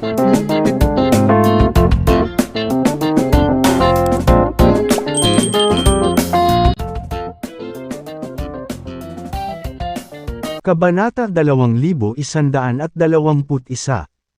Kabanata 2121.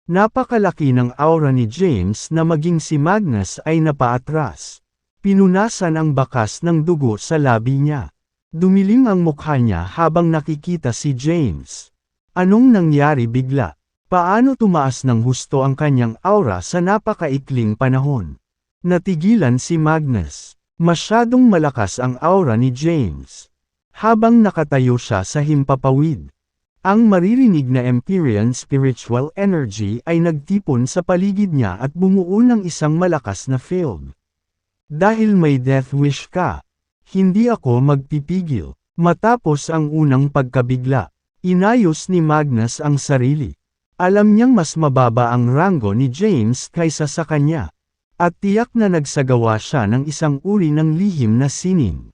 Napakalaki ng aura ni James na maging si Magnus ay napaatras. Pinunasan ang bakas ng dugo sa labi niya. Dumilim ang mukha niya habang nakikita si James. Anong nangyari bigla? Paano tumaas ng husto ang kanyang aura sa napakaikling panahon? Natigilan si Magnus. Masyadong malakas ang aura ni James. Habang nakatayo siya sa himpapawid, ang maririnig na Empyrean spiritual energy ay nagtipon sa paligid niya at bumuo ng isang malakas na field. Dahil may death wish ka, hindi ako magpipigil. Matapos ang unang pagkabigla, inayos ni Magnus ang sarili. Alam niyang mas mababa ang ranggo ni James kaysa sa kanya, at tiyak na nagsagawa siya ng isang uri ng lihim na sining.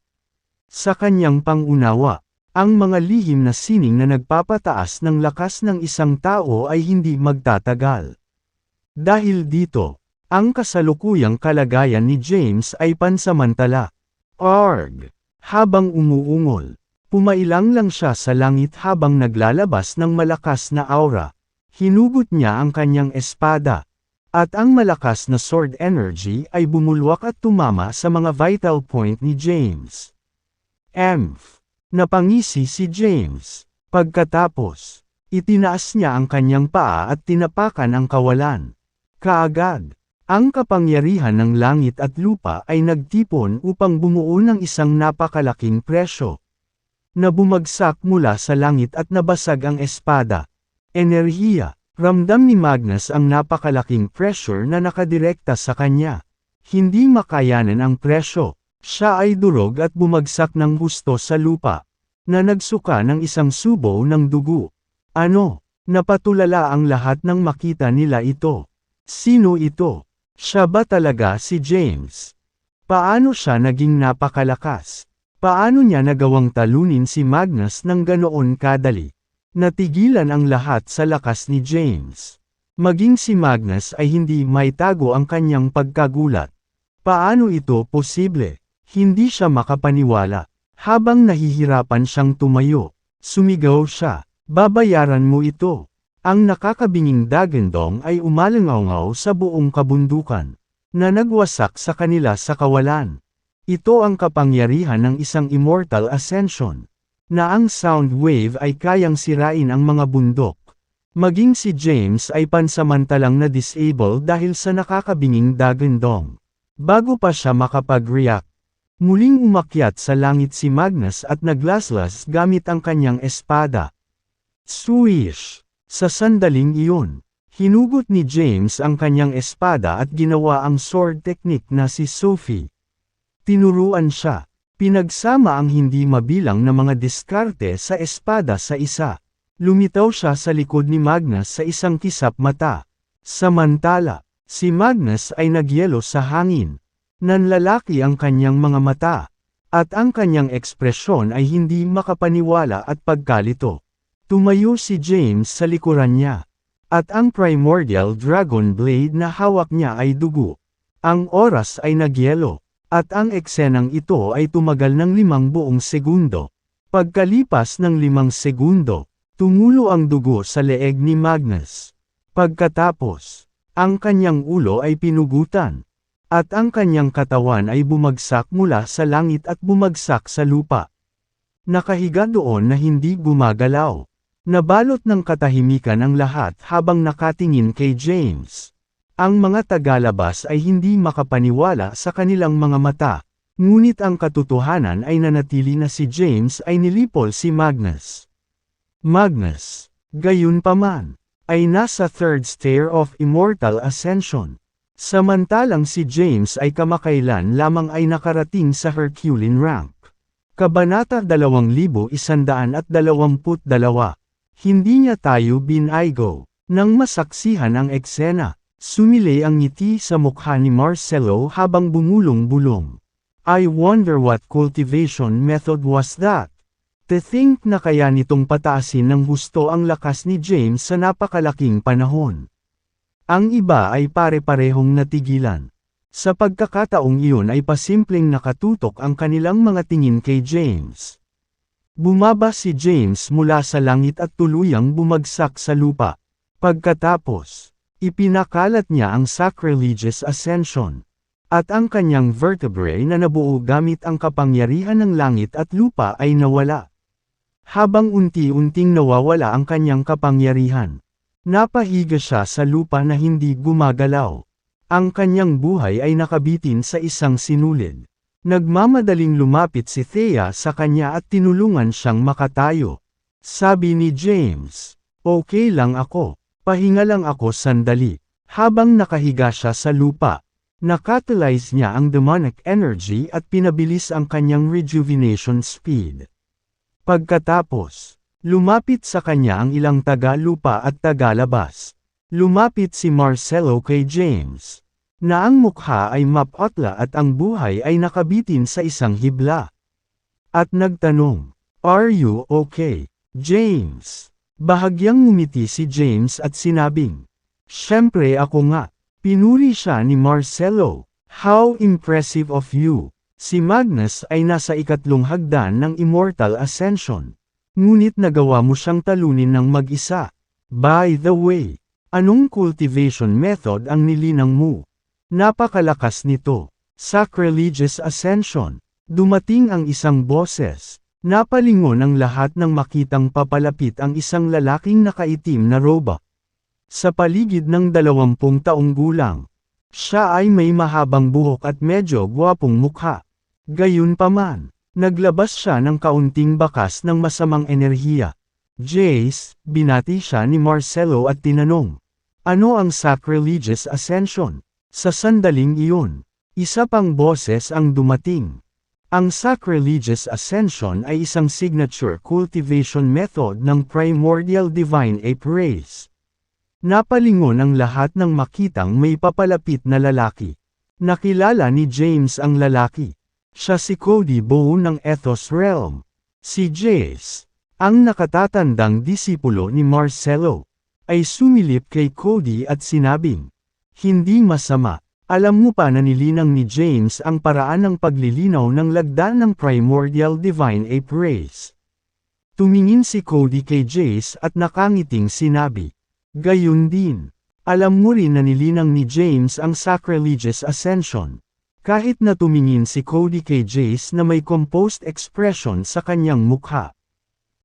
Sa kanyang pangunawa, ang mga lihim na sining na nagpapataas ng lakas ng isang tao ay hindi magtatagal. Dahil dito, ang kasalukuyang kalagayan ni James ay pansamantala. Arg! Habang umuungol, pumailang lang siya sa langit habang naglalabas ng malakas na aura. Hinugot niya ang kanyang espada, at ang malakas na sword energy ay bumulwak at tumama sa mga vital point ni James. Napangisi si James. Pagkatapos, itinaas niya ang kanyang paa at tinapakan ang kawalan. Kaagad, ang kapangyarihan ng langit at lupa ay nagtipon upang bumuo ng isang napakalaking presyo na bumagsak mula sa langit at nabasag ang espada. Enerhiya, ramdam ni Magnus ang napakalaking pressure na nakadirekta sa kanya. Hindi makayanan ang presyo. Siya ay durog at bumagsak ng husto sa lupa, na nagsuka ng isang subo ng dugo. Napatulala ang lahat nang makita nila ito. Sino ito? Siya ba talaga si James? Paano siya naging napakalakas? Paano niya nagawang talunin si Magnus ng ganoon kadali? Natigilan ang lahat sa lakas ni James. Maging si Magnus ay hindi maitago ang kanyang pagkagulat. Paano ito posible? Hindi siya makapaniwala. Habang nahihirapan siyang tumayo, sumigaw siya, "Babayaran mo ito." Ang nakakabinging dagandong ay umalangaw sa buong kabundukan, na nagwasak sa kanila sa kawalan. Ito ang kapangyarihan ng isang immortal ascension, na ang sound wave ay kayang sirain ang mga bundok. Maging si James ay pansamantalang na-disable dahil sa nakakabinging dagandong. Bago pa siya makapag-react, muling umakyat sa langit si Magnus at naglaslas gamit ang kanyang espada. Swish! Sa sandaling iyon, hinugot ni James ang kanyang espada at ginawa ang sword technique na si Sophie. Tinuruan siya, pinagsama ang hindi mabilang na mga diskarte sa espada sa isa. Lumitaw siya sa likod ni Magnus sa isang kisap mata. Samantala, si Magnus ay nagyelo sa hangin. Nanlalaki ang kanyang mga mata, at ang kanyang ekspresyon ay hindi makapaniwala at pagkalito. Tumayo si James sa likuran niya, at ang primordial dragon blade na hawak niya ay dugo. Ang oras ay nagyelo, at ang eksenang ito ay tumagal ng 5 buong segundo. Pagkalipas ng 5 segundo, tumulo ang dugo sa leeg ni Magnus. Pagkatapos, ang kanyang ulo ay pinugutan. At ang kanyang katawan ay bumagsak mula sa langit at bumagsak sa lupa. Nakahiga doon na hindi gumagalaw. Nabalot ng katahimikan ang lahat habang nakatingin kay James. Ang mga tagalabas ay hindi makapaniwala sa kanilang mga mata, ngunit ang katotohanan ay nanatili na si James ay nilipol si Magnus. Magnus, gayunpaman, ay nasa 3rd stair of immortal ascension. Samantalang si James ay kamakailan lamang ay nakarating sa Herculean rank. Kabanata 2122. Hindi niya tayo binaygo. Nang masaksihan ang eksena, sumilay ang ngiti sa mukha ni Marcelo habang bumulong-bulong. I wonder what cultivation method was that? To think na kaya nitong pataasin ng husto ang lakas ni James sa napakalaking panahon. Ang iba ay pare-parehong natigilan. Sa pagkakataong iyon ay pasimpleng nakatutok ang kanilang mga tingin kay James. Bumaba si James mula sa langit at tuluyang bumagsak sa lupa. Pagkatapos, ipinakalat niya ang sacrilegious ascension. At ang kanyang vertebrae na nabuo gamit ang kapangyarihan ng langit at lupa ay nawala. Habang unti-unting nawawala ang kanyang kapangyarihan, napahiga siya sa lupa na hindi gumagalaw. Ang kanyang buhay ay nakabitin sa isang sinulid. Nagmamadaling lumapit si Thea sa kanya at tinulungan siyang makatayo. Sabi ni James, "Okay lang ako, pahinga lang ako sandali." Habang nakahiga siya sa lupa, nakatalyze niya ang demonic energy at pinabilis ang kanyang rejuvenation speed. Pagkatapos, lumapit sa kanya ang ilang taga-lupa at taga-labas. Lumapit si Marcelo kay James, na ang mukha ay maputla at ang buhay ay nakabitin sa isang hibla. At nagtanong, "Are you okay, James?" Bahagyang ngumiti si James at sinabing, "Siyempre ako nga." Pinuri siya ni Marcelo. "How impressive of you." Si Magnus ay nasa ikatlong hagdan ng Immortal Ascension. Ngunit nagawa mo siyang talunin ng mag-isa. By the way, anong cultivation method ang nilinang mo? Napakalakas nito. Sacrilegious Ascension. Dumating ang isang boses. Napalingon ang lahat nang makitang papalapit ang isang lalaking nakaitim na roba. Sa paligid ng 20 taong gulang. Siya ay may mahabang buhok at medyo gwapong mukha. Gayunpaman, naglabas siya ng kaunting bakas ng masamang enerhiya. "Jace," binati siya ni Marcelo at tinanong, "Ano ang sacrilegious ascension?" Sa sandaling iyon, isa pang boses ang dumating. Ang sacrilegious ascension ay isang signature cultivation method ng primordial divine ape race. Napalingon ang lahat ng makitang may papalapit na lalaki. Nakilala ni James ang lalaki. Siya si Cody Bow ng Ethos Realm. Si Jace, ang nakatatandang disipulo ni Marcelo, ay sumilip kay Cody at sinabing, "Hindi masama. Alam mo pa na nilinang ni James ang paraan ng paglilinaw ng lagda ng primordial divine ape race." Tumingin si Cody kay Jace at nakangiting sinabi, "Gayun din. Alam mo rin na nilinang ni James ang sacrilegious ascension." Kahit na tumingin si Cody kay Jace na may composed expression sa kanyang mukha.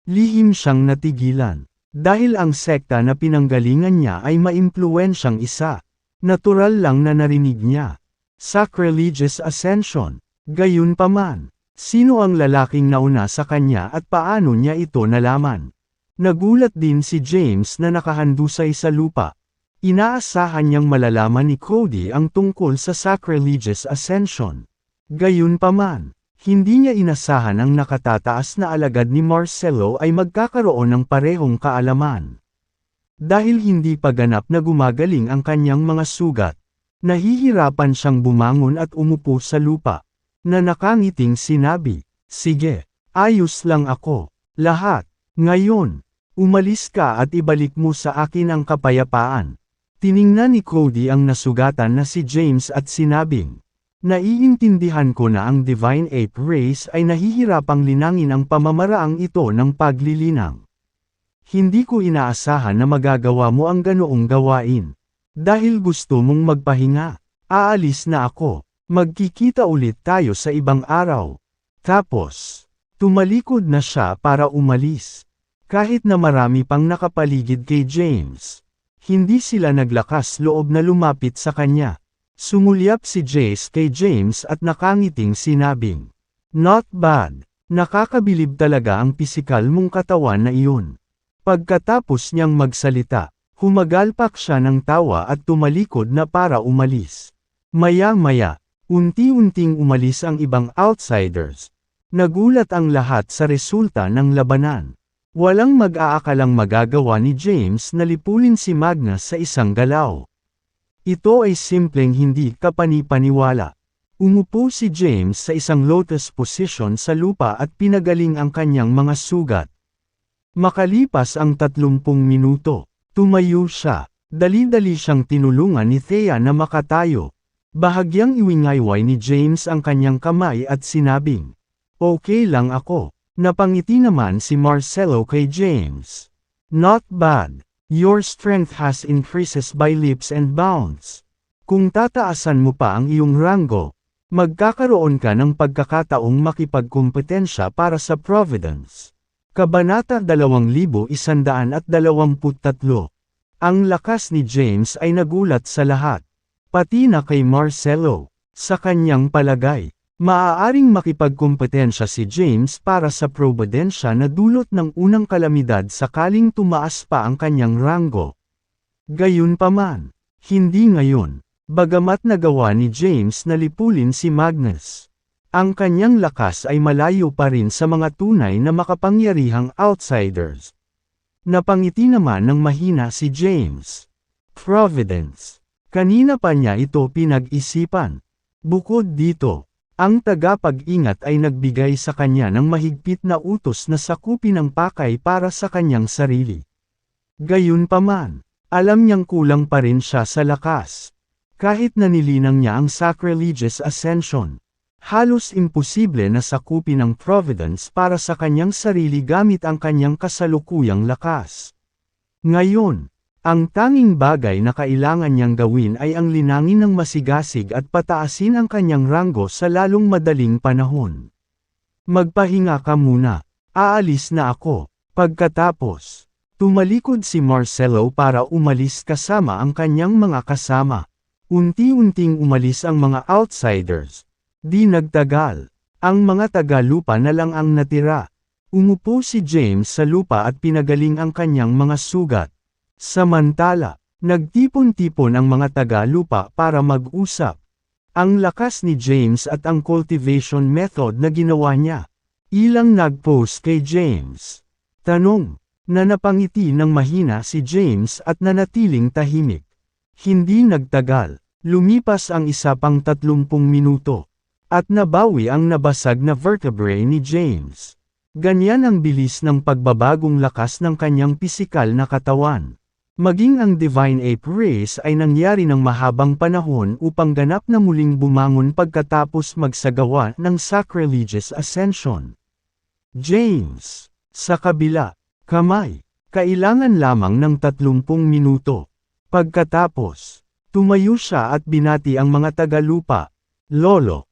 Lihim siyang natigilan. Dahil ang sekta na pinanggalingan niya ay maimpluwensyang isa. Natural lang na narinig niya. Sacrilegious ascension. Gayunpaman, sino ang lalaking nauna sa kanya at paano niya ito nalaman? Nagulat din si James na nakahandusay sa lupa. Inaasahan niyang malalaman ni Cody ang tungkol sa sacrilegious ascension. Gayunpaman, hindi niya inasahan ang nakatataas na alagad ni Marcelo ay magkakaroon ng parehong kaalaman. Dahil hindi pa ganap na gumagaling ang kanyang mga sugat, nahihirapan siyang bumangon at umupo sa lupa, na nakangiting sinabi, "Sige, ayos lang ako. Lahat. Ngayon, umalis ka at ibalik mo sa akin ang kapayapaan." Tiningnan ni Cody ang nasugatan na si James at sinabing, "Naiintindihan ko na ang Divine Ape Race ay nahihirapang linangin ang pamamaraang ito ng paglilinang. Hindi ko inaasahan na magagawa mo ang ganoong gawain. Dahil gusto mong magpahinga, aalis na ako. Magkikita ulit tayo sa ibang araw." Tapos, tumalikod na siya para umalis. Kahit na marami pang nakapaligid kay James, hindi sila naglakas loob na lumapit sa kanya. Sumulyap si Jace kay James at nakangiting sinabing, "Not bad. Nakakabilib talaga ang pisikal mong katawan na iyon." Pagkatapos niyang magsalita, humagalpak siya ng tawa at tumalikod na para umalis. Maya-maya, unti-unting umalis ang ibang outsiders. Nagulat ang lahat sa resulta ng labanan. Walang mag-aakalang magagawa ni James na lipulin si Magnus sa isang galaw. Ito ay simpleng hindi kapani-paniwala. Umupo si James sa isang lotus position sa lupa at pinagaling ang kanyang mga sugat. Makalipas ang 30 minuto, tumayo siya. Dali-dali siyang tinulungan ni Thea na makatayo. Bahagyang iwingayway ni James ang kanyang kamay at sinabing, "Okay lang ako." Napangiti naman si Marcelo kay James. "Not bad. Your strength has increases by leaps and bounds. Kung tataasan mo pa ang iyong rango, magkakaroon ka ng pagkakataong makipagkumpetensya para sa Providence." Kabanata 2123. Ang lakas ni James ay nagulat sa lahat. Pati na kay Marcelo. Sa kanyang palagay, maaaring makipagkumpetensya si James para sa Providencia na dulot ng unang kalamidad sakaling tumaas pa ang kanyang rango. Gayunpaman, hindi ngayon. Bagamat nagawa ni James na lipulin si Magnus, ang kanyang lakas ay malayo pa rin sa mga tunay na makapangyarihang outsiders. Napangiti naman ng mahina si James. Providence. Kanina pa niya ito pinag-isipan. Bukod dito, ang tagapag-ingat ay nagbigay sa kanya ng mahigpit na utos na sakupin ang pakay para sa kanyang sarili. Gayunpaman, alam niyang kulang pa rin siya sa lakas. Kahit nanilinang niya ang sacrilegious ascension, halos imposible na sakupin ang Providence para sa kanyang sarili gamit ang kanyang kasalukuyang lakas. Ngayon, ang tanging bagay na kailangan niyang gawin ay ang linangin ng masigasig at pataasin ang kanyang rango sa lalong madaling panahon. "Magpahinga ka muna, aalis na ako." Pagkatapos, tumalikod si Marcelo para umalis kasama ang kanyang mga kasama. Unti-unting umalis ang mga outsiders. Di nagtagal, ang mga tagalupa na lang ang natira. Umupo si James sa lupa at pinagaling ang kanyang mga sugat. Samantala, nagtipon-tipon ang mga tagalupa para mag-usap. Ang lakas ni James at ang cultivation method na ginawa niya. Ilang nag-post kay James. Tanong, na napangiti ng mahina si James at nanatiling tahimik. Hindi nagtagal, lumipas ang isa pang 30 minuto. At nabawi ang nabasag na vertebrae ni James. Ganyan ang bilis ng pagbabagong lakas ng kanyang pisikal na katawan. Maging ang Divine Ape Race ay nangyari ng mahabang panahon upang ganap na muling bumangon pagkatapos magsagawa ng sacrilegious ascension. James, sa kabila, kamay, kailangan lamang ng 30 minuto. Pagkatapos, tumayo siya at binati ang mga tagalupa. Lolo,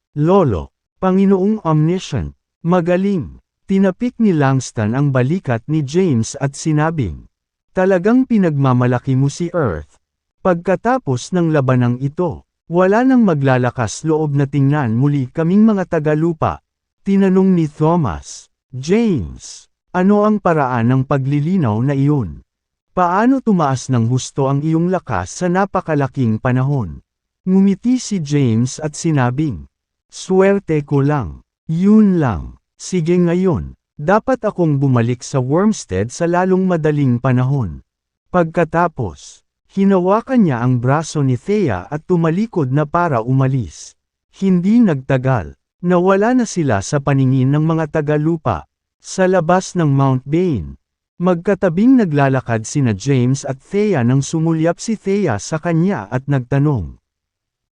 Panginoong Omniscient, magaling." Tinapik ni Langston ang balikat ni James at sinabing, "Talagang pinagmamalaki mo si Earth." Pagkatapos ng labanang ito, wala nang maglalakas loob na tingnan muli kaming mga tagalupa. Tinanong ni Thomas, "James, ano ang paraan ng paglilinaw na iyon? Paano tumaas ng husto ang iyong lakas sa napakalaking panahon?" Ngumiti si James at sinabing, "Swerte ko lang. Yun lang. Sige ngayon, dapat akong bumalik sa Wormstead sa lalong madaling panahon." Pagkatapos, hinawakan niya ang braso ni Thea at tumalikod na para umalis. Hindi nagtagal, nawala na sila sa paningin ng mga tagalupa. Sa labas ng Mount Bane, magkatabing naglalakad sina James at Thea nang sumulyap si Thea sa kanya at nagtanong,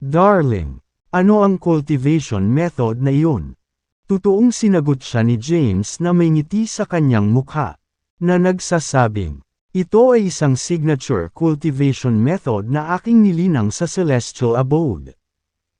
"Darling, ano ang cultivation method na iyon?" Totoong sinagot siya ni James na may ngiti sa kanyang mukha, na nagsasabing, "Ito ay isang signature cultivation method na aking nilinang sa Celestial Abode.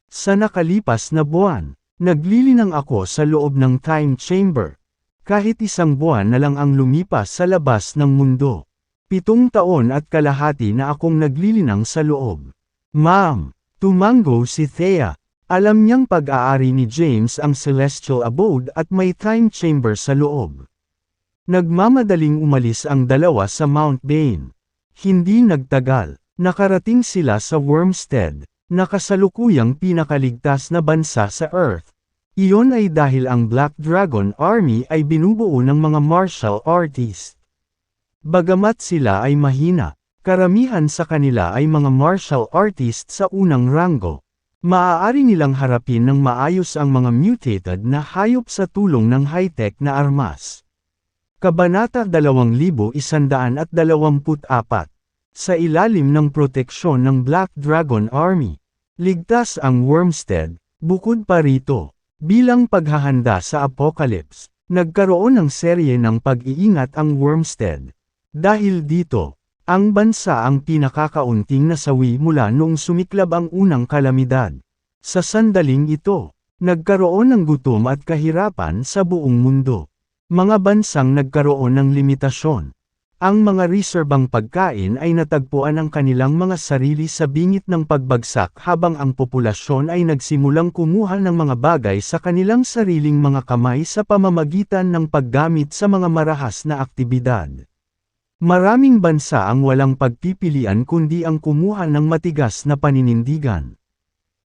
Sa nakalipas na buwan, naglilinang ako sa loob ng time chamber. Kahit 1 buwan na lang ang lumipas sa labas ng mundo. 7 taon at kalahati na akong naglilinang sa loob." "Ma'am," tumango si Thea. Alam niyang pag-aari ni James ang Celestial Abode at may time chamber sa loob. Nagmamadaling umalis ang dalawa sa Mount Bane. Hindi nagtagal, nakarating sila sa Wormstead, na kasalukuyang pinakaligtas na bansa sa Earth. Iyon ay dahil ang Black Dragon Army ay binubuo ng mga martial artists. Bagamat sila ay mahina, karamihan sa kanila ay mga martial artists sa unang rango. Maaari nilang harapin ng maayos ang mga mutated na hayop sa tulong ng high-tech na armas. Kabanata 2124. sa ilalim ng proteksyon ng Black Dragon Army. Ligtas ang Wormstead. Bukod pa rito, bilang paghahanda sa Apocalypse, nagkaroon ng serye ng pag-iingat ang Wormstead. Dahil dito, ang bansa ang pinakakaunting nasawi mula noong sumiklab ang unang kalamidad. Sa sandaling ito, nagkaroon ng gutom at kahirapan sa buong mundo. Mga bansang nagkaroon ng limitasyon. Ang mga reserbang pagkain ay natagpuan ang kanilang mga sarili sa bingit ng pagbagsak habang ang populasyon ay nagsimulang kumuha ng mga bagay sa kanilang sariling mga kamay sa pamamagitan ng paggamit sa mga marahas na aktibidad. Maraming bansa ang walang pagpipilian kundi ang kumuha ng matigas na paninindigan.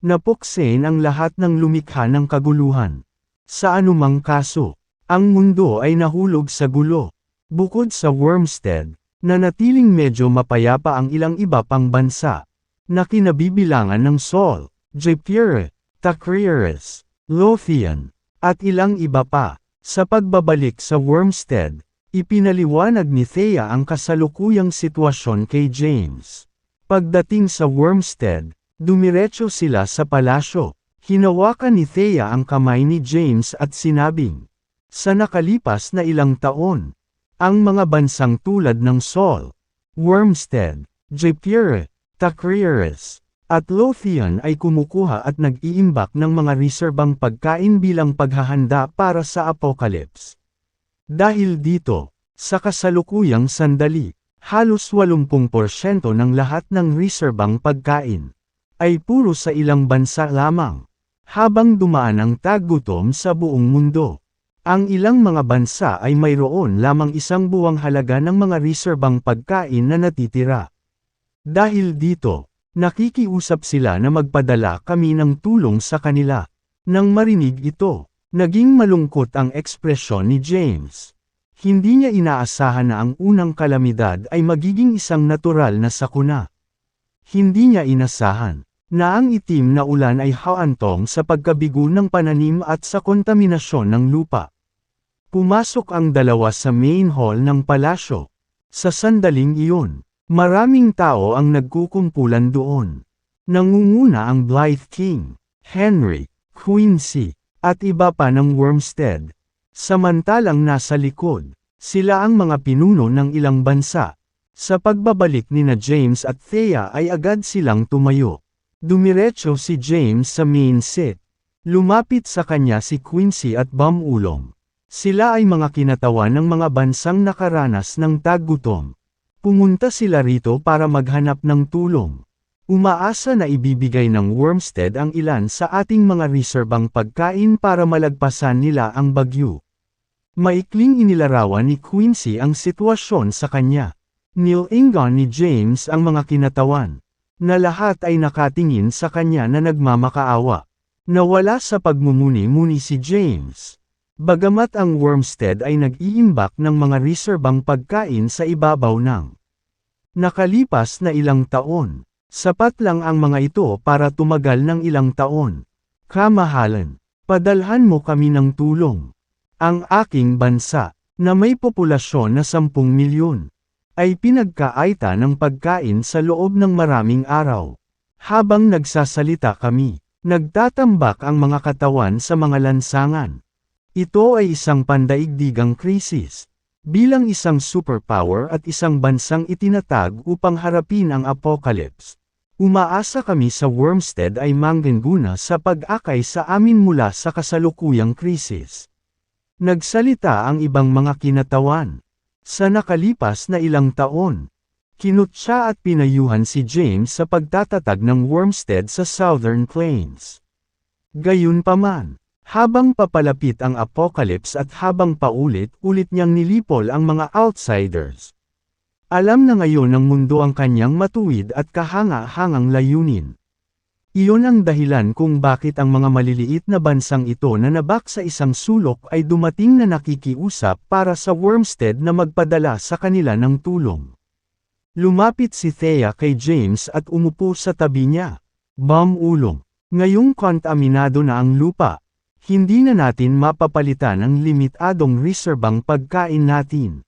Napuksain ang lahat ng lumikha ng kaguluhan. Sa anumang kaso, ang mundo ay nahulog sa gulo. Bukod sa Wormstead, nanatiling medyo mapayapa ang ilang iba pang bansa, na kinabibilangan ng Sol, Japire, Takriaris, Lothian, at ilang iba pa. Sa pagbabalik sa Wormstead, ipinaliwanag ni Thea ang kasalukuyang sitwasyon kay James. Pagdating sa Wormstead, dumiretso sila sa palasyo. Hinawakan ni Thea ang kamay ni James at sinabing, sa nakalipas na ilang taon, ang mga bansang tulad ng Sol, Wormstead, Japire, Takriaris, at Lothian ay kumukuha at nag-iimbak ng mga reserbang pagkain bilang paghahanda para sa Apocalypse. Dahil dito, sa kasalukuyang sandali, halos 80% ng lahat ng reserbang pagkain ay puro sa ilang bansa lamang, habang dumaan ang taggutom sa buong mundo. Ang ilang mga bansa ay mayroon lamang isang buwang halaga ng mga reserbang pagkain na natitira. Dahil dito, nakikiusap sila na magpadala kami ng tulong sa kanila. Nang marinig ito, naging malungkot ang ekspresyon ni James. Hindi niya inaasahan na ang unang kalamidad ay magiging isang natural na sakuna. Hindi niya inasahan na ang itim na ulan ay haantong sa pagkabigo ng pananim at sa kontaminasyon ng lupa. Pumasok ang dalawa sa main hall ng palasyo. Sa sandaling iyon, maraming tao ang nagkukumpulan doon. Nangunguna ang Blythe King, Henry, Quincy, at iba pa ng Wormstead. Samantalang nasa likod, sila ang mga pinuno ng ilang bansa. Sa pagbabalik ni na James at Thea ay agad silang tumayo. Dumiretso si James sa main seat. Lumapit sa kanya si Quincy at Bumulong. Sila ay mga kinatawan ng mga bansang nakaranas ng taggutom. Pumunta sila rito para maghanap ng tulong. Umaasa na ibibigay ng Wormstead ang ilan sa ating mga reserbang pagkain para malagpasan nila ang bagyo. Maikling inilarawan ni Quincy ang sitwasyon sa kanya. Nilingon ni James ang mga kinatawan, na lahat ay nakatingin sa kanya na nagmamakaawa. Nawala sa pagmumuni-muni si James. Bagamat ang Wormstead ay nag-iimbak ng mga reserbang pagkain sa ibabaw ng nakalipas na ilang taon, sapat lang ang mga ito para tumagal ng ilang taon. Kamahalan, padalhan mo kami ng tulong. Ang aking bansa, na may populasyon na 10 milyon, ay pinagkaaita ng pagkain sa loob ng maraming araw. Habang nagsasalita kami, nagtatambak ang mga katawan sa mga lansangan. Ito ay isang pandaigdigang krisis. Bilang isang superpower at isang bansang itinatag upang harapin ang Apocalypse, umaasa kami sa Wormstead ay mangguna sa pag-akay sa amin mula sa kasalukuyang krisis. Nagsalita ang ibang mga kinatawan. Sa nakalipas na ilang taon, kinutya at pinayuhan si James sa pagtatatag ng Wormstead sa Southern Plains. Gayunpaman, habang papalapit ang Apocalypse at habang paulit-ulit niyang nilipol ang mga outsiders, alam na ngayon ng mundo ang kanyang matuwid at kahanga-hangang layunin. Iyon ang dahilan kung bakit ang mga maliliit na bansang ito na nabak sa isang sulok ay dumating na nakikiusap para sa Wormstead na magpadala sa kanila ng tulong. Lumapit si Thea kay James at umupo sa tabi niya. Bumulong, ngayong kontaminado na ang lupa, hindi na natin mapapalitan ang limitadong reserbang pagkain natin.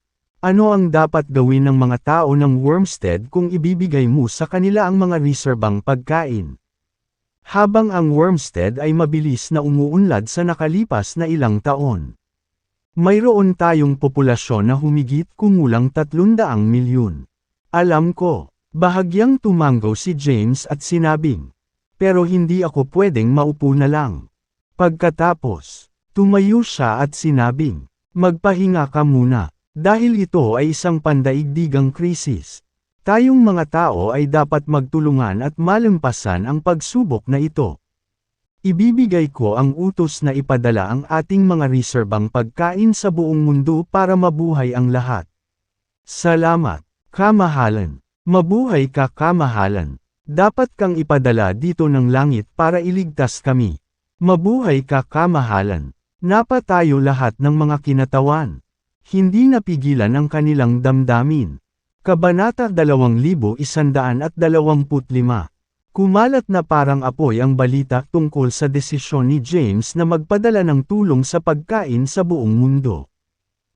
Ano ang dapat gawin ng mga tao ng Wormstead kung ibibigay mo sa kanila ang mga reserbang pagkain? Habang ang Wormstead ay mabilis na umuunlad sa nakalipas na ilang taon. Mayroon tayong populasyon na humigit kumulang 300 milyon. Alam ko, bahagyang tumango si James at sinabing, pero hindi ako pwedeng maupo na lang. Pagkatapos, tumayo siya at sinabing, magpahinga ka muna, dahil ito ay isang pandaigdigang krisis. Tayong mga tao ay dapat magtulungan at malampasan ang pagsubok na ito. Ibibigay ko ang utos na ipadala ang ating mga reserbang pagkain sa buong mundo para mabuhay ang lahat. Salamat, kamahalan. Mabuhay ka, kamahalan. Dapat kang ipadala dito ng langit para iligtas kami. Mabuhay ka, kamahalan. Napatayo lahat ng mga kinatawan. Hindi napigilan ang kanilang damdamin. Kabanata 2125. Kumalat na parang apoy ang balita tungkol sa desisyon ni James na magpadala ng tulong sa pagkain sa buong mundo.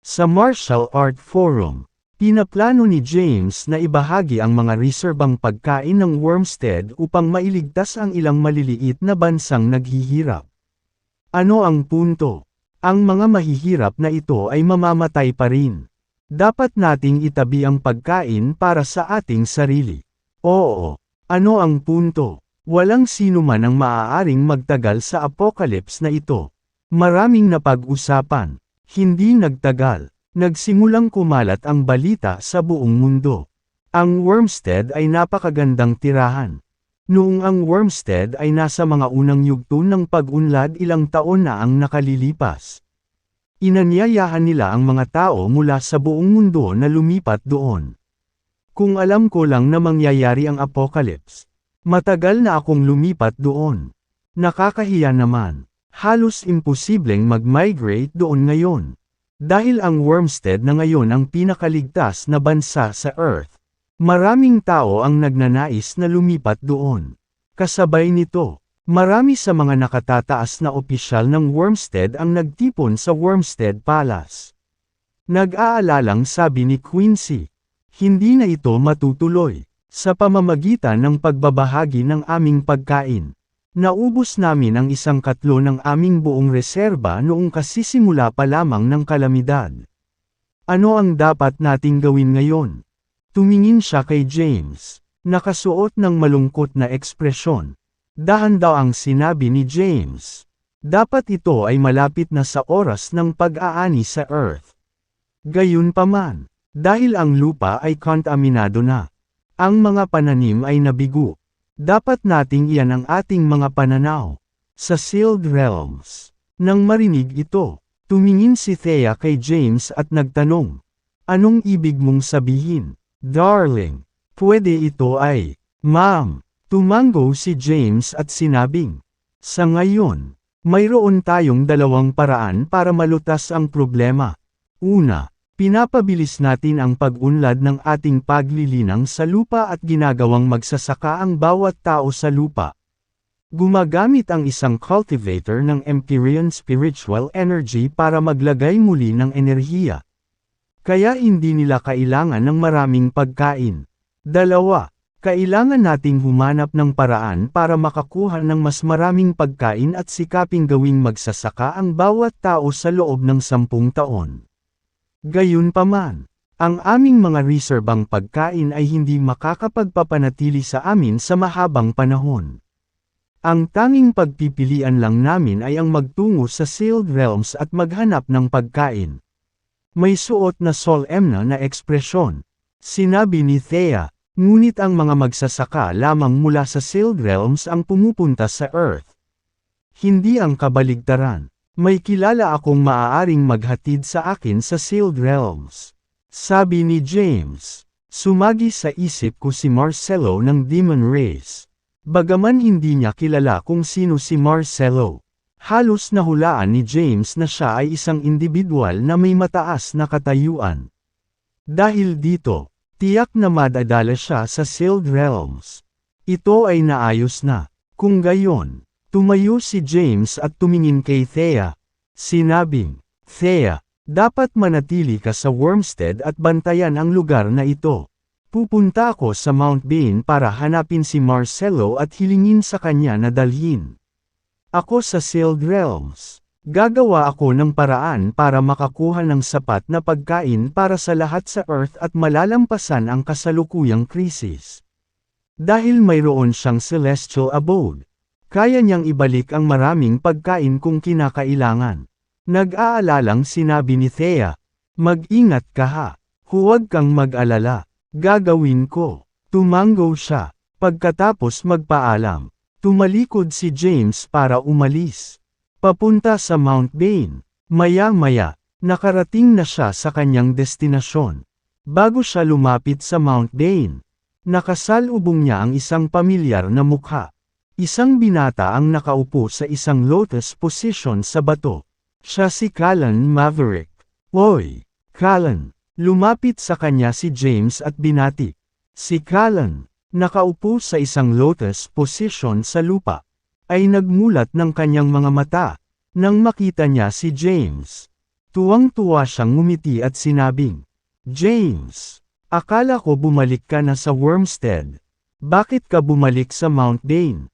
Sa Martial Art Forum, pinaplano ni James na ibahagi ang mga reserbang pagkain ng Wormstead upang mailigtas ang ilang maliliit na bansang naghihirap. Ano ang punto? Ang mga mahihirap na ito ay mamamatay pa rin. Dapat nating itabi ang pagkain para sa ating sarili. Oo, ano ang punto? Walang sino man ang maaaring magtagal sa apocalypse na ito. Maraming napag-usapan. Hindi nagtagal. Nagsimulang kumalat ang balita sa buong mundo. Ang Wormstead ay napakagandang tirahan. Noong ang Wormstead ay nasa mga unang yugto ng pag-unlad, ilang taon na ang nakalilipas. Inanyayahan nila ang mga tao mula sa buong mundo na lumipat doon. Kung alam ko lang na mangyayari ang apocalypse, matagal na akong lumipat doon. Nakakahiya naman. Halos imposibleng mag-migrate doon ngayon. Dahil ang Wormstead na ngayon ang pinakaligtas na bansa sa Earth. Maraming tao ang nagnanais na lumipat doon. Kasabay nito, marami sa mga nakatataas na opisyal ng Wormstead ang nagtipon sa Wormstead Palace. Nag-aalalang sabi ni Quincy, hindi na ito matutuloy. Sa pamamagitan ng pagbabahagi ng aming pagkain, naubos namin ang 1/4 ng aming buong reserba noong kasisimula pa lamang ng kalamidad. Ano ang dapat nating gawin ngayon? Tumingin siya kay James, nakasuot ng malungkot na ekspresyon. Dahan daw ang sinabi ni James. Dapat ito ay malapit na sa oras ng pag-aani sa Earth. Gayunpaman, dahil ang lupa ay kontaminado na. Ang mga pananim ay nabigo. Dapat nating iyan ang ating mga pananaw. Sa Sealed Realms. Nang marinig ito, tumingin si Thea kay James at nagtanong. Anong ibig mong sabihin? Darling, pwede ito ay, Ma'am. Tumango si James at sinabing, sa ngayon, mayroon tayong dalawang paraan para malutas ang problema. Una, pinapabilis natin ang pag-unlad ng ating paglilinang sa lupa at ginagawang magsasaka ang bawat tao sa lupa. Gumagamit ang isang cultivator ng Empyrean spiritual energy para maglagay muli ng enerhiya. Kaya hindi nila kailangan ng maraming pagkain. Dalawa, kailangan nating humanap ng paraan para makakuha ng mas maraming pagkain at sikaping gawing magsasaka ang bawat tao sa loob ng 10 taon. Gayunpaman, ang aming mga reserbang pagkain ay hindi makakapagpapanatili sa amin sa mahabang panahon. Ang tanging pagpipilian lang namin ay ang magtungo sa Sealed Realms at maghanap ng pagkain. May suot na solemna na ekspresyon. Sinabi ni Thea. Ngunit ang mga magsasaka lamang mula sa Sealed Realms ang pumupunta sa Earth. Hindi ang kabaligtaran. May kilala akong maaaring maghatid sa akin sa Sealed Realms. Sabi ni James. Sumagi sa isip ko si Marcelo ng Demon Race. Bagaman hindi niya kilala kung sino si Marcelo. Halos nahulaan ni James na siya ay isang individual na may mataas na katayuan. Dahil dito, tiyak na madadala siya sa Sealed Realms. Ito ay naayos na. Kung gayon, tumayo si James at tumingin kay Thea. Sinabing, Thea, Dapat manatili ka sa Wormstead at bantayan ang lugar na ito. Pupunta ako sa Mount Bane para hanapin si Marcelo at hilingin sa kanya na dalhin ako sa Sealed Realms. Gagawa ako ng paraan para makakuha ng sapat na pagkain para sa lahat sa Earth at malalampasan ang kasalukuyang krisis. Dahil mayroon siyang celestial abode, kaya niyang ibalik ang maraming pagkain kung kinakailangan. Nag-aalalang sinabi ni Thea, "Mag-ingat ka ha. Huwag kang mag-alala. Gagawin ko." Tumango siya. Pagkatapos magpaalam, tumalikod si James para umalis papunta sa Mount Bane. Maya-maya, nakarating na siya sa kanyang destinasyon. Bago siya lumapit sa Mount Bane, nakasalubong niya ang isang pamilyar na mukha. Isang binata ang nakaupo sa isang lotus position sa bato. Siya si Callan Maverick. "Oy, Callan!" Lumapit sa kanya si James at binati. Si Callan, nakaupo sa isang lotus position sa lupa, ay nagmulat ng kanyang mga mata, nang makita niya si James. Tuwang-tuwa siyang ngumiti at sinabing, "James, akala ko bumalik ka na sa Wormstead. Bakit ka bumalik sa Mount Bane?"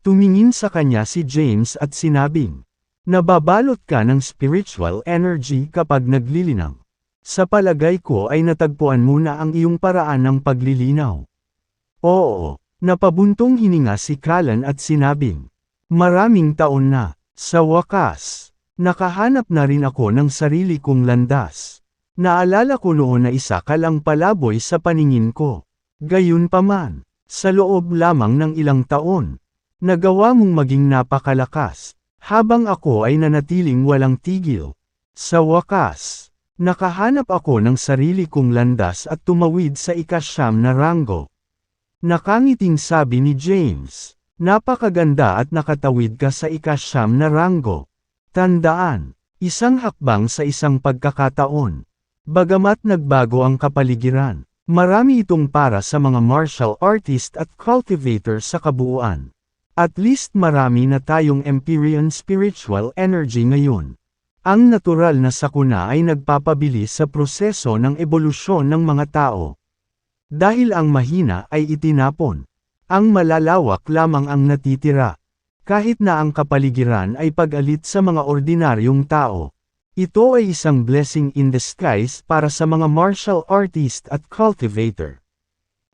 Tumingin sa kanya si James at sinabing, "Nababalot ka ng spiritual energy kapag naglilinang. Sa palagay ko ay natagpuan mo na ang iyong paraan ng paglilinaw." "Oo," napabuntong hininga si Callan at sinabing, "Maraming taon na. Sa wakas, nakahanap na rin ako ng sarili kong landas. Naalala ko noon na isa ka lang palaboy sa paningin ko. Gayunpaman, sa loob lamang ng ilang taon, nagawa mong maging napakalakas, habang ako ay nanatiling walang tigil. Sa wakas, nakahanap ako ng sarili kong landas at tumawid sa ika-9 na ranggo." Nakangiting sabi ni James, "Napakaganda at nakatawid ka sa ika-9 na ranggo. Tandaan, isang hakbang sa isang pagkakataon. Bagamat nagbago ang kapaligiran, marami itong para sa mga martial artist at cultivator sa kabuuan. At least marami na tayong Empyrean spiritual energy ngayon. Ang natural na sakuna ay nagpapabilis sa proseso ng ebolusyon ng mga tao. Dahil ang mahina ay itinapon, ang malalawak lamang ang natitira. Kahit na ang kapaligiran ay pag-alit sa mga ordinaryong tao. Ito ay isang blessing in disguise para sa mga martial artist at cultivator."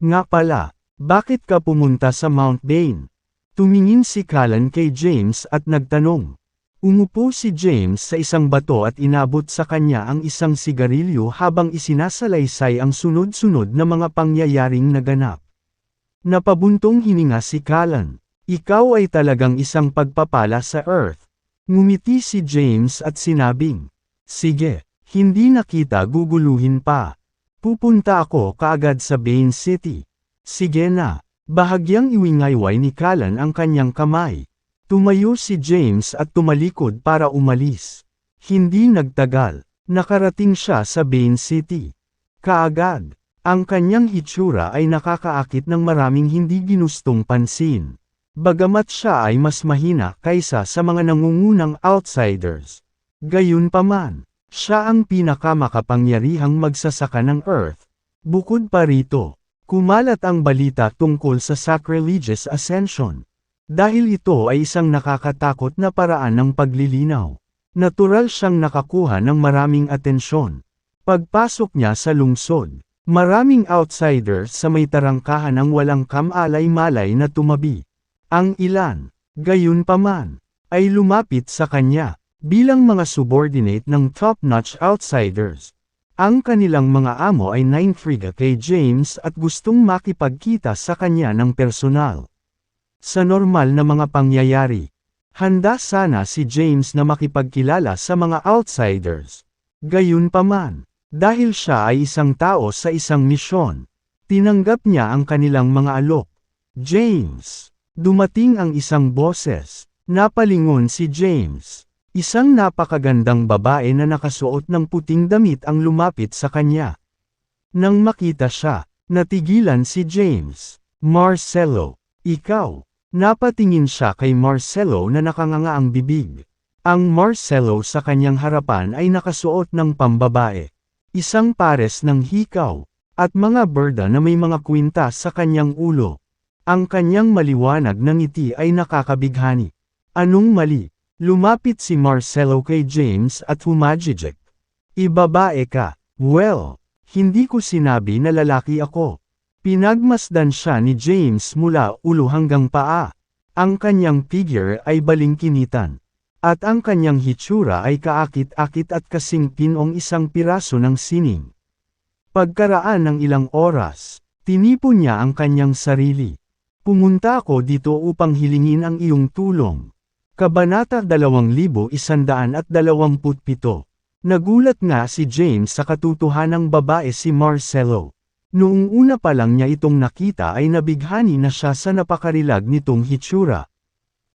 "Nga pala, bakit ka pumunta sa Mount Bane?" Tumingin si Callan kay James at nagtanong. Umupo si James sa isang bato at inabot sa kanya ang isang sigarilyo habang isinasalaysay ang sunod-sunod na mga pangyayaring naganap. Napabuntong hininga si Callan. "Ikaw ay talagang isang pagpapala sa Earth." Ngumiti si James at sinabing, "Sige, hindi na kita guguluhin pa. Pupunta ako kaagad sa Bane City." "Sige na." Bahagyang iwingayway ni Callan ang kanyang kamay. Tumayo si James at tumalikod para umalis. Hindi nagtagal, nakarating siya sa Bane City. Kaagad, ang kanyang hitsura ay nakakaakit ng maraming hindi ginustong pansin. Bagamat siya ay mas mahina kaysa sa mga nangungunang outsiders. Gayunpaman, siya ang pinakamakapangyarihang magsasaka ng Earth. Bukod pa rito, kumalat ang balita tungkol sa sacrilegious ascension. Dahil ito ay isang nakakatakot na paraan ng paglilinaw. Natural siyang nakakuha ng maraming atensyon. Pagpasok niya sa lungsod, maraming outsiders sa may tarangkahan ang walang kamalay-malay na tumabi. Ang ilan, gayunpaman, ay lumapit sa kanya, bilang mga subordinate ng top-notch outsiders. Ang kanilang mga amo ay naintriga kay James at gustong makipagkita sa kanya ng personal. Sa normal na mga pangyayari, handa sana si James na makipagkilala sa mga outsiders. Gayunpaman, dahil siya ay isang tao sa isang misyon, tinanggap niya ang kanilang mga alok. "James!" Dumating ang isang boses. Napalingon si James. Isang napakagandang babae na nakasuot ng puting damit ang lumapit sa kanya. Nang makita siya, natigilan si James. "Marcelo, ikaw?" Napatingin siya kay Marcelo na nakanganga ang bibig. Ang Marcelo sa kanyang harapan ay nakasuot ng pambabae. Isang pares ng hikaw, at mga berda na may mga kwintas sa kanyang ulo. Ang kanyang maliwanag na ngiti ay nakakabighani. Anong mali? Lumapit si Marcelo kay James at humajijek. Ibabae ka. Well, hindi ko sinabi na lalaki ako. Pinagmasdan siya ni James mula ulo hanggang paa. Ang kanyang figure ay balingkinitan. At ang kanyang hitsura ay kaakit-akit at kasing pinong isang piraso ng sining. Pagkaraan ng ilang oras, tinipon niya ang kanyang sarili. Pumunta ako dito upang hilingin ang iyong tulong. Kabanata 2127. Nagulat nga si James sa katotohanang babae si Marcelo. Noong una pa lang niya itong nakita ay nabighani na siya sa napakarilag nitong hitsura.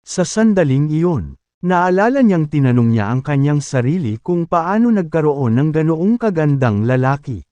Sa sandaling iyon, naalala niyang tinanong niya ang kanyang sarili kung paano nagkaroon ng ganoong kagandang lalaki.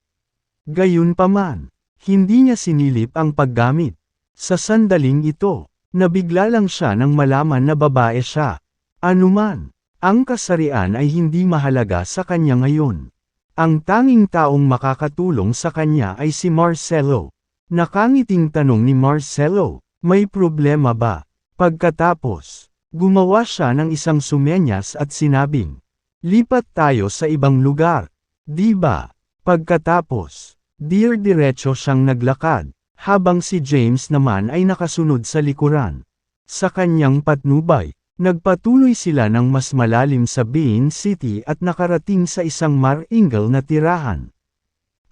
Gayunpaman, hindi niya sinilip ang paggamit. Sa sandaling ito, nabigla lang siya nang malaman na babae siya. Anuman, ang kasarian ay hindi mahalaga sa kanya ngayon. Ang tanging taong makakatulong sa kanya ay si Marcelo. Nakangiting tanong ni Marcelo, may problema ba? Pagkatapos, gumawa siya ng isang sumenyas at sinabing, lipat tayo sa ibang lugar. Di ba? Pagkatapos, diretso siyang naglakad, habang si James naman ay nakasunod sa likuran. Sa kanyang patnubay, nagpatuloy sila ng mas malalim sa Bain City at nakarating sa isang maringal na tirahan.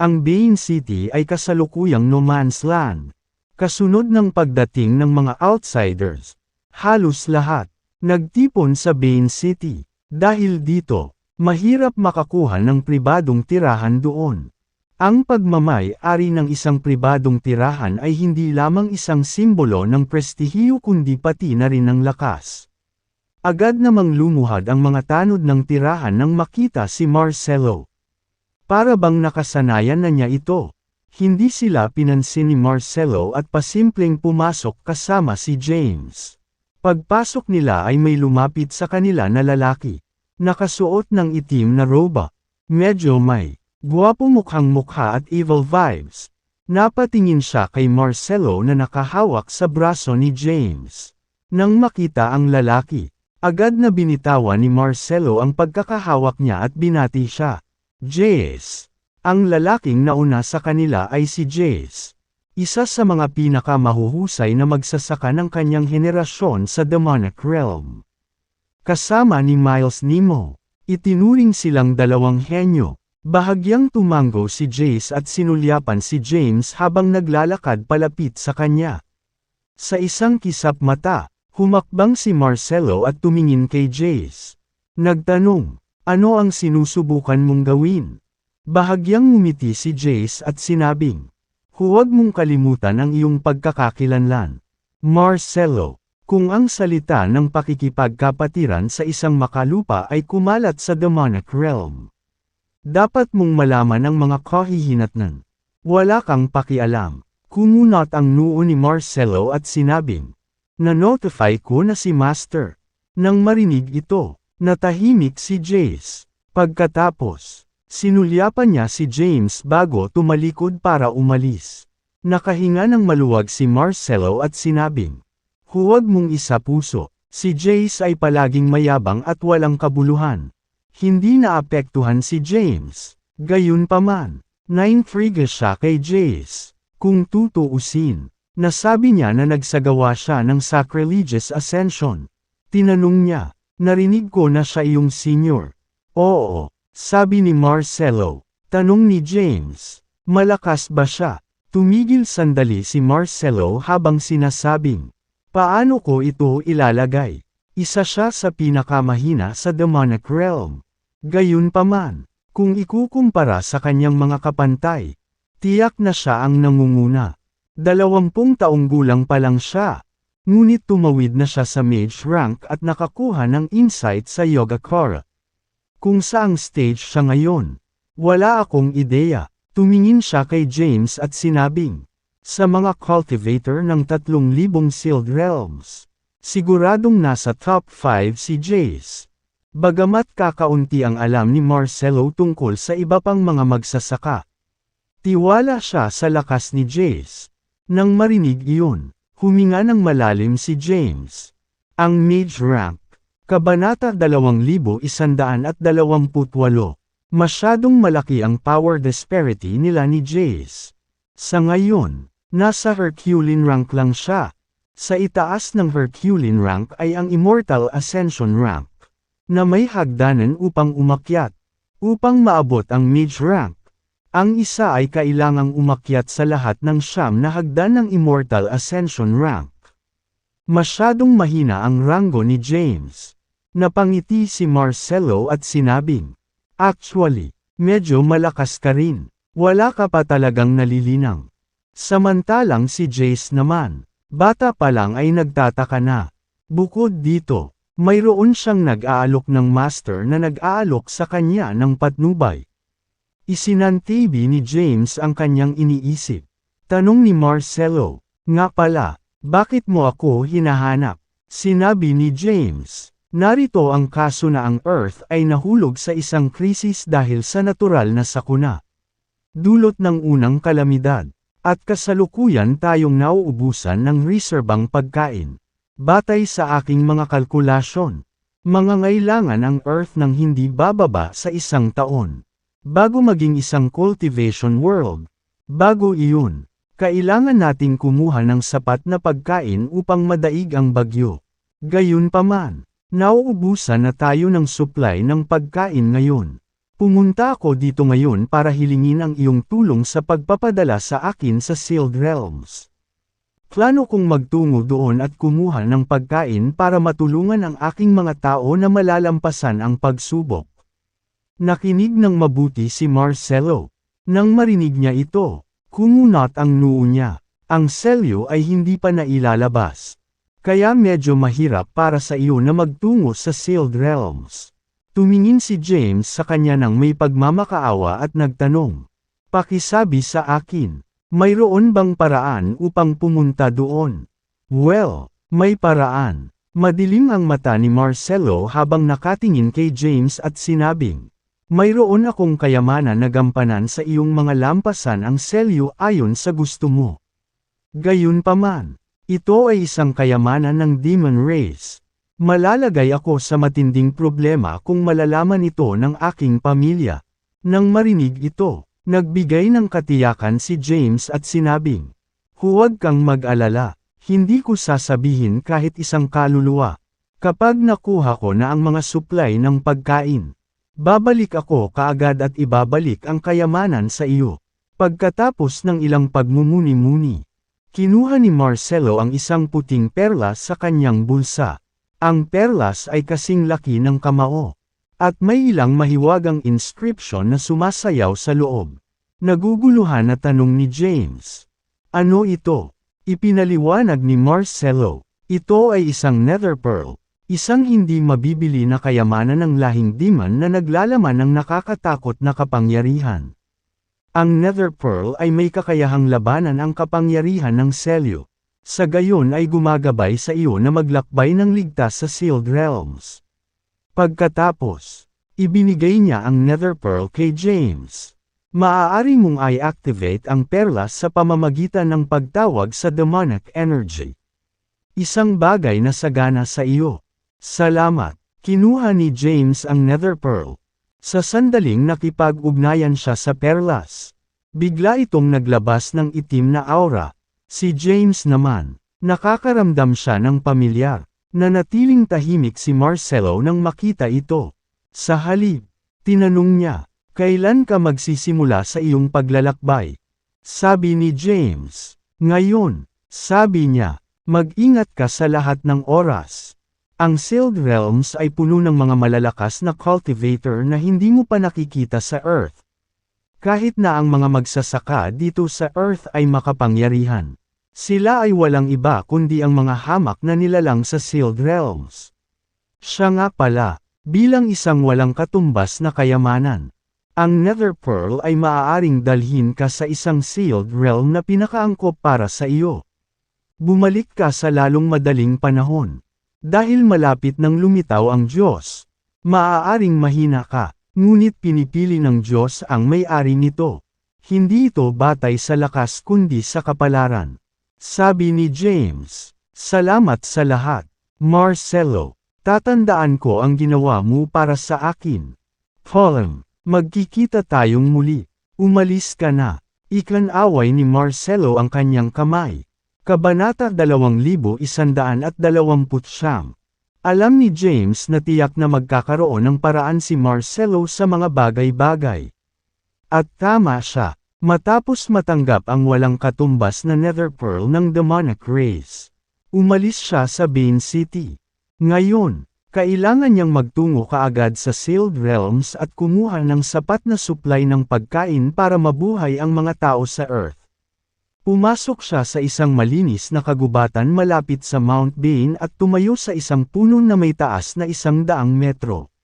Ang Bain City ay kasalukuyang no man's land. Kasunod ng pagdating ng mga outsiders, halos lahat, nagtipon sa Bain City. Dahil dito, mahirap makakuha ng pribadong tirahan doon. Ang pagmamay-ari ng isang pribadong tirahan ay hindi lamang isang simbolo ng prestihiyo kundi pati na rin ng lakas. Agad namang lumuhad ang mga tanod ng tirahan nang makita si Marcelo. Para bang nakasanayan na niya ito. Hindi sila pinansin ni Marcelo at pasimpleng pumasok kasama si James. Pagpasok nila ay may lumapit sa kanila na lalaki. Nakasuot ng itim na roba. Medyo may gwapo mukhang mukha at evil vibes. Napatingin siya kay Marcelo na nakahawak sa braso ni James. Nang makita ang lalaki, agad na binitawan ni Marcelo ang pagkakahawak niya at binati siya. Jace. Ang lalaking nauna sa kanila ay si Jace. Isa sa mga pinakamahuhusay na magsasaka ng kanyang henerasyon sa demonic realm. Kasama ni Miles Nemo, itinuring silang dalawang henyo. Bahagyang tumango si Jace at sinulyapan si James habang naglalakad palapit sa kanya. Sa isang kisap mata, humakbang si Marcelo at tumingin kay Jace. Nagtanong, ano ang sinusubukan mong gawin? Bahagyang ngumiti si Jace at sinabing, huwag mong kalimutan ang iyong pagkakakilanlan. Marcelo, kung ang salita ng pakikipagkapatiran sa isang makalupa ay kumalat sa demonic realm, dapat mong malaman ang mga kahihinatnan. Wala kang pakialam. Kumunot ang noo ni Marcelo at sinabing, na-notify ko na si Master. Nang marinig ito, natahimik si Jace. Pagkatapos, sinulyapan niya si James bago tumalikod para umalis. Nakahinga ng maluwag si Marcelo at sinabing, huwag mong isapuso. Si Jace ay palaging mayabang at walang kabuluhan. Hindi naapektuhan si James. Gayunpaman, na-intriga siya kay Jace. Kung tutuusin, nasabi niya na nagsagawa siya ng sacrilegious ascension. Tinanong niya, narinig ko na siya iyong senior. Oo, sabi ni Marcelo. Tanong ni James, malakas ba siya? Tumigil sandali si Marcelo habang sinasabing, paano ko ito ilalagay? Isa siya sa pinakamahina sa demonic realm. Gayunpaman, kung ikukumpara sa kanyang mga kapantay, tiyak na siya ang nangunguna. 20 taong gulang pa lang siya. Ngunit tumawid na siya sa mage rank at nakakuha ng insight sa Yogacara. Kung saang stage siya ngayon, wala akong ideya. Tumingin siya kay James at sinabing, sa mga cultivator ng 3,000 sealed realms, siguradong nasa top 5 si Jace. Bagamat kakaunti ang alam ni Marcelo tungkol sa iba pang mga magsasaka, tiwala siya sa lakas ni Jace. Nang marinig iyon, huminga ng malalim si James. Ang Mage Rank. Kabanata 2128. Masyadong malaki ang power disparity nila ni Jace. Sa ngayon, nasa Herculean rank lang siya. Sa itaas ng Herculean rank ay ang Immortal Ascension rank, na may hagdanan upang umakyat. Upang maabot ang Mage rank, ang isa ay kailangang umakyat sa lahat ng 9 na hagdan ng Immortal Ascension rank. Masyadong mahina ang ranggo ni James. Napangiti si Marcelo at sinabing, "Actually, medyo malakas ka rin. Wala ka pa talagang nalilinang." Samantalang si Jace naman, bata pa lang ay nagtataka na. Bukod dito, mayroon siyang nag-aalok ng master na nag-aalok sa kanya ng patnubay. Isinantibi ni James ang kanyang iniisip. Tanong ni Marcelo, "Nga pala, bakit mo ako hinahanap?" Sinabi ni James, "Narito ang kaso na ang Earth ay nahulog sa isang krisis dahil sa natural na sakuna. Dulot ng unang kalamidad, at kasalukuyan tayong nauubusan ng reserbang pagkain. Batay sa aking mga kalkulasyon, mangangailangan ang Earth ng hindi bababa sa 1 taon. Bago maging isang cultivation world. Bago iyon, kailangan nating kumuha ng sapat na pagkain upang madaig ang bagyo. Gayunpaman, nauubusan na tayo ng supply ng pagkain ngayon. Pumunta ako dito ngayon para hilingin ang iyong tulong sa pagpapadala sa akin sa Sealed Realms. Plano kong magtungo doon at kumuha ng pagkain para matulungan ang aking mga tao na malalampasan ang pagsubok." Nakinig ng mabuti si Marcelo. Nang marinig niya ito, kumunat ang noo niya. Ang selyo ay hindi pa nailalabas. Kaya medyo mahirap para sa iyo na magtungo sa Sealed Realms. Tumingin si James sa kanya ng may pagmamakaawa at nagtanong, "Pakisabi sa akin, mayroon bang paraan upang pumunta doon?" "Well, may paraan." Madilim ang mata ni Marcelo habang nakatingin kay James at sinabing, "Mayroon akong kayamanan na gampanan sa iyong mga lampasan ang selyo ayon sa gusto mo. Gayunpaman, ito ay isang kayamanan ng demon race. Malalagay ako sa matinding problema kung malalaman ito ng aking pamilya." Nang marinig ito, nagbigay ng katiyakan si James at sinabing, "Huwag kang mag-alala, hindi ko sasabihin kahit isang kaluluwa. Kapag nakuha ko na ang mga supply ng pagkain, babalik ako kaagad at ibabalik ang kayamanan sa iyo." Pagkatapos ng ilang pagmumuni-muni, kinuha ni Marcelo ang isang puting perlas sa kanyang bulsa. Ang perlas ay kasing laki ng kamao, at may ilang mahiwagang inscription na sumasayaw sa loob. Naguguluhan na tanong ni James, "Ano ito?" Ipinaliwanag ni Marcelo, "Ito ay isang nether pearl, isang hindi mabibili na kayamanan ng lahing demon na naglalaman ng nakakatakot na kapangyarihan. Ang nether pearl ay may kakayahang labanan ang kapangyarihan ng selyo. Sa gayon ay gumagabay sa iyo na maglakbay ng ligtas sa Sealed Realms." Pagkatapos, ibinigay niya ang nether pearl kay James. Maaari mong i-activate ang perlas sa pamamagitan ng pagtawag sa demonic energy. Isang bagay na sagana sa iyo. "Salamat." Kinuha ni James ang nether pearl. Sa sandaling nakipag-ugnayan siya sa perlas, bigla itong naglabas ng itim na aura. Si James naman, nakakaramdam siya ng pamilyar. Nanatiling tahimik si Marcelo nang makita ito. Sa halip, tinanong niya, "Kailan ka magsisimula sa iyong paglalakbay?" Sabi ni James, "Ngayon." Sabi niya, "Mag-ingat ka sa lahat ng oras. Ang Sealed Realms ay puno ng mga malalakas na cultivator na hindi mo pa nakikita sa Earth. Kahit na ang mga magsasaka dito sa Earth ay makapangyarihan, sila ay walang iba kundi ang mga hamak na nilalang sa Sealed Realms." Siya nga pala, bilang isang walang katumbas na kayamanan, ang nether pearl ay maaaring dalhin ka sa isang sealed realm na pinakaangkop para sa iyo. Bumalik ka sa lalong madaling panahon. Dahil malapit nang lumitaw ang Diyos. Maaaring mahina ka, ngunit pinipili ng Diyos ang may-ari nito. Hindi ito batay sa lakas kundi sa kapalaran. Sabi ni James, "Salamat sa lahat, Marcelo. Tatandaan ko ang ginawa mo para sa akin. Paul, magkikita tayong muli. Umalis ka na." Ikinaway ni Marcelo ang kanyang kamay. Kabanata 2129. Alam ni James na tiyak na magkakaroon ng paraan si Marcelo sa mga bagay-bagay. At tama siya. Matapos matanggap ang walang katumbas na nether pearl ng demonic race, umalis siya sa Bane City. Ngayon, kailangan niyang magtungo kaagad sa Sealed Realms at kumuha ng sapat na supply ng pagkain para mabuhay ang mga tao sa Earth. Pumasok siya sa isang malinis na kagubatan malapit sa Mount Bane at tumayo sa isang puno na may taas na 100 metro.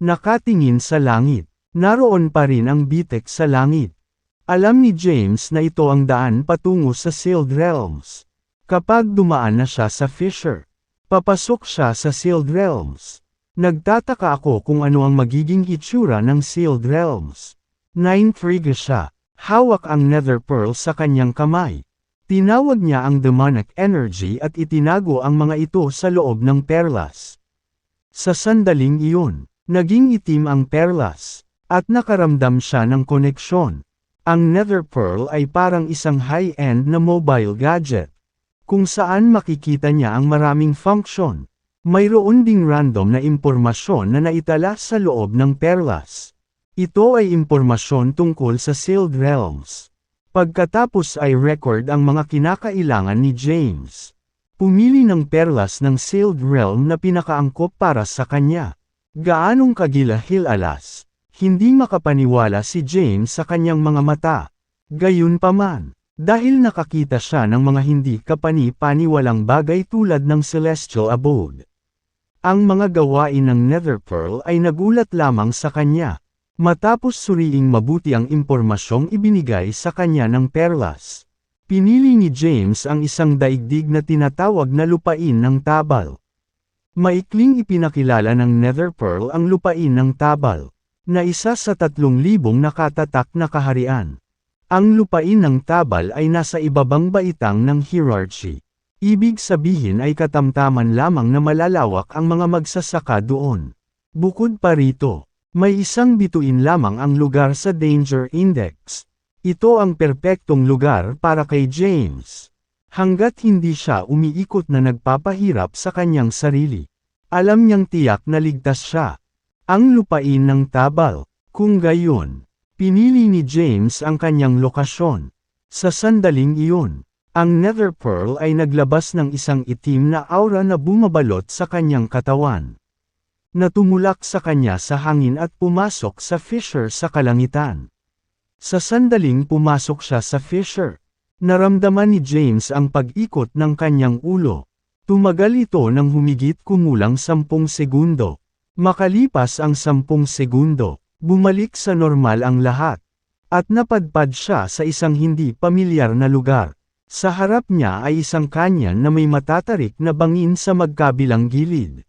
Nakatingin sa langit, naroon pa rin ang bitek sa langit. Alam ni James na ito ang daan patungo sa Sealed Realms. Kapag dumaan na siya sa fissure, papasok siya sa Sealed Realms. Nagtataka ako kung ano ang magiging itsura ng Sealed Realms. Naintriga siya. Hawak ang nether pearl sa kanyang kamay. Tinawag niya ang demonic energy at itinago ang mga ito sa loob ng perlas. Sa sandaling iyon, naging itim ang perlas, at nakaramdam siya ng koneksyon. Ang nether pearl ay parang isang high-end na mobile gadget, kung saan makikita niya ang maraming function. Mayroon ding random na impormasyon na naitala sa loob ng perlas. Ito ay impormasyon tungkol sa Sealed Realms. Pagkatapos ay record ang mga kinakailangan ni James. Pumili ng perlas ng Sealed Realm na pinakaangkop para sa kanya. Gaanong kagila-hilalas. Hindi makapaniwala si James sa kanyang mga mata. Gayunpaman, dahil nakakita siya ng mga hindi kapani-paniwalang bagay tulad ng Celestial Abode. Ang mga gawain ng Nether Pearl ay nagulat lamang sa kanya. Matapos suriing mabuti ang impormasyong ibinigay sa kanya ng perlas, pinili ni James ang isang daigdig na tinatawag na lupain ng Tabal. Maikling ipinakilala ng Nether Pearl ang lupain ng Tabal, na isa sa 3,000 nakatatak na kaharian. Ang lupain ng Tabal ay nasa ibabang baitang ng hierarchy. Ibig sabihin ay katamtaman lamang na malalawak ang mga magsasaka doon. Bukod pa rito, may isang bituin lamang ang lugar sa Danger Index. Ito ang perpektong lugar para kay James. Hanggat hindi siya umiikot na nagpapahirap sa kanyang sarili. Alam niyang tiyak na ligtas siya. Ang lupain ng Tabal. Kung gayon, pinili ni James ang kanyang lokasyon. Sa sandaling iyon, ang Nether Pearl ay naglabas ng isang itim na aura na bumabalot sa kanyang katawan. Natumulak sa kanya sa hangin at pumasok sa fissure sa kalangitan. Sa sandaling pumasok siya sa fissure, naramdaman ni James ang pag-ikot ng kanyang ulo. Tumagal ito ng humigit kumulang 10 segundo. Makalipas ang 10 segundo, bumalik sa normal ang lahat. At napadpad siya sa isang hindi pamilyar na lugar. Sa harap niya ay isang kanyan na may matatarik na bangin sa magkabilang gilid.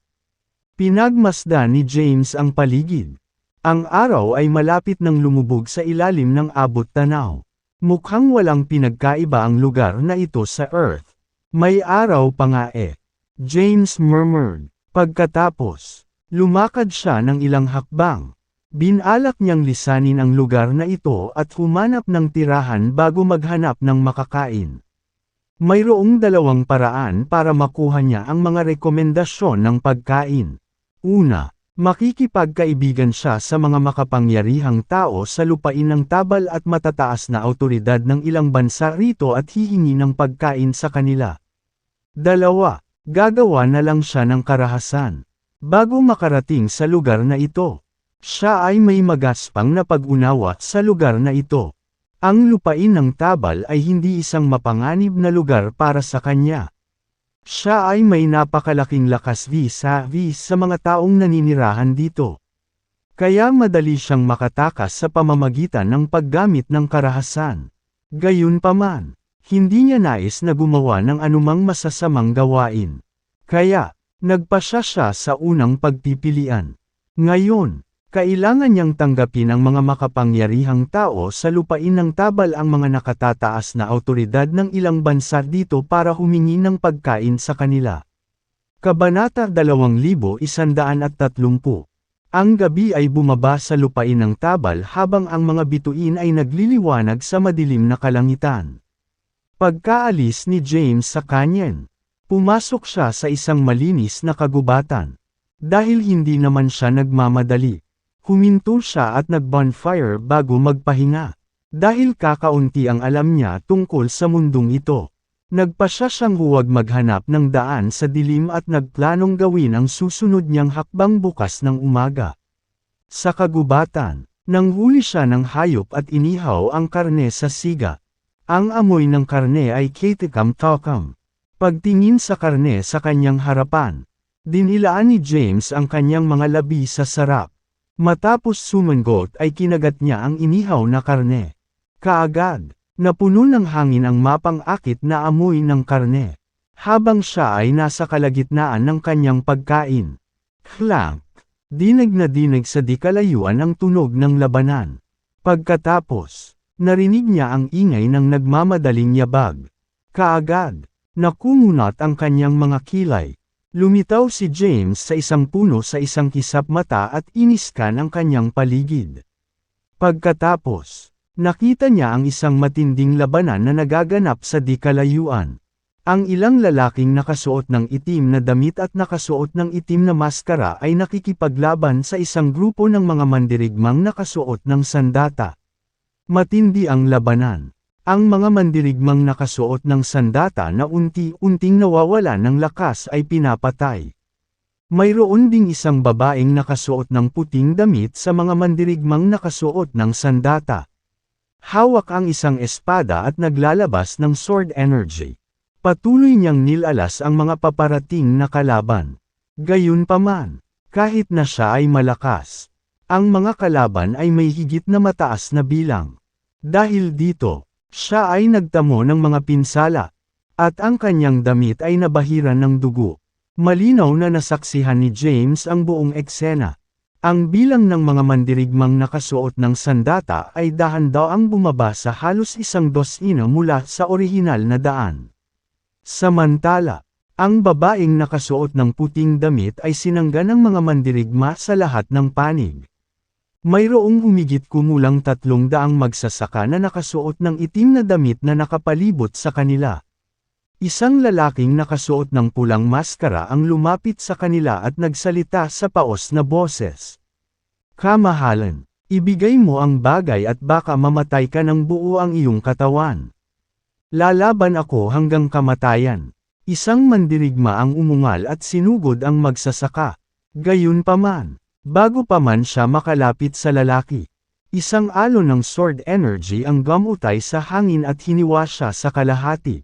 Pinagmasdan ni James ang paligid. Ang araw ay malapit nang lumubog sa ilalim ng abot-tanaw. Mukhang walang pinagkaiba ang lugar na ito sa Earth. May araw pa nga eh. James murmured. Pagkatapos, lumakad siya ng ilang hakbang. Binalak niyang lisanin ang lugar na ito at humanap ng tirahan bago maghanap ng makakain. Mayroong 2 paraan para makuha niya ang mga rekomendasyon ng pagkain. Una, makikipagkaibigan siya sa mga makapangyarihang tao sa lupain ng Tabal at matataas na awtoridad ng ilang bansa rito at hihingi ng pagkain sa kanila. 2, gagawa na lang siya ng karahasan. Bago makarating sa lugar na ito, siya ay may magaspang na pag-unawa sa lugar na ito. Ang lupain ng Tabal ay hindi isang mapanganib na lugar para sa kanya. Siya ay may napakalaking lakas vis-a-vis sa mga taong naninirahan dito. Kaya madali siyang makatakas sa pamamagitan ng paggamit ng karahasan. Gayunpaman, hindi niya nais na gumawa ng anumang masasamang gawain. Kaya, nagpasya siya sa unang pagpipilian. Ngayon, kailangan niyang tanggapin ang mga makapangyarihang tao sa lupain ng Tabal ang mga nakatataas na awtoridad ng ilang bansa dito para humingi ng pagkain sa kanila. Kabanata 2130. Ang gabi ay bumaba sa lupain ng Tabal habang ang mga bituin ay nagliliwanag sa madilim na kalangitan. Pagkaalis ni James sa kanyen, pumasok siya sa isang malinis na kagubatan. Dahil hindi naman siya nagmamadali, huminto siya at nag-bonfire bago magpahinga. Dahil kakaunti ang alam niya tungkol sa mundong ito. Nagpasya siyang huwag maghanap ng daan sa dilim at nagplanong gawin ang susunod niyang hakbang bukas ng umaga. Sa kagubatan, nanghuli siya ng hayop at inihaw ang karne sa siga. Ang amoy ng karne ay kitikam-takam. Pagtingin sa karne sa kanyang harapan, dinilaan ni James ang kanyang mga labi sa sarap. Matapos sumangot ay kinagat niya ang inihaw na karne. Kaagad, napuno ng hangin ang mapang-akit na amoy ng karne. Habang siya ay nasa kalagitnaan ng kanyang pagkain. Clank! Dinig na dinig sa di kalayuan ang tunog ng labanan. Pagkatapos, narinig niya ang ingay ng nagmamadaling yabag. Kaagad, nakumunat ang kanyang mga kilay. Lumitaw si James sa isang puno sa isang kisap mata at iniskan ang kanyang paligid. Pagkatapos, nakita niya ang isang matinding labanan na nagaganap sa di kalayuan. Ang ilang lalaking nakasuot ng itim na damit at nakasuot ng itim na maskara ay nakikipaglaban sa isang grupo ng mga mandirigmang nakasuot ng sandata. Matindi ang labanan. Ang mga mandirigmang nakasuot ng sandata na unti-unting nawawalan ng lakas ay pinapatay. Mayroon ding isang babaeng nakasuot ng puting damit sa mga mandirigmang nakasuot ng sandata. Hawak ang isang espada at naglalabas ng sword energy. Patuloy niyang nilalas ang mga paparating na kalaban. Gayunpaman, kahit na siya ay malakas, ang mga kalaban ay may higit na mataas na bilang. Dahil dito, siya ay nagtamo ng mga pinsala, at ang kanyang damit ay nabahiran ng dugo. Malinaw na nasaksihan ni James ang buong eksena. Ang bilang ng mga mandirigmang nakasuot ng sandata ay dahan-daang bumaba sa halos 100 mula sa orihinal na daan. Samantala, ang babaeng nakasuot ng puting damit ay sinangga ng mga mandirigma sa lahat ng panig. Mayroong humigit kumulang 300 magsasaka na nakasuot ng itim na damit na nakapalibot sa kanila. Isang lalaking nakasuot ng pulang maskara ang lumapit sa kanila at nagsalita sa paos na boses. Kamahalan, ibigay mo ang bagay at baka mamatay ka ng buo ang iyong katawan. Lalaban ako hanggang kamatayan. Isang mandirigma ang umungal at sinugod ang magsasaka. Gayunpaman, bago pa man siya makalapit sa lalaki, isang alon ng sword energy ang gamutay sa hangin at hiniwa siya sa kalahati.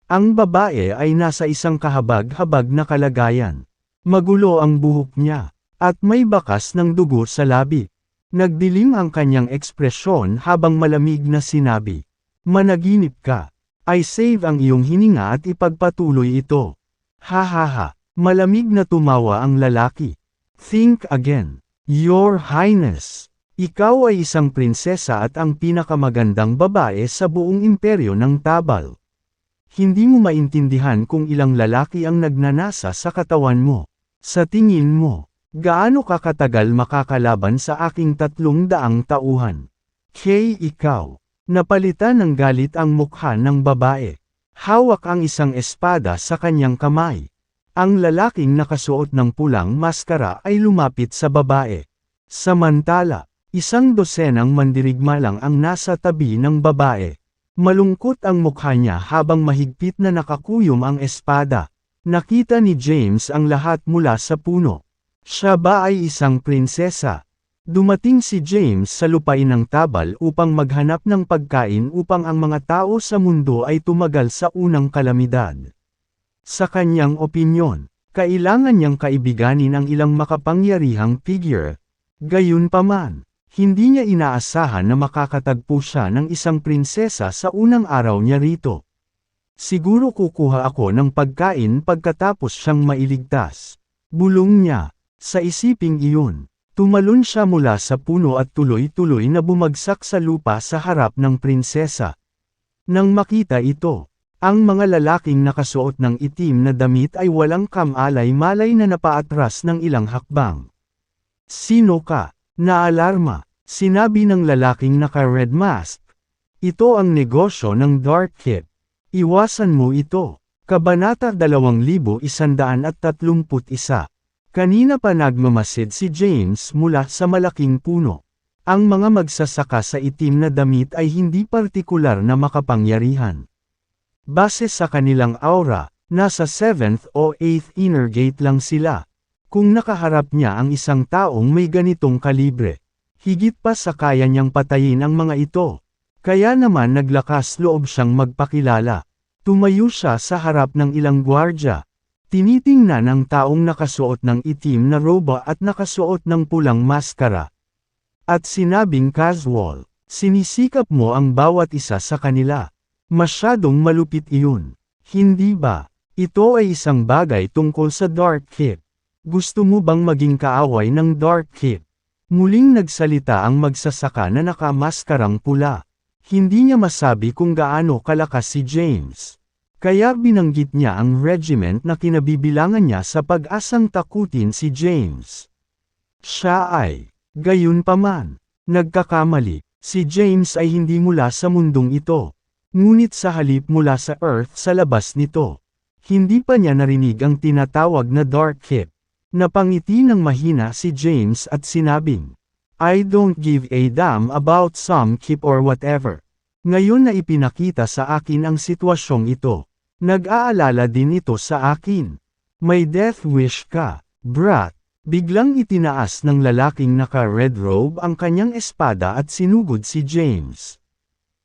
Ang babae ay nasa isang kahabag-habag na kalagayan. Magulo ang buhok niya, at may bakas ng dugo sa labi. Nagdilim ang kanyang ekspresyon habang malamig na sinabi, "Managinip ka. I save ang iyong hininga at ipagpatuloy ito." Ha ha ha, malamig na tumawa ang lalaki. Think again, Your Highness. Ikaw ay isang prinsesa at ang pinakamagandang babae sa buong imperyo ng Tabal. Hindi mo maintindihan kung ilang lalaki ang nagnanasa sa katawan mo. Sa tingin mo, gaano ka katagal makakalaban sa aking 300 tauhan? Kay ikaw. Napalitan ng galit ang mukha ng babae. Hawak ang isang espada sa kanyang kamay. Ang lalaking nakasuot ng pulang maskara ay lumapit sa babae. Samantala, 100 mandirigma lang ang nasa tabi ng babae. Malungkot ang mukha niya habang mahigpit na nakakuyom ang espada. Nakita ni James ang lahat mula sa puno. Siya ba ay isang prinsesa? Dumating si James sa lupain ng Tabal upang maghanap ng pagkain upang ang mga tao sa mundo ay tumagal sa unang kalamidad. Sa kanyang opinyon, kailangan niyang kaibiganin ang ilang makapangyarihang figure. Gayunpaman, hindi niya inaasahan na makakatagpo siya ng isang prinsesa sa unang araw niya rito. Siguro kukuha ako ng pagkain pagkatapos siyang mailigtas. Bulong niya. Sa isiping iyon, tumalon siya mula sa puno at tuloy-tuloy na bumagsak sa lupa sa harap ng prinsesa. Nang makita ito, ang mga lalaking nakasuot ng itim na damit ay walang kamalay-malay na napaatras ng ilang hakbang. "Sino ka?" Naalarma, sinabi ng lalaking naka-red mask. "Ito ang negosyo ng Dark Kit. Iwasan mo ito." Kabanata 2131. Kanina pa nagmamasid si James mula sa malaking puno. Ang mga magsasaka sa itim na damit ay hindi partikular na makapangyarihan. Base sa kanilang aura, nasa 7th o 8th inner gate lang sila. Kung nakaharap niya ang isang taong may ganitong kalibre, higit pa sa kaya niyang patayin ang mga ito. Kaya naman naglakas loob siyang magpakilala. Tumayo siya sa harap ng ilang gwardya. Tinitingnan ang taong nakasuot ng itim na roba at nakasuot ng pulang maskara. At sinabing casual, "Sinisikap mo ang bawat isa sa kanila. Masyadong malupit iyon. Hindi ba? Ito ay isang bagay tungkol sa Dark Kit. Gusto mo bang maging kaaway ng Dark Kit?" Muling nagsalita ang magsasaka na nakamaskarang pula. Hindi niya masabi kung gaano kalakas si James. Kaya binanggit niya ang regiment na kinabibilangan niya sa pag-asang takutin si James. Siya ay, gayunpaman, nagkakamali. Si James ay hindi mula sa mundong ito. Ngunit sa halip mula sa Earth sa labas nito. Hindi pa niya narinig ang tinatawag na Dark Kit. Napangiti ng mahina si James at sinabing, "I don't give a damn about some kip or whatever." Ngayon na ipinakita sa akin ang sitwasyong ito, nag-aalala din ito sa akin. May death wish ka, brat. Biglang itinaas ng lalaking naka-red robe ang kanyang espada at sinugod si James.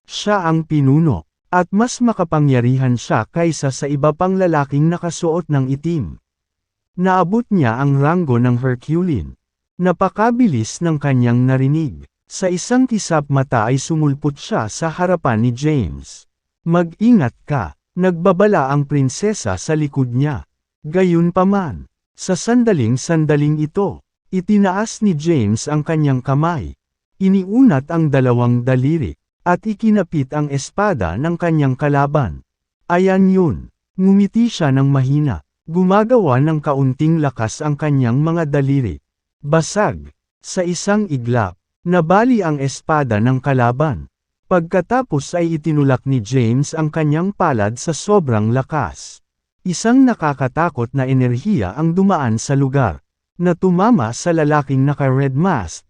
Siya ang pinuno, at mas makapangyarihan siya kaysa sa iba pang lalaking nakasuot ng itim. Naabot niya ang ranggo ng Herculean. Napakabilis ng kanyang narinig. Sa isang kisap mata ay sumulpot siya sa harapan ni James. "Mag-ingat ka," nagbabala ang prinsesa sa likod niya. Gayunpaman, sa sandaling ito, itinaas ni James ang kanyang kamay. Iniunat ang dalawang daliri, at ikinapit ang espada ng kanyang kalaban. "Ayan yun." Ngumiti siya ng mahina. Gumagawa ng kaunting lakas ang kanyang mga daliri. Basag. Sa isang iglap, nabali ang espada ng kalaban. Pagkatapos ay itinulak ni James ang kanyang palad sa sobrang lakas. Isang nakakatakot na enerhiya ang dumaan sa lugar, na tumama sa lalaking naka-red mask.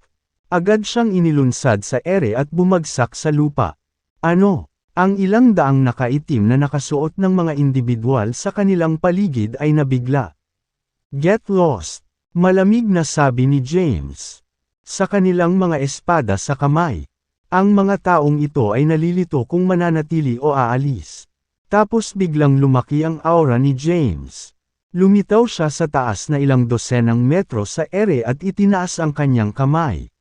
Agad siyang inilunsad sa ere at bumagsak sa lupa. Ano? Ang ilang daang nakaitim na nakasuot ng mga individual sa kanilang paligid ay nabigla. "Get lost," malamig na sabi ni James. Sa kanilang mga espada sa kamay. Ang mga taong ito ay nalilito kung mananatili o aalis. Tapos biglang lumaki ang aura ni James. Lumitaw siya sa taas na ilang dosenang metro sa ere at itinaas ang kanyang kamay.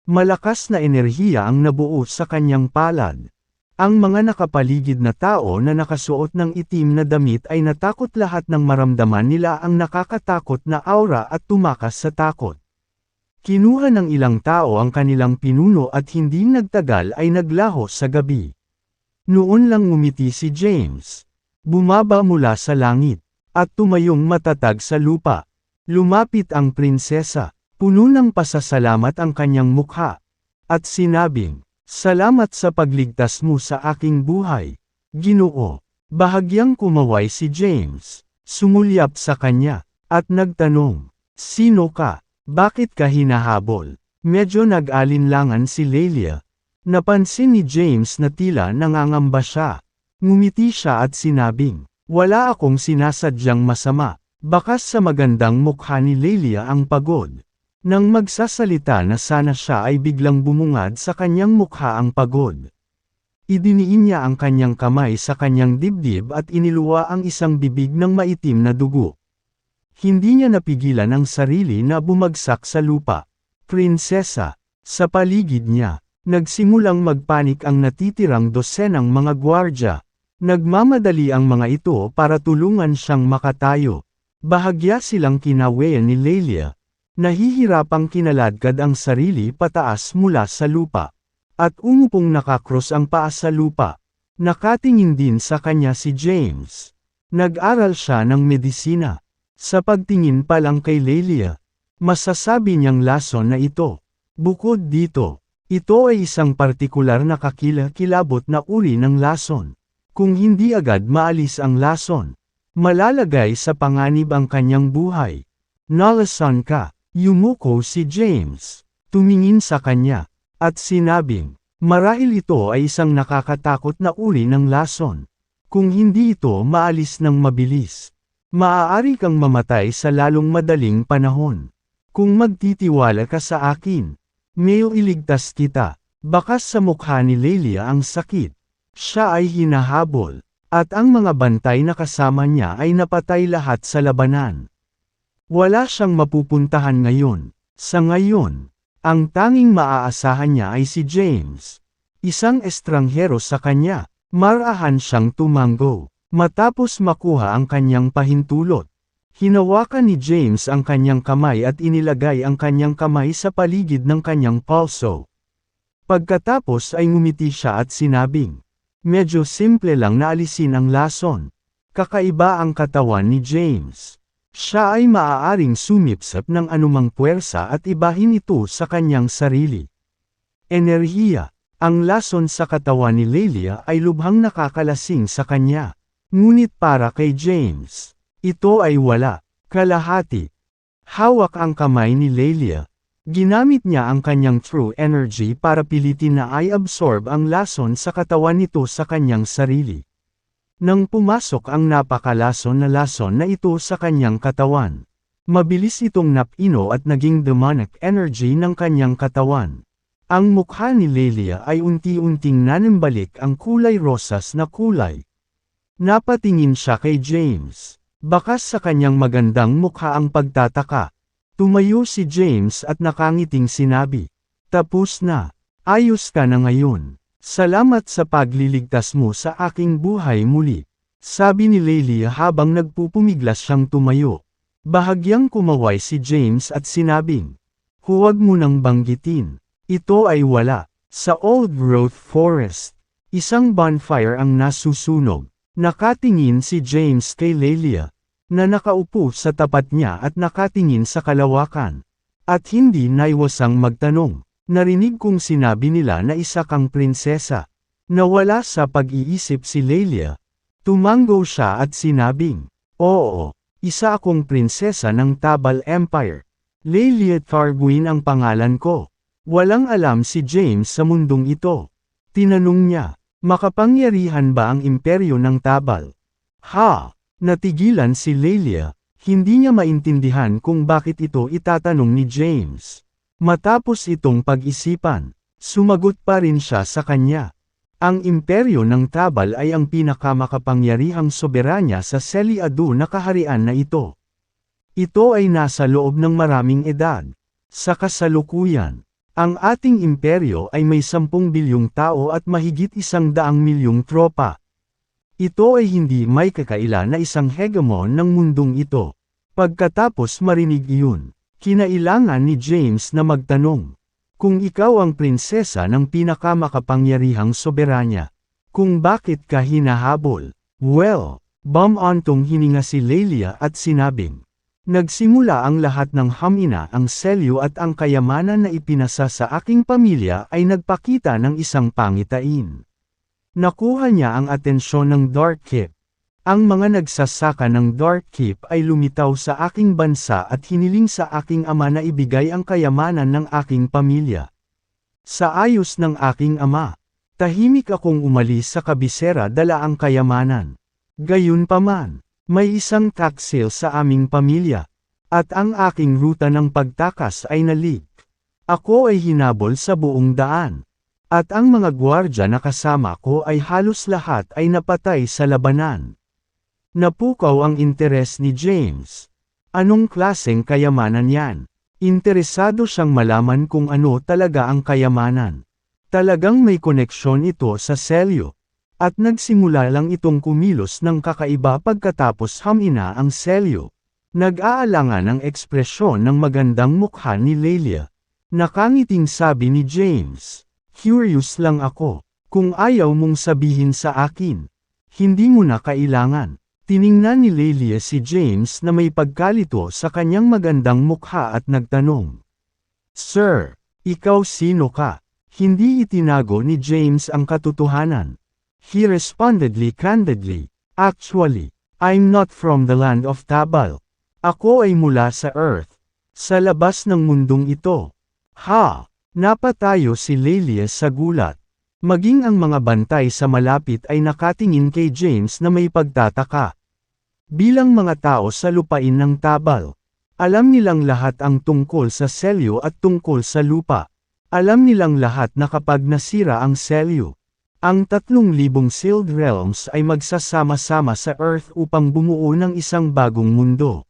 Malakas na enerhiya ang nabuo sa kanyang palad. Ang mga nakapaligid na tao na nakasuot ng itim na damit ay natakot, lahat ng maramdaman nila ang nakakatakot na aura at tumakas sa takot. Kinuha ng ilang tao ang kanilang pinuno at hindi nagtagal ay naglaho sa gabi. Noon lang ngumiti si James. Bumaba mula sa langit, at tumayong matatag sa lupa. Lumapit ang prinsesa, puno ng pasasalamat ang kanyang mukha. At sinabing, "Salamat sa pagligtas mo sa aking buhay, Ginoo." Bahagyang kumaway si James, sumulyap sa kanya, at nagtanong, "Sino ka? Bakit ka hinahabol?" Medyo nag-alinlangan si Lelia. Napansin ni James na tila nangangamba siya. Ngumiti siya at sinabing, "Wala akong sinasadyang masama." Bakas sa magandang mukha ni Lelia ang pagod. Nang magsasalita na sana siya ay biglang bumungad sa kanyang mukha ang pagod. Idiniin niya ang kanyang kamay sa kanyang dibdib at iniluwa ang isang bibig ng maitim na dugo. Hindi niya napigilan ang sarili na bumagsak sa lupa. "Prinsesa." Sa paligid niya, nagsimulang magpanik ang natitirang dosenang mga gwardya. Nagmamadali ang mga ito para tulungan siyang makatayo. Bahagya silang kinawean ni Lelia. Nahihirapang kinaladkad ang sarili pataas mula sa lupa. At umupong nakakros ang paa sa lupa. Nakatingin din sa kanya si James. Nag-aral siya ng medisina. Sa pagtingin pa lang kay Lelia, masasabi niyang lason na ito. Bukod dito, ito ay isang partikular na kakilakilabot na uri ng lason. Kung hindi agad maalis ang lason, malalagay sa panganib ang kanyang buhay. Nalason ka, yumuko si James. Tumingin sa kanya, at sinabing, marahil ito ay isang nakakatakot na uri ng lason. Kung hindi ito maalis ng mabilis, maaari kang mamatay sa lalong madaling panahon. Kung magtitiwala ka sa akin, mayo iligtas kita. Bakas sa mukha ni Lelia ang sakit. Siya ay hinahabol, at ang mga bantay na kasama niya ay napatay lahat sa labanan. Wala siyang mapupuntahan ngayon. Sa ngayon, ang tanging maaasahan niya ay si James. Isang estranghero sa kanya. Marahan siyang tumango. Matapos makuha ang kanyang pahintulot, hinawakan ni James ang kanyang kamay at inilagay ang kanyang kamay sa paligid ng kanyang palso. Pagkatapos ay ngumiti siya at sinabing, medyo simple lang na alisin ang lason. Kakaiba ang katawan ni James. Siya ay maaaring sumipsap ng anumang puwersa at ibahin ito sa kanyang sarili. Enerhiya. Ang lason sa katawan ni Lelia ay lubhang nakakalasing sa kanya. Ngunit para kay James, ito ay wala, kalahati. Hawak ang kamay ni Lelia. Ginamit niya ang kanyang true energy para pilitin na i-absorb ang lason sa katawan nito sa kanyang sarili. Nang pumasok ang napakalason na lason na ito sa kanyang katawan, mabilis itong napino at naging demonic energy ng kanyang katawan. Ang mukha ni Lelia ay unti-unting nanambalik ang kulay rosas na kulay. Napatingin siya kay James. Bakas sa kanyang magandang mukha ang pagtataka. Tumayo si James at nakangiting sinabi, tapos na. Ayos ka na ngayon. Salamat sa pagliligtas mo sa aking buhay muli. Sabi ni Lelia habang nagpupumiglas siyang tumayo. Bahagyang kumaway si James at sinabing, huwag mo nang banggitin. Ito ay wala. Sa old-growth forest, isang bonfire ang nasusunog. Nakatingin si James kay Lelia, na nakaupo sa tapat niya at nakatingin sa kalawakan. At hindi naiwasang magtanong, narinig kong sinabi nila na isa kang prinsesa. Nawala sa pag-iisip si Lelia. Tumango siya at sinabing, oo, isa akong prinsesa ng Tabal Empire. Lelia Targuin ang pangalan ko. Walang alam si James sa mundong ito. Tinanong niya, makapangyarihan ba ang imperyo ng Tabal? Ha! Natigilan si Lelia, hindi niya maintindihan kung bakit ito itatanong ni James. Matapos itong pag-isipan, sumagot pa rin siya sa kanya. Ang imperyo ng Tabal ay ang pinakamakapangyarihang soberanya sa Seliadu na kaharian na ito. Ito ay nasa loob ng maraming edad. Sa kasalukuyan, ang ating imperyo ay may 10 bilyong tao at mahigit 100 milyong tropa. Ito ay hindi may kakaila na isang hegemon ng mundong ito. Pagkatapos marinig iyon, kinailangan ni James na magtanong. Kung ikaw ang prinsesa ng pinakamakapangyarihang soberanya, kung bakit ka hinahabol? Well, bumantong hininga si Lelia at sinabing, nagsimula ang lahat ng hamina ang selyo at ang kayamanan na ipinasa sa aking pamilya ay nagpakita ng isang pangitain. Nakuha niya ang atensyon ng Dark Keep. Ang mga nagsasaka ng Dark Keep ay lumitaw sa aking bansa at hiniling sa aking ama na ibigay ang kayamanan ng aking pamilya. Sa ayos ng aking ama, tahimik akong umalis sa kabisera dala ang kayamanan. Gayunpaman, may isang tax sale sa aming pamilya, at ang aking ruta ng pagtakas ay nalik. Ako ay hinabol sa buong daan, at ang mga gwardya na kasama ko ay halos lahat ay napatay sa labanan. Napukaw ang interes ni James. Anong klaseng kayamanan yan? Interesado siyang malaman kung ano talaga ang kayamanan. Talagang may koneksyon ito sa selyo. At nagsimula lang itong kumilos ng kakaiba pagkatapos hamina ang selyo. Nag-aalangan ang ekspresyon ng magandang mukha ni Lelia. Nakangiting sabi ni James. Curious lang ako. Kung ayaw mong sabihin sa akin, hindi mo na kailangan. Tiningnan ni Lelia si James na may pagkalito sa kanyang magandang mukha at nagtanong. Sir, ikaw sino ka? Hindi itinago ni James ang katotohanan. He responded candidly, actually, I'm not from the land of Tabal. Ako ay mula sa Earth. Sa labas ng mundong ito. Ha! Napatayo si Lelia sa gulat. Maging ang mga bantay sa malapit ay nakatingin kay James na may pagtataka. Bilang mga tao sa lupain ng Tabal, alam nilang lahat ang tungkol sa selyo at tungkol sa lupa. Alam nilang lahat na kapag nasira ang selyo, ang 3,000 sealed realms ay magsasama-sama sa Earth upang bumuo ng isang bagong mundo.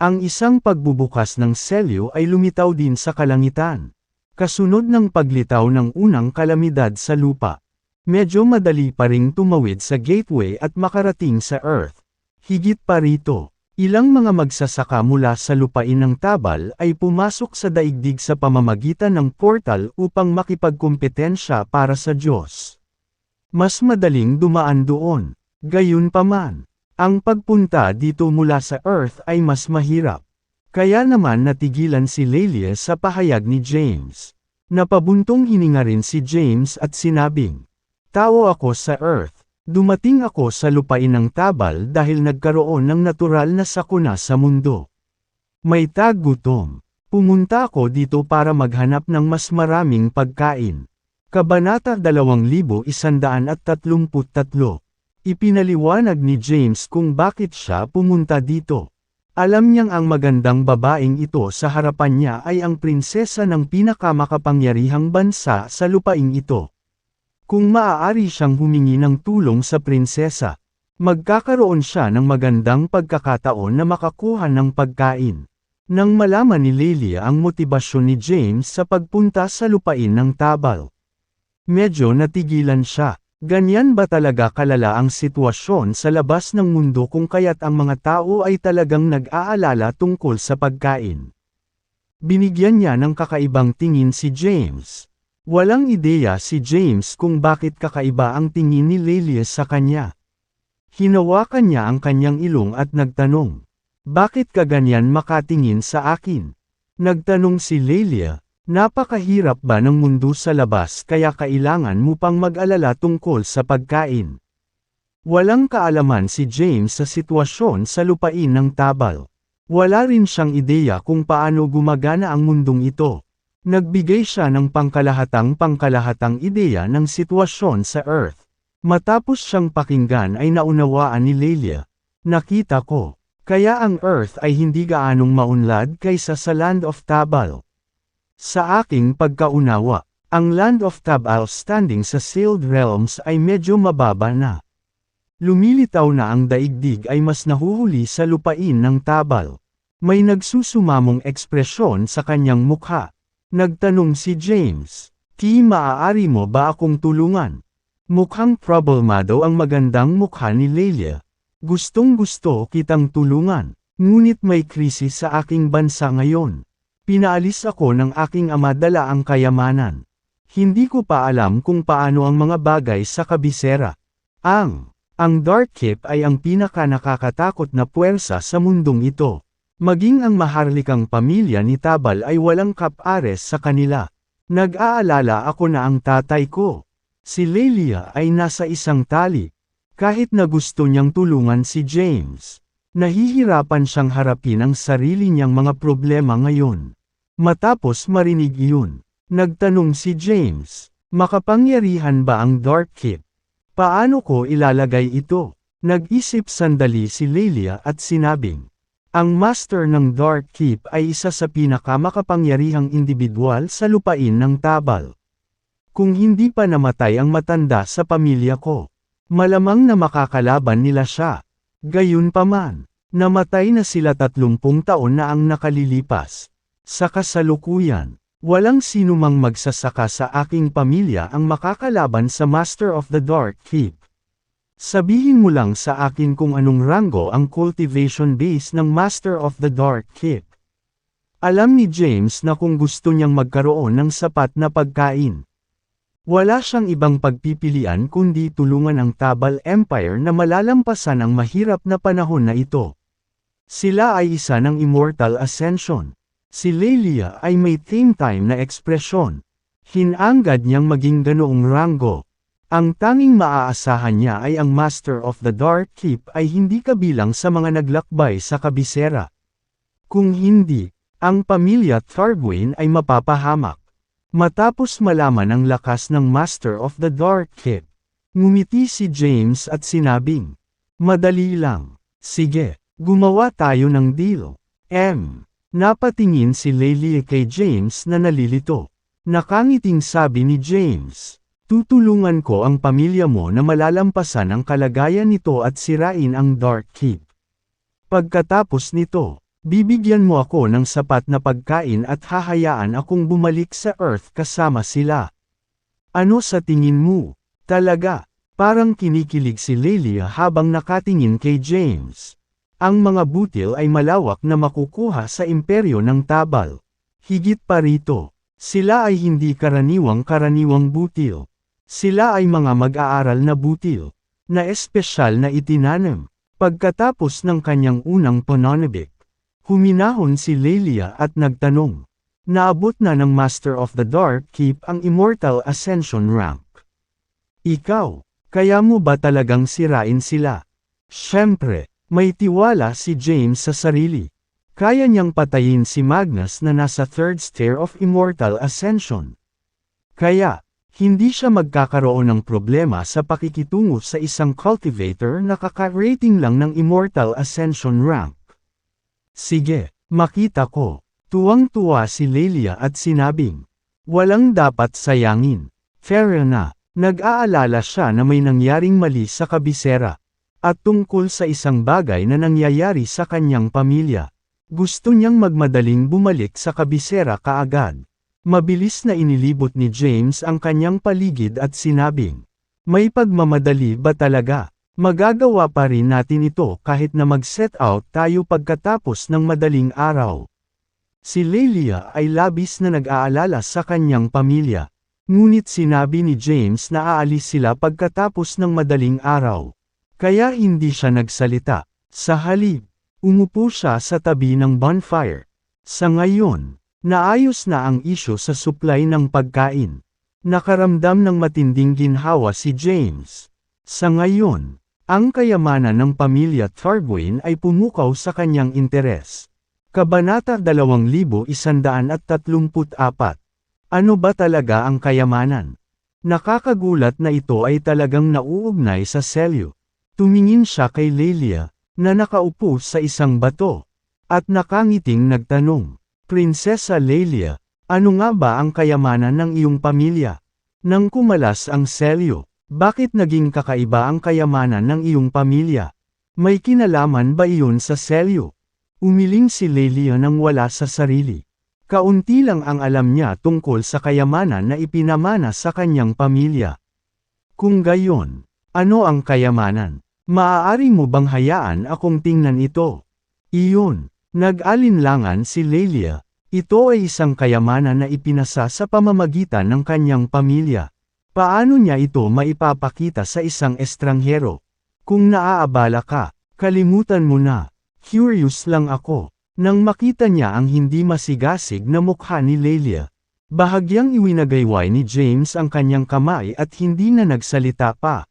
Ang isang pagbubukas ng selyo ay lumitaw din sa kalangitan. Kasunod ng paglitaw ng unang kalamidad sa lupa. Medyo madali pa ring tumawid sa gateway at makarating sa Earth. Higit pa rito, ilang mga magsasaka mula sa lupain ng Tabal ay pumasok sa daigdig sa pamamagitan ng portal upang makipagkumpetensya para sa Diyos. Mas madaling dumaan doon. Gayunpaman, ang pagpunta dito mula sa Earth ay mas mahirap. Kaya naman natigilan si Lelia sa pahayag ni James. Napabuntong hininga rin si James at sinabing, tao ako sa Earth. Dumating ako sa lupain ng Tabal dahil nagkaroon ng natural na sakuna sa mundo. May taggutom. Pumunta ako dito para maghanap ng mas maraming pagkain. Kabanata 2133. Ipinaliwanag ni James kung bakit siya pumunta dito. Alam niyang ang magandang babaeng ito sa harapan niya ay ang prinsesa ng pinakamakapangyarihang bansa sa lupaing ito. Kung maaari siyang humingi ng tulong sa prinsesa, magkakaroon siya ng magandang pagkakataon na makakuha ng pagkain. Nang malaman ni Lelia ang motibasyon ni James sa pagpunta sa lupain ng Tabal, medyo natigilan siya. Ganyan ba talaga kalala ang sitwasyon sa labas ng mundo kung kaya't ang mga tao ay talagang nag-aalala tungkol sa pagkain? Binigyan niya ng kakaibang tingin si James. Walang ideya si James kung bakit kakaiba ang tingin ni Lelia sa kanya. Hinawakan niya ang kanyang ilong at nagtanong, bakit ka ganyan makatingin sa akin? Nagtanong si Lelia. Napakahirap ba ng mundo sa labas kaya kailangan mo pang mag-alala tungkol sa pagkain? Walang kaalaman si James sa sitwasyon sa lupain ng Tabal. Wala rin siyang ideya kung paano gumagana ang mundong ito. Nagbigay siya ng pangkalahatang ideya ng sitwasyon sa Earth. Matapos siyang pakinggan ay naunawaan ni Lelia. Nakita ko, kaya ang Earth ay hindi gaanong maunlad kaysa sa Land of Tabal. Sa aking pagkaunawa, ang Land of Tabal standing sa sealed realms ay medyo mababa na. Lumilitaw na ang daigdig ay mas nahuhuli sa lupain ng Tabal. May nagsusumamong ekspresyon sa kanyang mukha. Nagtanong si James, maaari mo ba akong tulungan? Mukhang problemado ang magandang mukha ni Lelia. Gustong-gusto kitang tulungan, ngunit may krisis sa aking bansa ngayon. Pinaalis ako ng aking ama dala ang kayamanan. Hindi ko pa alam kung paano ang mga bagay sa kabisera. Ang Dark Keep ay ang pinaka-nakakatakot na puwersa sa mundong ito. Maging ang maharlikang pamilya ni Tabal ay walang kap-ares sa kanila. Nag-aalala ako na ang tatay ko, si Lelia ay nasa isang tali. Kahit na gusto niyang tulungan si James, nahihirapan siyang harapin ang sarili niyang mga problema ngayon. Matapos marinig iyon, nagtanong si James, makapangyarihan ba ang Dark Keep? Paano ko ilalagay ito? Nag-isip sandali si Lelia at sinabing, ang Master ng Dark Keep ay isa sa pinakamakapangyarihang individual sa lupain ng Tabal. Kung hindi pa namatay ang matanda sa pamilya ko, malamang na makakalaban nila siya. Gayunpaman, namatay na sila 30 taon na ang nakalilipas. Sa kasalukuyan, walang sinumang magsasaka sa aking pamilya ang makakalaban sa Master of the Dark Keep. Sabihin mo lang sa akin kung anong rango ang cultivation base ng Master of the Dark Keep. Alam ni James na kung gusto niyang magkaroon ng sapat na pagkain. Wala siyang ibang pagpipilian kundi tulungan ang Tabal Empire na malalampasan ang mahirap na panahon na ito. Sila ay isa ng Immortal Ascension. Si Lelia ay may theme time na ekspresyon. Hinangad niyang maging ganoong rango. Ang tanging maaasahan niya ay ang Master of the Dark Keep ay hindi kabilang sa mga naglakbay sa kabisera. Kung hindi, ang pamilya Thargwyn ay mapapahamak. Matapos malaman ang lakas ng Master of the Dark Keep, ngumiti si James at sinabing, "Madali lang. Sige, gumawa tayo ng deal." Napatingin si Lelia kay James na nalilito. Nakangiting sabi ni James, "Tutulungan ko ang pamilya mo na malalampasan ang kalagayan nito at sirain ang Dark Keep. Pagkatapos nito, bibigyan mo ako ng sapat na pagkain at hahayaan akong bumalik sa Earth kasama sila." Ano sa tingin mo? Talaga? Parang kinikilig si Lelia habang nakatingin kay James. Ang mga butil ay malawak na makukuha sa imperyo ng Tabal. Higit pa rito, sila ay hindi karaniwang butil. Sila ay mga mag-aaral na butil, na espesyal na itinanim. Pagkatapos ng kanyang unang pananabik, huminahon si Lelia at nagtanong. Naabot na ng Master of the Dark Keep ang Immortal Ascension rank. Ikaw, kaya mo ba talagang sirain sila? Siyempre, may tiwala si James sa sarili. Kaya niyang patayin si Magnus na nasa 3rd stair of Immortal Ascension. Kaya, hindi siya magkakaroon ng problema sa pakikitungo sa isang cultivator na kaka-rating lang ng Immortal Ascension rank. Sige, makita ko. Tuwang-tuwa si Lelia at sinabing, "Walang dapat sayangin." Fair na, nag-aalala siya na may nangyaring mali sa kabisera. At tungkol sa isang bagay na nangyayari sa kanyang pamilya. Gusto niyang magmadaling bumalik sa kabisera kaagad. Mabilis na inilibot ni James ang kanyang paligid at sinabing, "May pagmamadali ba talaga? Magagawa pa rin natin ito kahit na mag-set out tayo pagkatapos ng madaling araw." Si Lelia ay labis na nag-aalala sa kanyang pamilya. Ngunit sinabi ni James na aalis sila pagkatapos ng madaling araw. Kaya hindi siya nagsalita. Sa halip, umupo siya sa tabi ng bonfire. Sa ngayon, naayos na ang isyu sa supply ng pagkain. Nakaramdam ng matinding ginhawa si James. Sa ngayon, ang kayamanan ng pamilya Thargwyn ay pumukaw sa kanyang interes. Kabanata 2134. Ano ba talaga ang kayamanan? Nakakagulat na ito ay talagang nauugnay sa selyo. Tumingin siya kay Lelia, na nakaupo sa isang bato, at nakangiting nagtanong, "Prinsesa Lelia, ano nga ba ang kayamanan ng iyong pamilya?" Nang kumalas ang selyo, bakit naging kakaiba ang kayamanan ng iyong pamilya? May kinalaman ba iyon sa selyo? Umiling si Lelia nang wala sa sarili. Kaunti lang ang alam niya tungkol sa kayamanan na ipinamana sa kanyang pamilya. Kung gayon, ano ang kayamanan? Maaari mo bang hayaan akong tingnan ito? Iyon, nag-alinlangan si Lelia. Ito ay isang kayamanan na ipinasa sa pamamagitan ng kanyang pamilya. Paano niya ito maipapakita sa isang estranghero? Kung naaabala ka, kalimutan mo na. Curious lang ako. Nang makita niya ang hindi masigasig na mukha ni Lelia, bahagyang iwinagayway ni James ang kanyang kamay at hindi na nagsalita pa.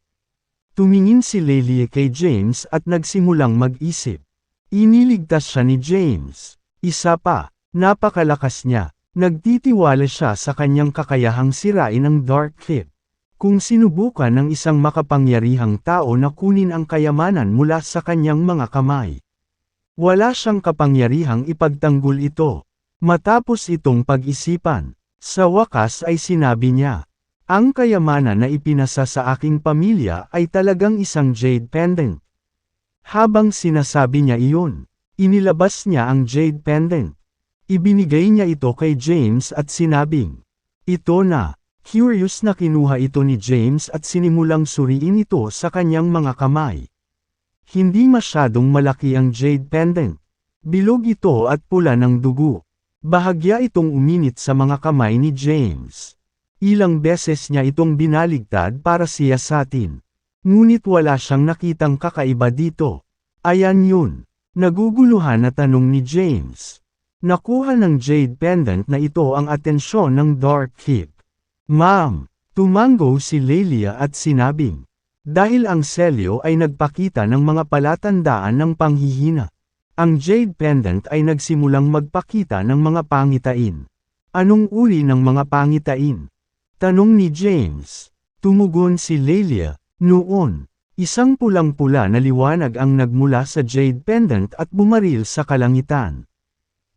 Tumingin si Lelia kay James at nagsimulang mag-isip. Iniligtas siya ni James. Isa pa, napakalakas niya. Nagtitiwala siya sa kanyang kakayahang sirain ang Dark Keep. Kung sinubukan ng isang makapangyarihang tao na kunin ang kayamanan mula sa kanyang mga kamay, wala siyang kapangyarihang ipagtanggol ito. Matapos itong pag-isipan, sa wakas ay sinabi niya, "Ang kayamanan na ipinasa sa aking pamilya ay talagang isang jade pendant." Habang sinasabi niya iyon, inilabas niya ang jade pendant. Ibinigay niya ito kay James at sinabing, "Ito na, Curious na kinuha ito ni James at sinimulang suriin ito sa kanyang mga kamay. Hindi masyadong malaki ang jade pendant. Bilog ito at pula ng dugo. Bahagya itong uminit sa mga kamay ni James. Ilang beses niya itong binaligtad para siyasatin. Ngunit wala siyang nakitang kakaiba dito. Ayan yun. Naguguluhan na tanong ni James. Nakuha ng jade pendant na ito ang atensyon ng Dark Keep. Ma'am, tumango si Lelia at sinabing. Dahil ang selyo ay nagpakita ng mga palatandaan ng panghihina. Ang jade pendant ay nagsimulang magpakita ng mga pangitain. Anong uri ng mga pangitain? Tanong ni James. Tumugon si Lelia, noon. Isang pulang-pula na liwanag ang nagmula sa jade pendant at bumaril sa kalangitan.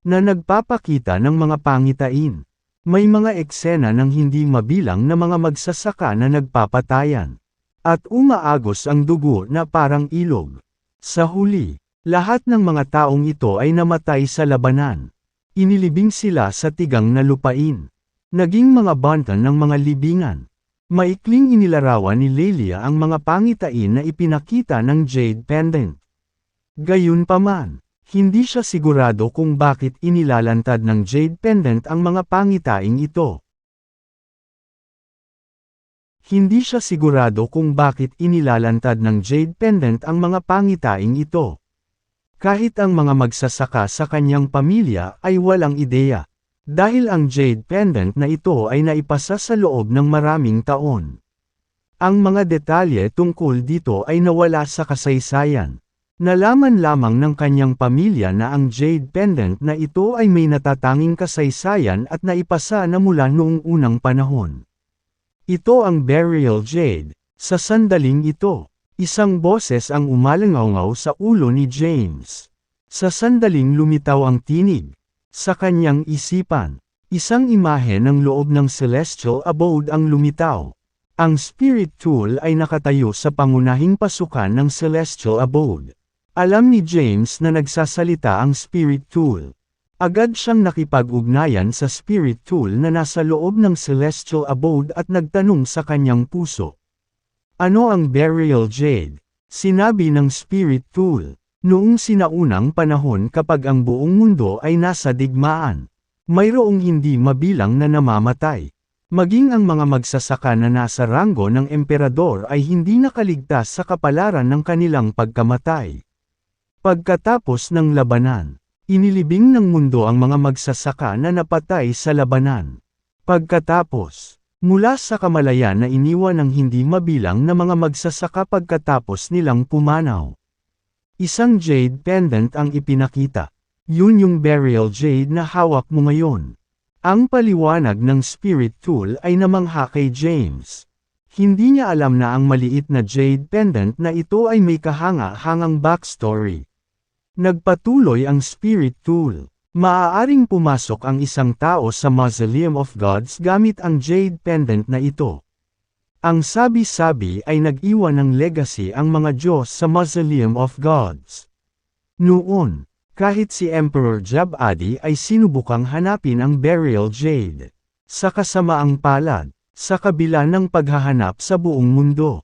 Na nagpapakita ng mga pangitain. May mga eksena ng hindi mabilang na mga magsasaka na nagpapatayan. At umaagos ang dugo na parang ilog. Sa huli, lahat ng mga taong ito ay namatay sa labanan. Inilibing sila sa tigang na lupain. Naging mga bantan ng mga libingan. Maikling inilarawan ni Lelia ang mga pangitain na ipinakita ng jade pendant. Gayunpaman, hindi siya sigurado kung bakit inilalantad ng jade pendant ang mga pangitaing ito. Hindi siya sigurado kung bakit inilalantad ng jade pendant ang mga pangitaing ito. Kahit ang mga magsasaka sa kanyang pamilya ay walang ideya. Dahil ang jade pendant na ito ay naipasa sa loob ng maraming taon. Ang mga detalye tungkol dito ay nawala sa kasaysayan. Nalaman lamang ng kanyang pamilya na ang jade pendant na ito ay may natatanging kasaysayan at naipasa na mula noong unang panahon. Ito ang burial jade. Sa sandaling ito, isang boses ang umalangaw sa ulo ni James. Sa sandaling lumitaw ang tinig. Sa kanyang isipan, isang imahe ng loob ng celestial abode ang lumitaw. Ang spirit tool ay nakatayo sa pangunahing pasukan ng celestial abode. Alam ni James na nagsasalita ang spirit tool. Agad siyang nakipag-ugnayan sa spirit tool na nasa loob ng celestial abode at nagtanong sa kanyang puso. Ano ang burial jade? Sinabi ng spirit tool. Noong sinaunang panahon kapag ang buong mundo ay nasa digmaan, mayroong hindi mabilang na namamatay. Maging ang mga magsasaka na nasa ranggo ng emperador ay hindi nakaligtas sa kapalaran ng kanilang pagkamatay. Pagkatapos ng labanan, inilibing ng mundo ang mga magsasaka na napatay sa labanan. Pagkatapos, mula sa kamalayan na iniwan ng hindi mabilang na mga magsasaka pagkatapos nilang pumanaw. Isang jade pendant ang ipinakita. Yun yung burial jade na hawak mo ngayon. Ang paliwanag ng spirit tool ay namangha kay James. Hindi niya alam na ang maliit na jade pendant na ito ay may kahanga-hangang backstory. Nagpatuloy ang spirit tool. Maaaring pumasok ang isang tao sa Mausoleum of Gods gamit ang jade pendant na ito. Ang sabi-sabi ay nag-iwan ng legacy ang mga Diyos sa Mausoleum of Gods. Noon, kahit si Emperor Jab-Adi ay sinubukang hanapin ang burial jade. Sa kasamaang palad, sa kabila ng paghahanap sa buong mundo,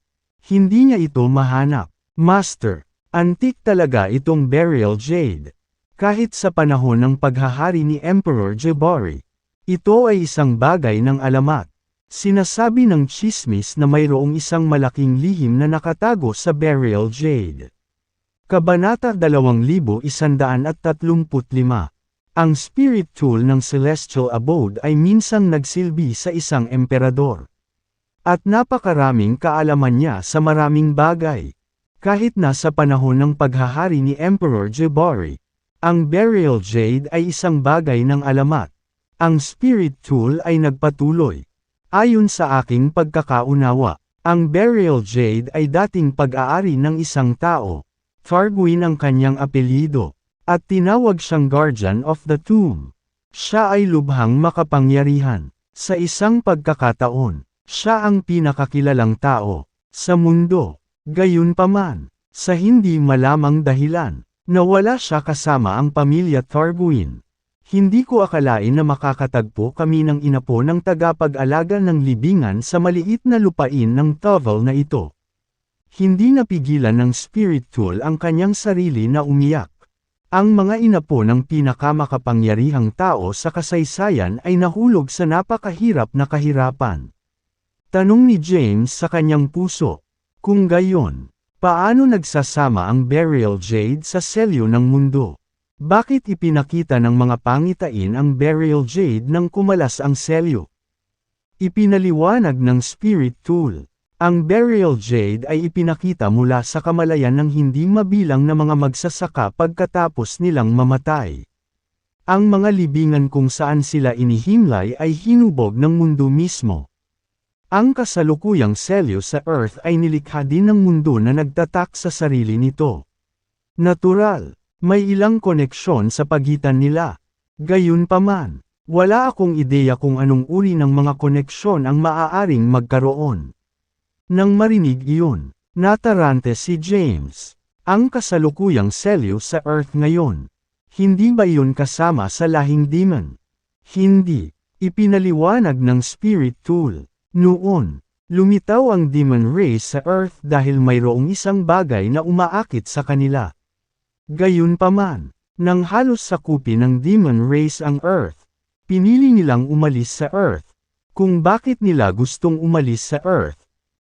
hindi niya ito mahanap. Master, antik talaga itong burial jade. Kahit sa panahon ng paghahari ni Emperor Jabari, ito ay isang bagay ng alamat. Sinasabi ng tsismis na mayroong isang malaking lihim na nakatago sa burial jade. Kabanata 2135. Ang spirit tool ng celestial abode ay minsang nagsilbi sa isang emperador. At napakaraming kaalaman niya sa maraming bagay. Kahit na sa panahon ng paghahari ni Emperor Jabari, ang burial jade ay isang bagay ng alamat. Ang spirit tool ay nagpatuloy. Ayon sa aking pagkakaunawa, ang burial jade ay dating pag-aari ng isang tao. Thargwin ang kanyang apelyido, at tinawag siyang Guardian of the Tomb. Siya ay lubhang makapangyarihan. Sa isang pagkakataon, siya ang pinakakilalang tao sa mundo. Gayunpaman, sa hindi malamang dahilan, nawala siya kasama ang pamilya Thargwin. Hindi ko akalain na makakatagpo kami ng inapo ng tagapag-alaga ng libingan sa maliit na lupain ng Tovel na ito. Hindi napigilan ng spirit tool ang kanyang sarili na umiyak. Ang mga inapo ng pinakamakapangyarihang tao sa kasaysayan ay nahulog sa napakahirap na kahirapan. Tanong ni James sa kanyang puso. Kung gayon, paano nagsasama ang Beryl Jade sa selyo ng mundo? Bakit ipinakita ng mga pangitain ang Beryl Jade nang kumalas ang selyo? Ipinaliwanag ng spirit tool. Ang Beryl Jade ay ipinakita mula sa kamalayan ng hindi mabilang na mga magsasaka pagkatapos nilang mamatay. Ang mga libingan kung saan sila inihimlay ay hinubog ng mundo mismo. Ang kasalukuyang selyo sa Earth ay nilikha din ng mundo na nagtatak sa sarili nito. Natural, may ilang koneksyon sa pagitan nila. Gayunpaman, wala akong ideya kung anong uri ng mga koneksyon ang maaaring magkaroon. Nang marinig iyon, natarante si James. Ang kasalukuyang selyo sa Earth ngayon. Hindi ba iyon kasama sa lahing demon? Hindi. Ipinaliwanag ng spirit tool. Noon, lumitaw ang demon race sa Earth dahil mayroong isang bagay na umaakit sa kanila. Gayunpaman, nang halos sakupin ng demon race ang Earth, pinili nilang umalis sa Earth. Kung bakit nila gustong umalis sa Earth,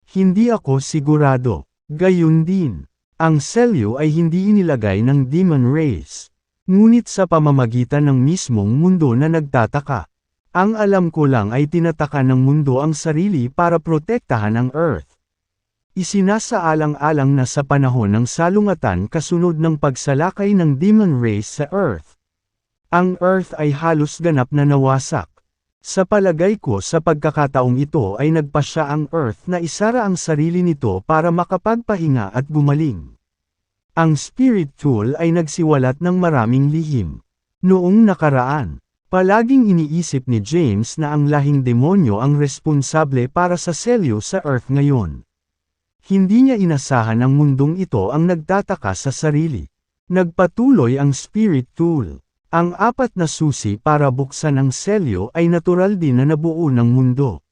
hindi ako sigurado. Gayun din, ang selyo ay hindi inilagay ng demon race. Ngunit sa pamamagitan ng mismong mundo na nagtataka. Ang alam ko lang ay tinataka ng mundo ang sarili para protektahan ang Earth. Isinasaalang-alang na sa panahon ng salungatan kasunod ng pagsalakay ng demon race sa Earth. Ang Earth ay halos ganap na nawasak. Sa palagay ko sa pagkakataong ito ay nagpasya ang Earth na isara ang sarili nito para makapagpahinga at gumaling. Ang spirit tool ay nagsiwalat ng maraming lihim. Noong nakaraan, palaging iniisip ni James na ang lahing demonyo ang responsable para sa selyo sa Earth ngayon. Hindi niya inasahan ang mundong ito ang nagtataka sa sarili. Nagpatuloy ang spirit tool. Ang 4 na susi para buksan ang selyo ay natural din na nabuo ng mundo.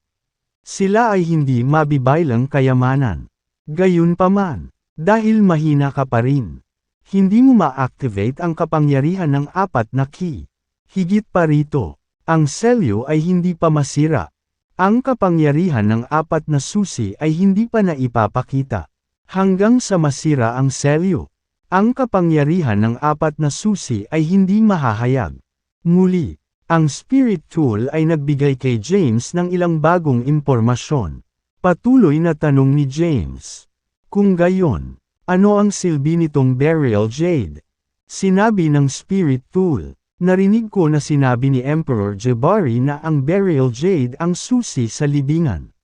Sila ay hindi mabibaylang kayamanan. Gayunpaman, dahil mahina ka pa rin, hindi mo ma-activate ang kapangyarihan ng 4 na key. Higit pa rito, ang selyo ay hindi pa masira. Ang kapangyarihan ng 4 na susi ay hindi pa naipapakita. Hanggang sa masira ang selyo. Ang kapangyarihan ng 4 na susi ay hindi mahahayag. Muli, ang spirit tool ay nagbigay kay James ng ilang bagong impormasyon. Patuloy na tanong ni James. Kung gayon, ano ang silbi nitong Beryl Jade? Sinabi ng spirit tool. Narinig ko na sinabi ni Emperor Jabari na ang Beryl Jade ang susi sa libingan.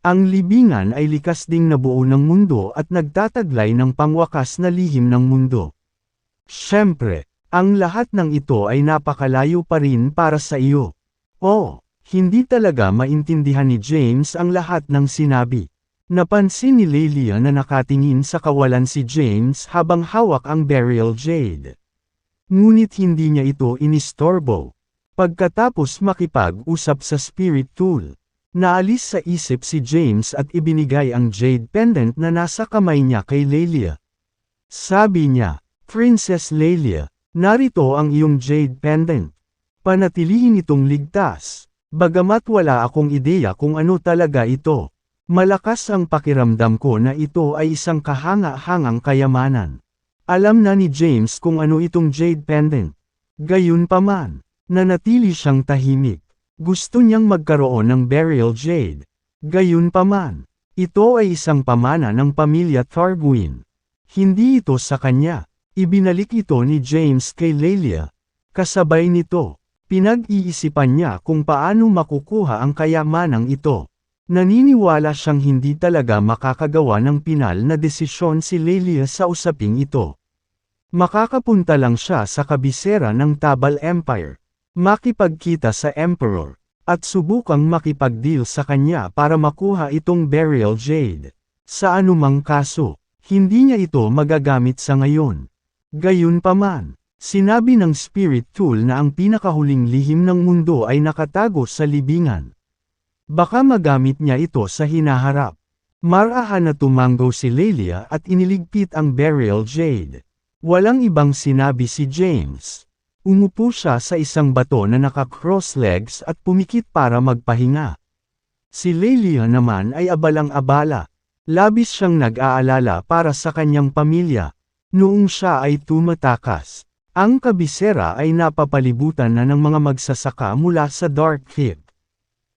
Ang libingan ay likas ding nabuo ng mundo at nagtataglay ng pangwakas na lihim ng mundo. Siyempre, ang lahat ng ito ay napakalayo pa rin para sa iyo. Oh, hindi talaga maintindihan ni James ang lahat ng sinabi. Napansin ni Lelia na nakatingin sa kawalan si James habang hawak ang Beryl Jade. Ngunit hindi niya ito inistorbo. Pagkatapos makipag-usap sa spirit tool, naalis sa isip si James at ibinigay ang jade pendant na nasa kamay niya kay Lelia. Sabi niya, Princess Lelia, narito ang iyong jade pendant. Panatilihin itong ligtas. Bagamat wala akong ideya kung ano talaga ito. Malakas ang pakiramdam ko na ito ay isang kahanga-hangang kayamanan. Alam na ni James kung ano itong jade pendant. Gayunpaman, nanatili siyang tahimik. Gusto niyang magkaroon ng Beryl Jade. Gayunpaman, ito ay isang pamana ng pamilya Targuin. Hindi ito sa kanya. Ibinalik ito ni James kay Lelia. Kasabay nito, pinag-iisipan niya kung paano makukuha ang kayamanang ito. Naniniwala siyang hindi talaga makakagawa ng pinal na desisyon si Lelia sa usaping ito. Makakapunta lang siya sa kabisera ng Tabal Empire. Makipagkita sa Emperor, at subukang makipag-deal sa kanya para makuha itong Beryl Jade. Sa anumang kaso, hindi niya ito magagamit sa ngayon. Gayunpaman, Sinabi ng spirit tool na ang pinakahuling lihim ng mundo ay nakatago sa libingan. Baka magamit niya ito sa hinaharap. Marahan na tumanggo si Lelia at iniligpit ang burial jade. Walang ibang sinabi si James. Umupo siya sa isang bato na naka-cross legs at pumikit para magpahinga. Si Lelia naman ay abalang-abala. Labis siyang nag-aalala para sa kanyang pamilya. Noong siya ay tumatakas, ang kabisera ay napapalibutan na ng mga magsasaka mula sa Dark Keep.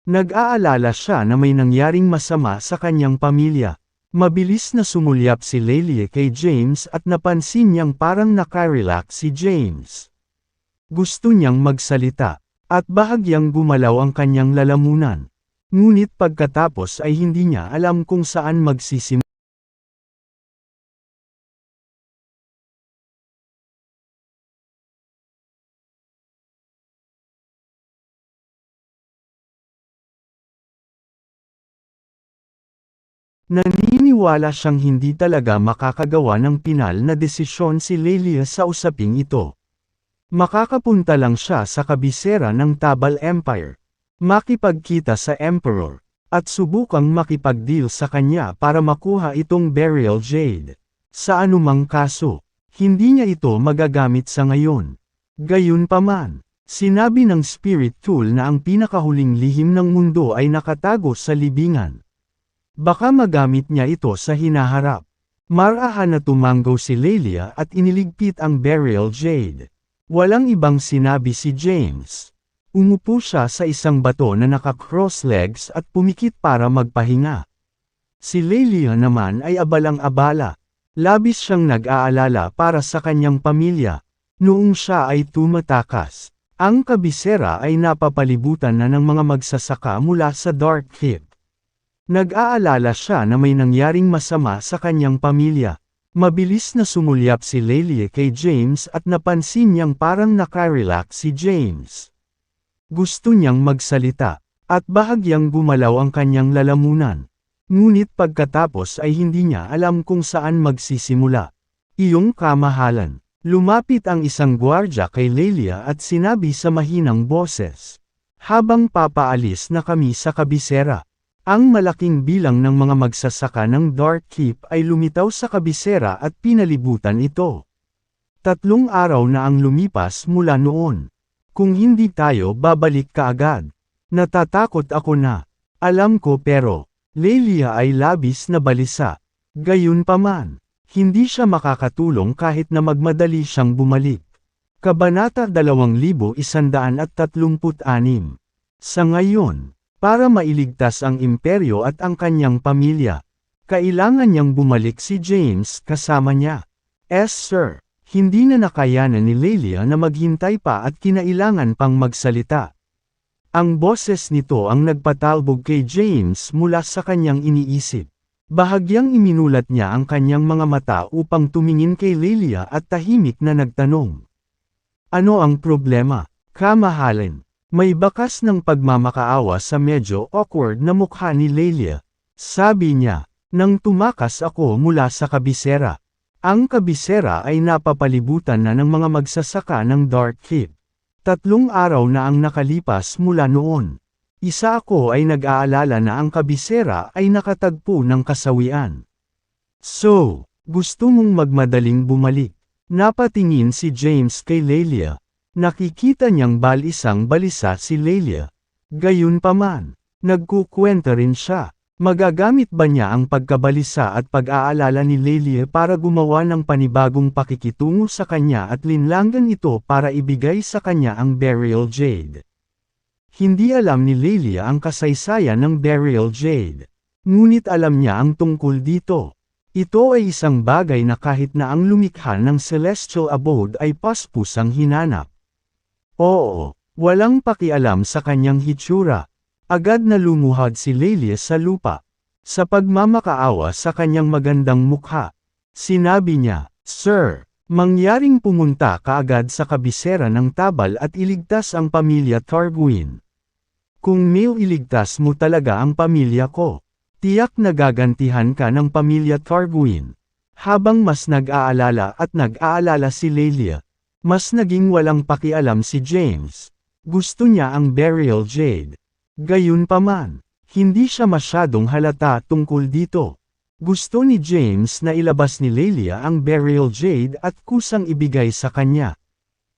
Nag-aalala siya na may nangyaring masama sa kanyang pamilya. Mabilis na sumulyap si Lelia kay James at napansin niyang parang nakarelax si James. Gusto niyang magsalita, at bahagyang gumalaw ang kanyang lalamunan. Ngunit pagkatapos ay hindi niya alam kung saan magsisimula. Naniniwala siyang hindi talaga makakagawa ng pinal na desisyon si Lelia sa usaping ito. Makakapunta lang siya sa kabisera ng Tabal Empire, makipagkita sa Emperor, at subukang makipag-deal sa kanya para makuha itong burial jade. Sa anumang kaso, hindi niya ito magagamit sa ngayon. Gayunpaman, sinabi ng spirit tool na ang pinakahuling lihim ng mundo ay nakatago sa libingan. Baka magamit niya ito sa hinaharap. Marahan na tumanggo si Lelia at iniligpit ang burial jade. Walang ibang sinabi si James. Umupo siya sa isang bato na naka-cross legs at pumikit para magpahinga. Si Lelia naman ay abalang-abala. Labis siyang nag-aalala para sa kanyang pamilya. Noong siya ay tumatakas, ang kabisera ay napapalibutan na ng mga magsasaka mula sa Dark Keep. Nag-aalala siya na may nangyaring masama sa kanyang pamilya. Mabilis na sumulyap si Lelia kay James at napansin niyang parang nakarelax si James. Gusto niyang magsalita, at bahagyang gumalaw ang kanyang lalamunan. Ngunit pagkatapos ay hindi niya alam kung saan magsisimula. Iyong kamahalan. Lumapit ang isang gwardya kay Lelia at sinabi sa mahinang boses. Habang papaalis na kami sa kabisera. Ang malaking bilang ng mga magsasaka ng Dark Keep ay lumitaw sa kabisera at pinalibutan ito. 3 araw na ang lumipas mula noon. Kung hindi tayo babalik kaagad. Natatakot ako na. Alam ko pero, Lelia ay labis na balisa. Gayunpaman, hindi siya makakatulong kahit na magmadali siyang bumalik. Kabanata 2136. Sa ngayon, para mailigtas ang imperyo at ang kanyang pamilya, kailangan niyang bumalik si James kasama niya. Sir, hindi na nakayanan ni Lelia na maghintay pa at kinailangan pang magsalita. Ang boses nito ang nagpatalbog kay James mula sa kanyang iniisip. Bahagyang iminulat niya ang kanyang mga mata upang tumingin kay Lelia at tahimik na nagtanong. Ano ang problema, kamahalan? May bakas ng pagmamakaawa sa medyo awkward na mukha ni Lelia. Sabi niya, nang tumakas ako mula sa kabisera. Ang kabisera ay napapalibutan na ng mga magsasaka ng Dark Keep. 3 araw na ang nakalipas mula noon. Isa ako ay nag-aalala na ang kabisera ay nakatagpo ng kasawian. So, gusto mong magmadaling bumalik? Napatingin si James kay Lelia. Nakikita niyang balisang balisa si Lelia. Gayunpaman, nagkukwenta rin siya. Magagamit ba niya ang pagkabalisa at pag-aalala ni Lelia para gumawa ng panibagong pakikitungo sa kanya at linlangan ito para ibigay sa kanya ang burial jade? Hindi alam ni Lelia ang kasaysayan ng burial jade. Ngunit alam niya ang tungkol dito. Ito ay isang bagay na kahit na ang lumikha ng celestial abode ay paspusang hinanap. Oo, walang pakialam sa kanyang hitsura. Agad na lumuhad si Lelia sa lupa. Sa pagmamakaawa sa kanyang magandang mukha. Sinabi niya, Sir, mangyaring pumunta kaagad sa kabisera ng Tabal at iligtas ang pamilya Targuin. Kung iligtas mo talaga ang pamilya ko, tiyak na gagantihan ka ng pamilya Targuin. Habang mas nag-aalala si Lelia, Mas naging walang pakialam si James. Gusto niya ang Beryl Jade. Gayunpaman, hindi siya masyadong halata tungkol dito. Gusto ni James na ilabas ni Lelia ang Beryl Jade at kusang ibigay sa kanya.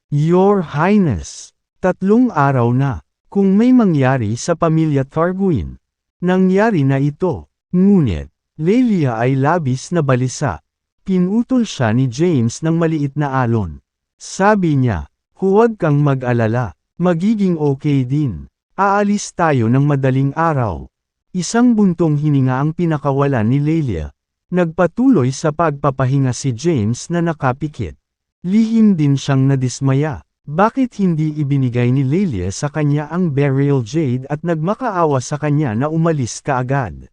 Your Highness, 3 araw na, kung may mangyari sa pamilya Targuin. Nangyari na ito, ngunit, Lelia ay labis na balisa. Pinutol siya ni James ng maliit na alon. Sabi niya, huwag kang mag-alala, magiging okay din. Aalis tayo ng madaling araw. Isang buntong hininga ang pinakawalan ni Lelia. Nagpatuloy sa pagpapahinga si James na nakapikit. Lihim din siyang nadismaya. Bakit hindi ibinigay ni Lelia sa kanya ang Beryl Jade at nagmakaawa sa kanya na umalis kaagad?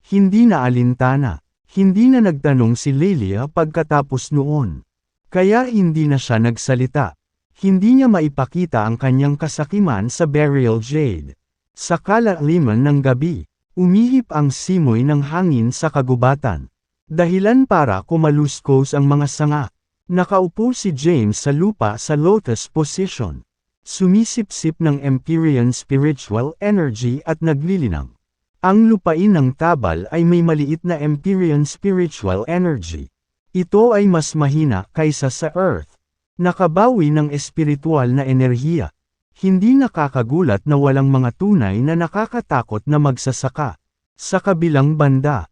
Hindi na alintana. Hindi na nagtanong si Lelia pagkatapos noon. Kaya hindi na siya nagsalita. Hindi niya maipakita ang kanyang kasakiman sa Beryl Jade. Sa kalaliman ng gabi, umihip ang simoy ng hangin sa kagubatan. Dahilan para kumaluskos ang mga sanga. Nakaupo si James sa lupa sa lotus position. Sumisipsip ng Empyrean spiritual energy at naglilinang. Ang lupain ng tabal ay may maliit na Empyrean spiritual energy. Ito ay mas mahina kaysa sa Earth. Nakabawi ng espiritual na enerhiya. Hindi nakakagulat na walang mga tunay na nakakatakot na magsasaka. Sa kabilang banda,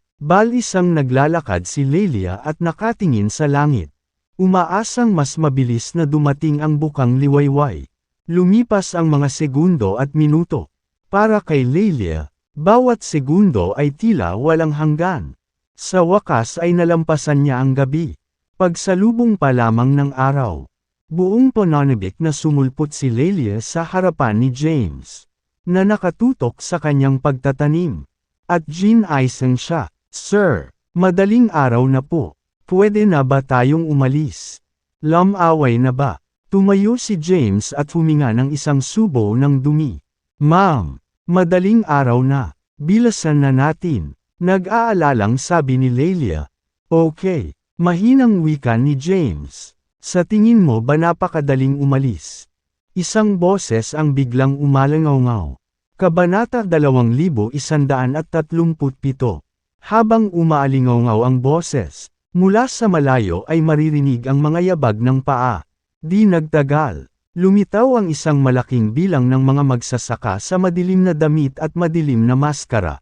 isang naglalakad si Lelia at nakatingin sa langit. Umaasang mas mabilis na dumating ang bukang liwayway. Lumipas ang mga segundo at minuto. Para kay Lelia, bawat segundo ay tila walang hanggan. Sa wakas ay nalampasan niya ang gabi. Pagsalubong pa lamang ng araw. Buong pananabik na sumulpot si Lelia sa harapan ni James. Na nakatutok sa kanyang pagtatanim. At ginaisan siya, Sir, madaling araw na po. Pwede na ba tayong umalis? Lamaway na ba? Tumayo si James at huminga ng isang subo ng dumi. Ma'am, madaling araw na. Bilasan na natin. Nag-aalalang sabi ni Lelia. Okay, mahinang wika ni James. Sa tingin mo ba napakadaling umalis? Isang boses ang biglang umalangaw-ngaw. Kabanata 2137. Habang umaalingaw-ngaw ang boses, mula sa malayo ay maririnig ang mga yabag ng paa. Di nagtagal. Lumitaw ang isang malaking bilang ng mga magsasaka sa madilim na damit at madilim na maskara.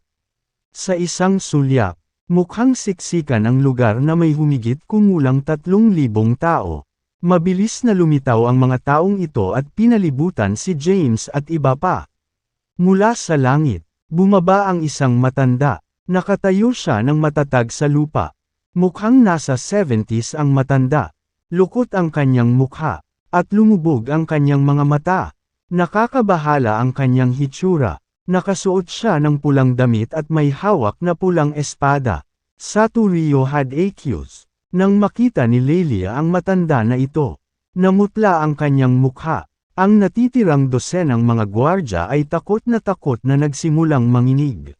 Sa isang sulyap, mukhang siksikan ang lugar na may humigit kumulang 3,000 tao. Mabilis na lumitaw ang mga taong ito at pinalibutan si James at iba pa. Mula sa langit, bumaba ang isang matanda. Nakatayo siya ng matatag sa lupa. Mukhang nasa 70s ang matanda. Lukot ang kanyang mukha, at lumubog ang kanyang mga mata. Nakakabahala ang kanyang hitsura. Nakasuot siya ng pulang damit at may hawak na pulang espada. Saturio had accused. Nang makita ni Lelia ang matanda na ito, namutla ang kanyang mukha. Ang natitirang dosenang mga gwardya ay takot na nagsimulang manginig.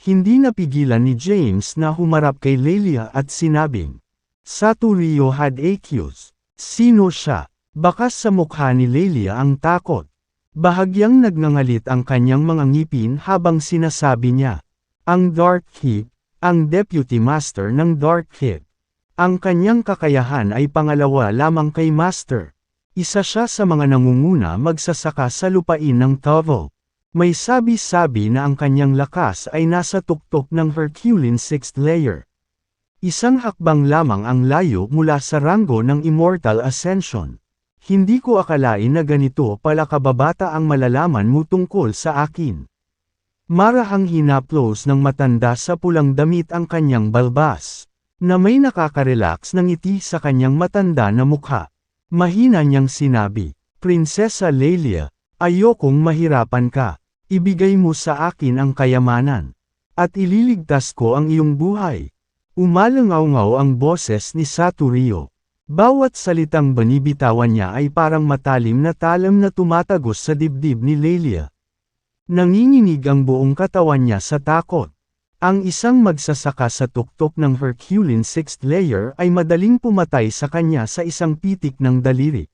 Hindi napigilan ni James na humarap kay Lelia at sinabing, Saturio had accused. Sino siya? Bakas sa mukha ni Lelia ang takot. Bahagyang nagngangalit ang kanyang mga ngipin habang sinasabi niya, ang Dark Keep, ang Deputy Master ng Dark Keep. Ang kanyang kakayahan ay pangalawa lamang kay Master. Isa siya sa mga nangunguna magsasaka sa lupain ng Tavo. May sabi-sabi na ang kanyang lakas ay nasa tuktok ng Herculean 6th layer. Isang hakbang lamang ang layo mula sa ranggo ng Immortal Ascension. Hindi ko akalain na ganito pala kababata ang malalaman mo tungkol sa akin. Marahang hinaplos ng matanda sa pulang damit ang kanyang balbas, na may nakaka-relax ng ngiti sa kanyang matanda na mukha. Mahina niyang sinabi, Prinsesa Lelia, ayokong mahirapan ka. Ibigay mo sa akin ang kayamanan. At ililigtas ko ang iyong buhay. Umalangaw-ngaw ang boses ni Saturio. Bawat salitang binibitawan niya ay parang matalim na talam na tumatagos sa dibdib ni Lelia. Nanginginig ang buong katawan niya sa takot. Ang isang magsasaka sa tuktok ng Herculean 6th layer ay madaling pumatay sa kanya sa isang pitik ng daliri.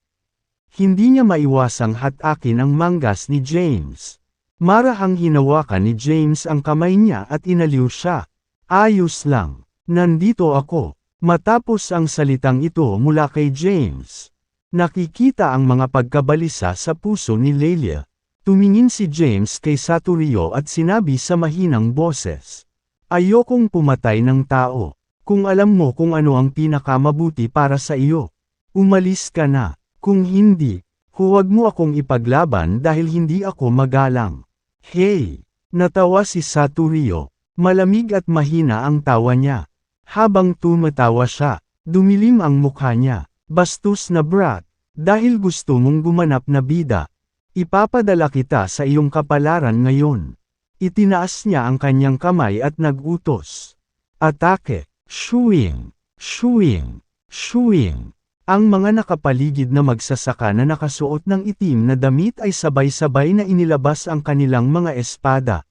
Hindi niya maiwasang hatakin ang manggas ni James. Marahang hinawakan ni James ang kamay niya at inaliw siya. Ayos lang. Nandito ako. Matapos ang salitang ito mula kay James. Nakikita ang mga pagkabalisa sa puso ni Lelia. Tumingin si James kay Saturio at sinabi sa mahinang boses. Ayokong pumatay ng tao. Kung alam mo kung ano ang pinakamabuti para sa iyo, umalis ka na. Kung hindi, huwag mo akong ipaglaban dahil hindi ako magalang. Hey! Natawa si Saturio. Malamig at mahina ang tawa niya. Habang tumatawa siya, dumilim ang mukha niya. Bastos na brat, dahil gusto mong gumanap na bida. Ipapadala kita sa iyong kapalaran ngayon. Itinaas niya ang kanyang kamay at nag-utos. Atake! Shooing! Shooing! Shooing! Ang mga nakapaligid na magsasaka na nakasuot ng itim na damit ay sabay-sabay na inilabas ang kanilang mga espada.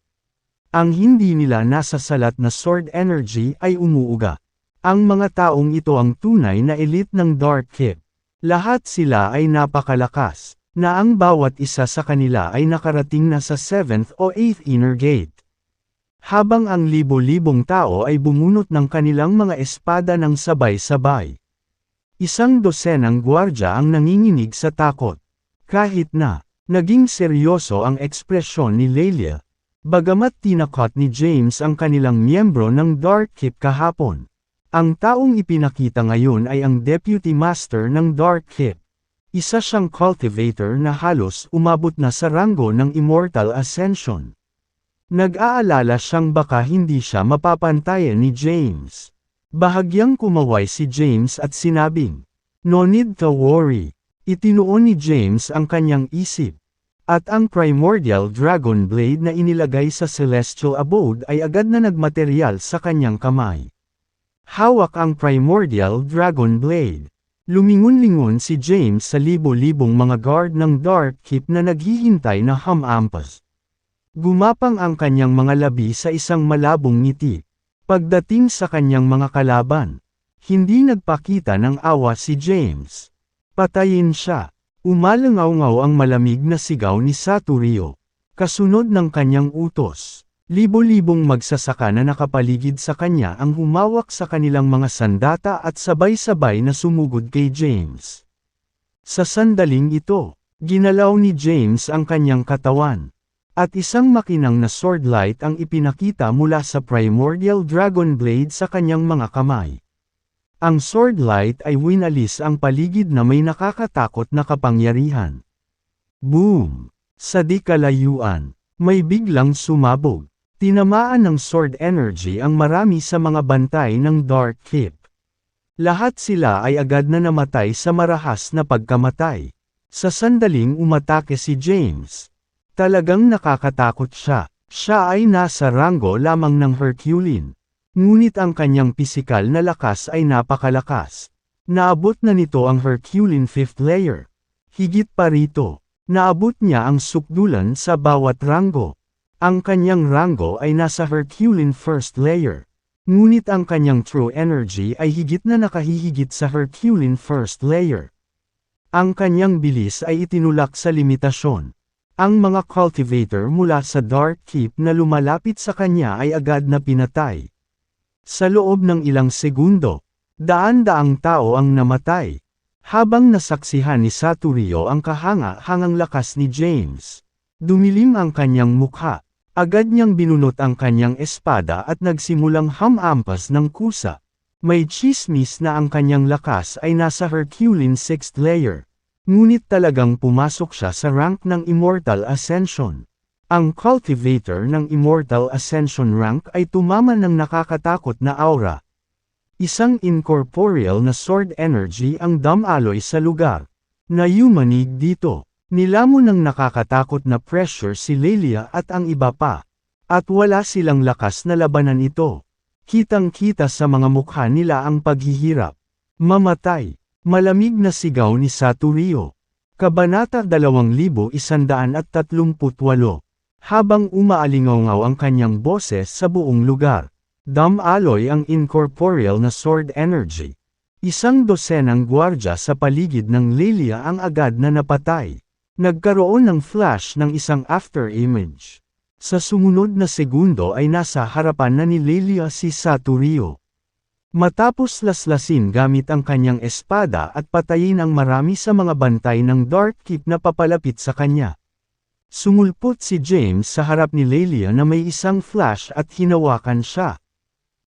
Ang hindi nila nasasalat na sword energy ay umuuga. Ang mga taong ito ang tunay na elite ng Dark Keep. Lahat sila ay napakalakas, na ang bawat isa sa kanila ay nakarating na sa 7th o 8th inner gate. Habang ang libo-libong tao ay bumunot ng kanilang mga espada ng sabay-sabay. Isang dosenang gwardya ang nanginginig sa takot. Kahit na, naging seryoso ang ekspresyon ni Lelia, bagamat tinakot ni James ang kanilang miyembro ng Dark Keep kahapon. Ang taong ipinakita ngayon ay ang Deputy Master ng Dark Keep. Isa siyang cultivator na halos umabot na sa ranggo ng Immortal Ascension. Nag-aalala siyang baka hindi siya mapapantayan ni James. Bahagyang kumaway si James at sinabing, "No need to worry." Itinuon ni James ang kanyang isip. At ang Primordial Dragon Blade na inilagay sa Celestial Abode ay agad na nagmateryal sa kanyang kamay. Hawak ang Primordial Dragon Blade. Lumingon-lingon si James sa libo-libong mga guard ng Dark Keep na naghihintay na hamampas. Gumapang ang kanyang mga labi sa isang malabong ngiti. Pagdating sa kanyang mga kalaban, hindi nagpakita ng awa si James. Patayin siya. Umalangaw-ngaw ang malamig na sigaw ni Saturio. Kasunod ng kanyang utos. Libo-libong magsasaka na nakapaligid sa kanya ang humawak sa kanilang mga sandata at sabay-sabay na sumugod kay James. Sa sandaling ito, ginalaw ni James ang kanyang katawan. At isang makinang na sword light ang ipinakita mula sa Primordial Dragon Blade sa kanyang mga kamay. Ang sword light ay winalis ang paligid na may nakakatakot na kapangyarihan. Boom! Sa di kalayuan, may biglang sumabog. Tinamaan ng sword energy ang marami sa mga bantay ng Dark Keep. Lahat sila ay agad na namatay sa marahas na pagkamatay. Sa sandaling umatake si James. Talagang nakakatakot siya. Siya ay nasa ranggo lamang ng Herculean. Ngunit ang kanyang pisikal na lakas ay napakalakas. Naabot na nito ang Herculean 5th layer. Higit pa rito, naabot niya ang sukdulan sa bawat ranggo. Ang kanyang ranggo ay nasa Herculean 1st layer. Ngunit ang kanyang true energy ay higit na nakahihigit sa Herculean 1st layer. Ang kanyang bilis ay itinulak sa limitasyon. Ang mga cultivator mula sa Dark Keep na lumalapit sa kanya ay agad na pinatay. Sa loob ng ilang segundo, daan-daang tao ang namatay. Habang nasaksihan ni Saturio ang kahanga-hangang lakas ni James, dumilim ang kanyang mukha. Agad niyang binunot ang kanyang espada at nagsimulang hamampas ng kusa. May tsismis na ang kanyang lakas ay nasa Herculean 6th layer. Ngunit talagang pumasok siya sa rank ng Immortal Ascension. Ang cultivator ng Immortal Ascension rank ay tumama ng nakakatakot na aura. Isang incorporeal na sword energy ang damaloy sa lugar. Nayumanig dito. Nilamon ng nakakatakot na pressure si Lelia at ang iba pa. At wala silang lakas na labanan ito. Kitang-kita sa mga mukha nila ang paghihirap. Mamatay. Malamig na sigaw ni Saturio. Kabanata 2138. Habang umaalingaw ang kanyang boses sa buong lugar. Dumaloy ang incorporeal na sword energy. Isang dosenang gwardya sa paligid ng Lelia ang agad na napatay. Nagkaroon ng flash ng isang after image. Sa sumunod na segundo ay nasa harapan na ni Lelia si Saturio. Matapos laslasin gamit ang kanyang espada at patayin ang marami sa mga bantay ng Dark Keep na papalapit sa kanya. Sumulpot si James sa harap ni Lelia na may isang flash at hinawakan siya.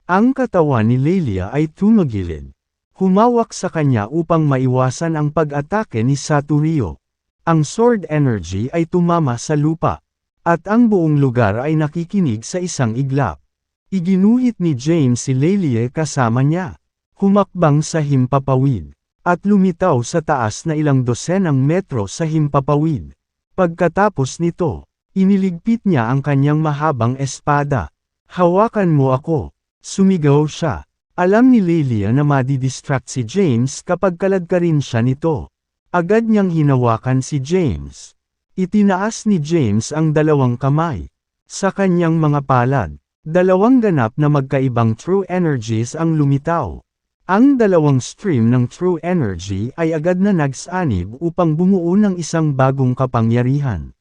Ang katawan ni Lelia ay tumagilid. Humawak sa kanya upang maiwasan ang pag-atake ni Saturio. Ang sword energy ay tumama sa lupa. At ang buong lugar ay nakikinig sa isang iglap. Iginuhit ni James si Lelia kasama niya. Humakbang sa himpapawid. At lumitaw sa taas na ilang dosenang metro sa himpapawid. Pagkatapos nito, iniligpit niya ang kanyang mahabang espada. Hawakan mo ako. Sumigaw siya. Alam ni Lelia na madidistract si James kapag kaladkarin siya nito. Agad niyang hinawakan si James. Itinaas ni James ang dalawang kamay. Sa kanyang mga palad, dalawang ganap na magkaibang true energies ang lumitaw. Ang dalawang stream ng true energy ay agad na nagsanib upang bumuo ng isang bagong kapangyarihan.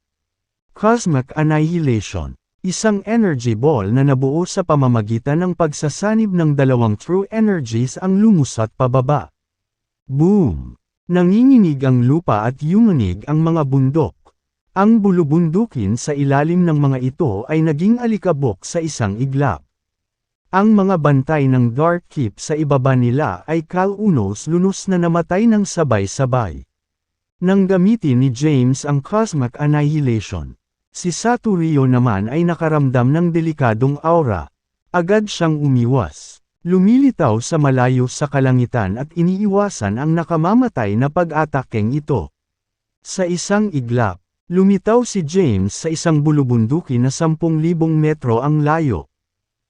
Cosmic Annihilation. Isang energy ball na nabuo sa pamamagitan ng pagsasanib ng dalawang true energies ang lumusot pababa. Boom! Nanginginig ang lupa at yumanig ang mga bundok. Ang bulubundukin sa ilalim ng mga ito ay naging alikabok sa isang iglap. Ang mga bantay ng Dark Keep sa ibaba nila ay kalunos-lunos na namatay ng sabay-sabay. Nang gamitin ni James ang Cosmic Annihilation, si Saturio naman ay nakaramdam ng delikadong aura. Agad siyang umiwas. Lumilitaw sa malayo sa kalangitan at iniiwasan ang nakamamatay na pag-atakeng ito. Sa isang iglap, lumitaw si James sa isang bulubundukin na 10,000 metro ang layo.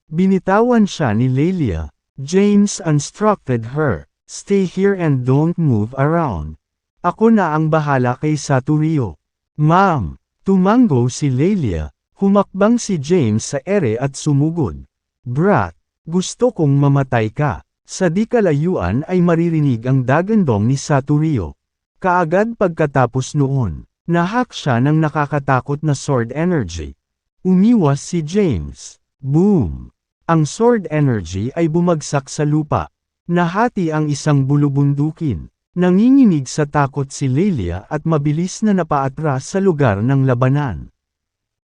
Binitawan siya ni Lelia. James instructed her, "Stay here and don't move around. Ako na ang bahala kay Saturio." "Ma'am." Tumango si Lelia. Humakbang si James sa ere at sumugod. "Brat, gusto kong mamatay ka." Sa di kalayuan ay maririnig ang dagandong ni Saturio. Kaagad pagkatapos noon, nahak siya ng nakakatakot na sword energy. Umiwas si James. Boom! Ang sword energy ay bumagsak sa lupa. Nahati ang isang bulubundukin. Nanginginig sa takot si Lelia at mabilis na napaatras sa lugar ng labanan.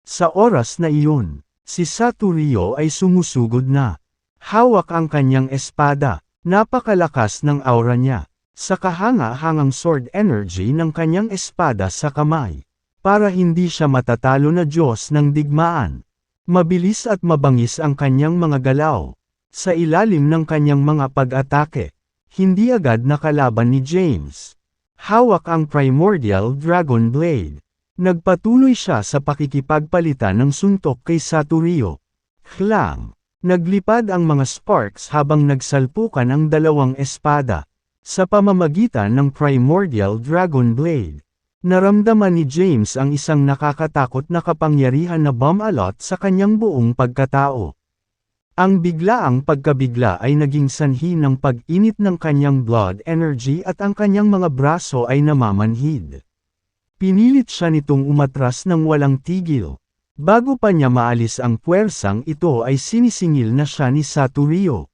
Sa oras na iyon, si Saturio ay sumusugod na. Hawak ang kanyang espada. Napakalakas ng aura niya. Sa kahanga-hangang sword energy ng kanyang espada sa kamay. Para hindi siya matatalo na Diyos ng digmaan. Mabilis at mabangis ang kanyang mga galaw. Sa ilalim ng kanyang mga pag-atake, hindi agad nakalaban ni James. Hawak ang Primordial Dragon Blade. Nagpatuloy siya sa pakikipagpalitan ng suntok kay Saturio. Klang! Naglipad ang mga sparks habang nagsalpukan ang dalawang espada. Sa pamamagitan ng Primordial Dragon Blade, naramdaman ni James ang isang nakakatakot na kapangyarihan na bumalot sa kanyang buong pagkatao. Ang biglaang pagkabigla ay naging sanhi ng pag-init ng kanyang blood energy at ang kanyang mga braso ay namamanhid. Pinilit siya nitong umatras ng walang tigil. Bago pa niya maalis ang puwersang ito ay sinisingil na siya ni Saturio.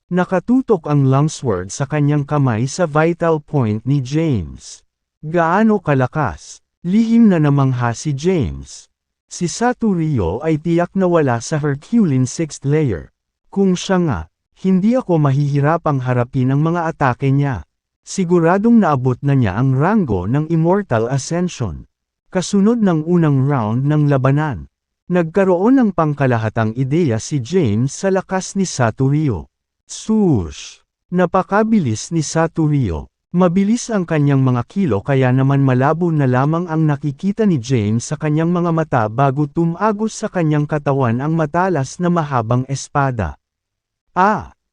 Nakatutok ang longsword sa kanyang kamay sa vital point ni James. Gaano kalakas? Lihim na namangha si James. Si Saturio ay tiyak na wala sa Herculean 6th layer. Kung siya nga, hindi ako mahihirapang harapin ang mga atake niya. Siguradong naabot na niya ang ranggo ng Immortal Ascension. Kasunod ng unang round ng labanan, nagkaroon ng pangkalahatang ideya si James sa lakas ni Saturio. Swoosh! Napakabilis ni Saturio. Mabilis ang kanyang mga kilo kaya naman malabo na lamang ang nakikita ni James sa kanyang mga mata bago tumagos sa kanyang katawan ang matalas na mahabang espada.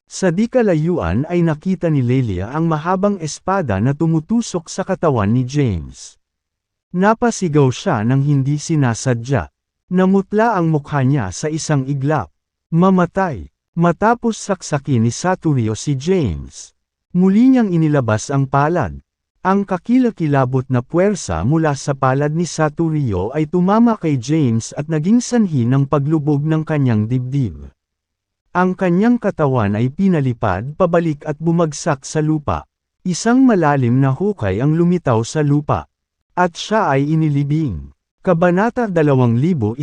Sa di kalayuan ay nakita ni Lelia ang mahabang espada na tumutusok sa katawan ni James. Napasigaw siya nang hindi sinasadya. Namutla ang mukha niya sa isang iglap. Mamatay. Matapos saksakin ni Saturio si James. Muli niyang inilabas ang palad. Ang kakilakilabot na puwersa mula sa palad ni Saturio ay tumama kay James at naging sanhi ng paglubog ng kanyang dibdib. Ang kanyang katawan ay pinalipad pabalik at bumagsak sa lupa. Isang malalim na hukay ang lumitaw sa lupa. At siya ay inilibing. Kabanata 2139.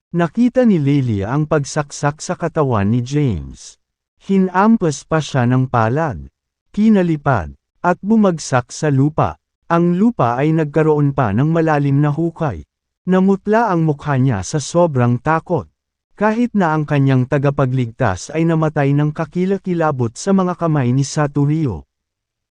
Nakita ni Lelia ang pagsaksak sa katawan ni James. Hinampas pa siya ng palad. Kinalipad, at bumagsak sa lupa. Ang lupa ay nagkaroon pa ng malalim na hukay. Namutla ang mukha niya sa sobrang takot. Kahit na ang kanyang tagapagligtas ay namatay ng kakilakilabot sa mga kamay ni Saturio.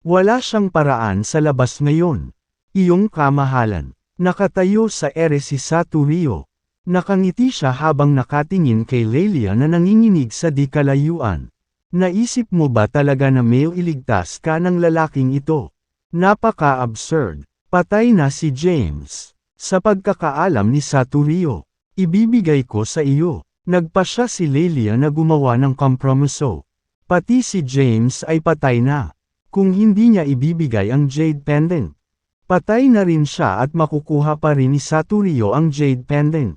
Wala siyang paraan sa labas ngayon. Iyong kamahalan. Nakatayo sa ere si Saturio. Nakangiti siya habang nakatingin kay Lelia na nanginginig sa di kalayuan. Naisip mo ba talaga na may iligtas ka ng lalaking ito? Napaka-absurd. Patay na si James. Sa pagkakaalam ni Saturio, ibibigay ko sa iyo. Nagpasya si Lelia na gumawa ng kompromiso. Pati si James ay patay na. Kung hindi niya ibibigay ang Jade Pendant, patay na rin siya at makukuha pa rin ni Saturio ang Jade Pendant.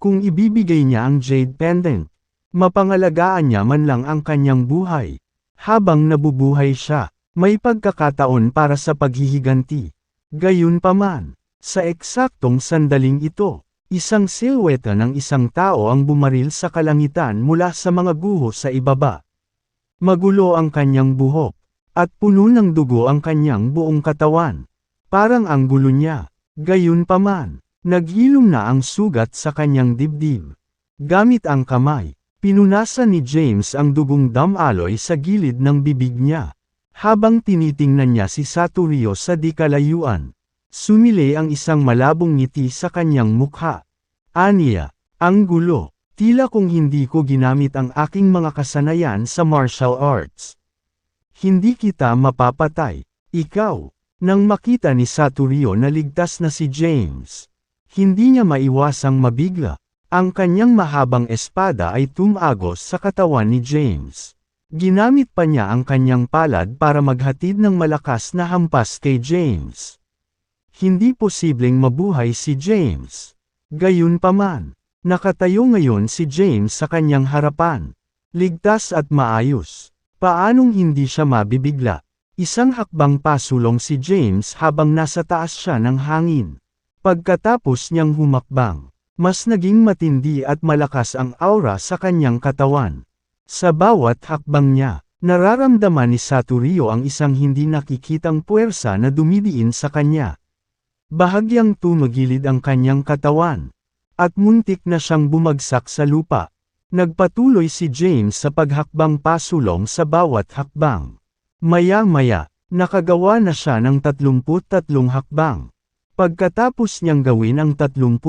Kung ibibigay niya ang Jade Pendant, mapangalagaan niya man lang ang kanyang buhay. Habang nabubuhay siya, may pagkakataon para sa paghihiganti. Gayunpaman, sa eksaktong sandaling ito, isang silweta ng isang tao ang bumaril sa kalangitan mula sa mga guho sa ibaba. Magulo ang kanyang buhok, at puno ng dugo ang kanyang buong katawan. Parang ang gulo niya. Gayunpaman, naghilom na ang sugat sa kanyang dibdib. Gamit ang kamay, pinunasan ni James ang dugong damaloy sa gilid ng bibig niya. Habang tinitingnan niya si Saturio sa di kalayuan, sumili ang isang malabong ngiti sa kanyang mukha. Aniya, ang gulo, tila kung hindi ko ginamit ang aking mga kasanayan sa martial arts. Hindi kita mapapatay, ikaw. Nang makita ni Saturio na ligtas na si James, hindi niya maiwasang mabigla. Ang kanyang mahabang espada ay tumagos sa katawan ni James. Ginamit pa niya ang kanyang palad para maghatid ng malakas na hampas kay James. Hindi posibleng mabuhay si James. Gayunpaman, nakatayo ngayon si James sa kanyang harapan. Ligtas at maayos. Paanong hindi siya mabibigla? Isang hakbang pasulong si James habang nasa taas siya ng hangin. Pagkatapos niyang humakbang, mas naging matindi at malakas ang aura sa kanyang katawan. Sa bawat hakbang niya, nararamdaman ni Saturio ang isang hindi nakikitang puwersa na dumidiin sa kanya. Bahagyang tumagilid ang kanyang katawan, at muntik na siyang bumagsak sa lupa. Nagpatuloy si James sa paghakbang pasulong sa bawat hakbang. Maya-maya, nakagawa na siya ng 33 hakbang. Pagkatapos niyang gawin ang 33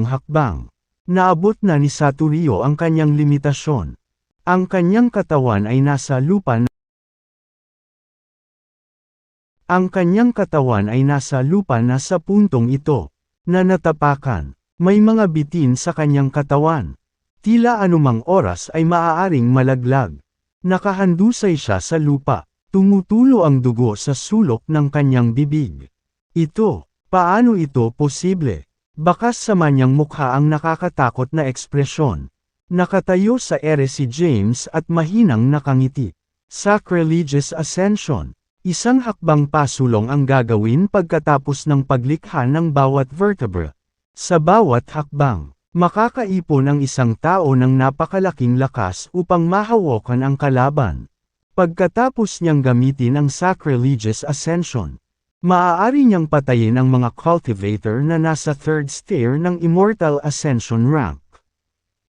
hakbang, naabot na ni Saturio ang kanyang limitasyon. Ang kanyang katawan ay nasa lupa na sa puntong ito, na natapakan. May mga bitin sa kanyang katawan. Tila anumang oras ay maaaring malaglag. Nakahandusay siya sa lupa. Tumutulo ang dugo sa sulok ng kanyang bibig. Paano ito posible? Bakas sa manyang mukha ang nakakatakot na ekspresyon. Nakatayo sa ere si James at mahinang nakangiti. Sacrilegious Ascension. Isang hakbang pasulong ang gagawin pagkatapos ng paglikha ng bawat vertebra. Sa bawat hakbang, makakaipon ang isang tao ng napakalaking lakas upang mahawakan ang kalaban. Pagkatapos niyang gamitin ang Sacrilegious Ascension, maaari niyang patayin ang mga cultivator na nasa 3rd stair ng Immortal Ascension rank.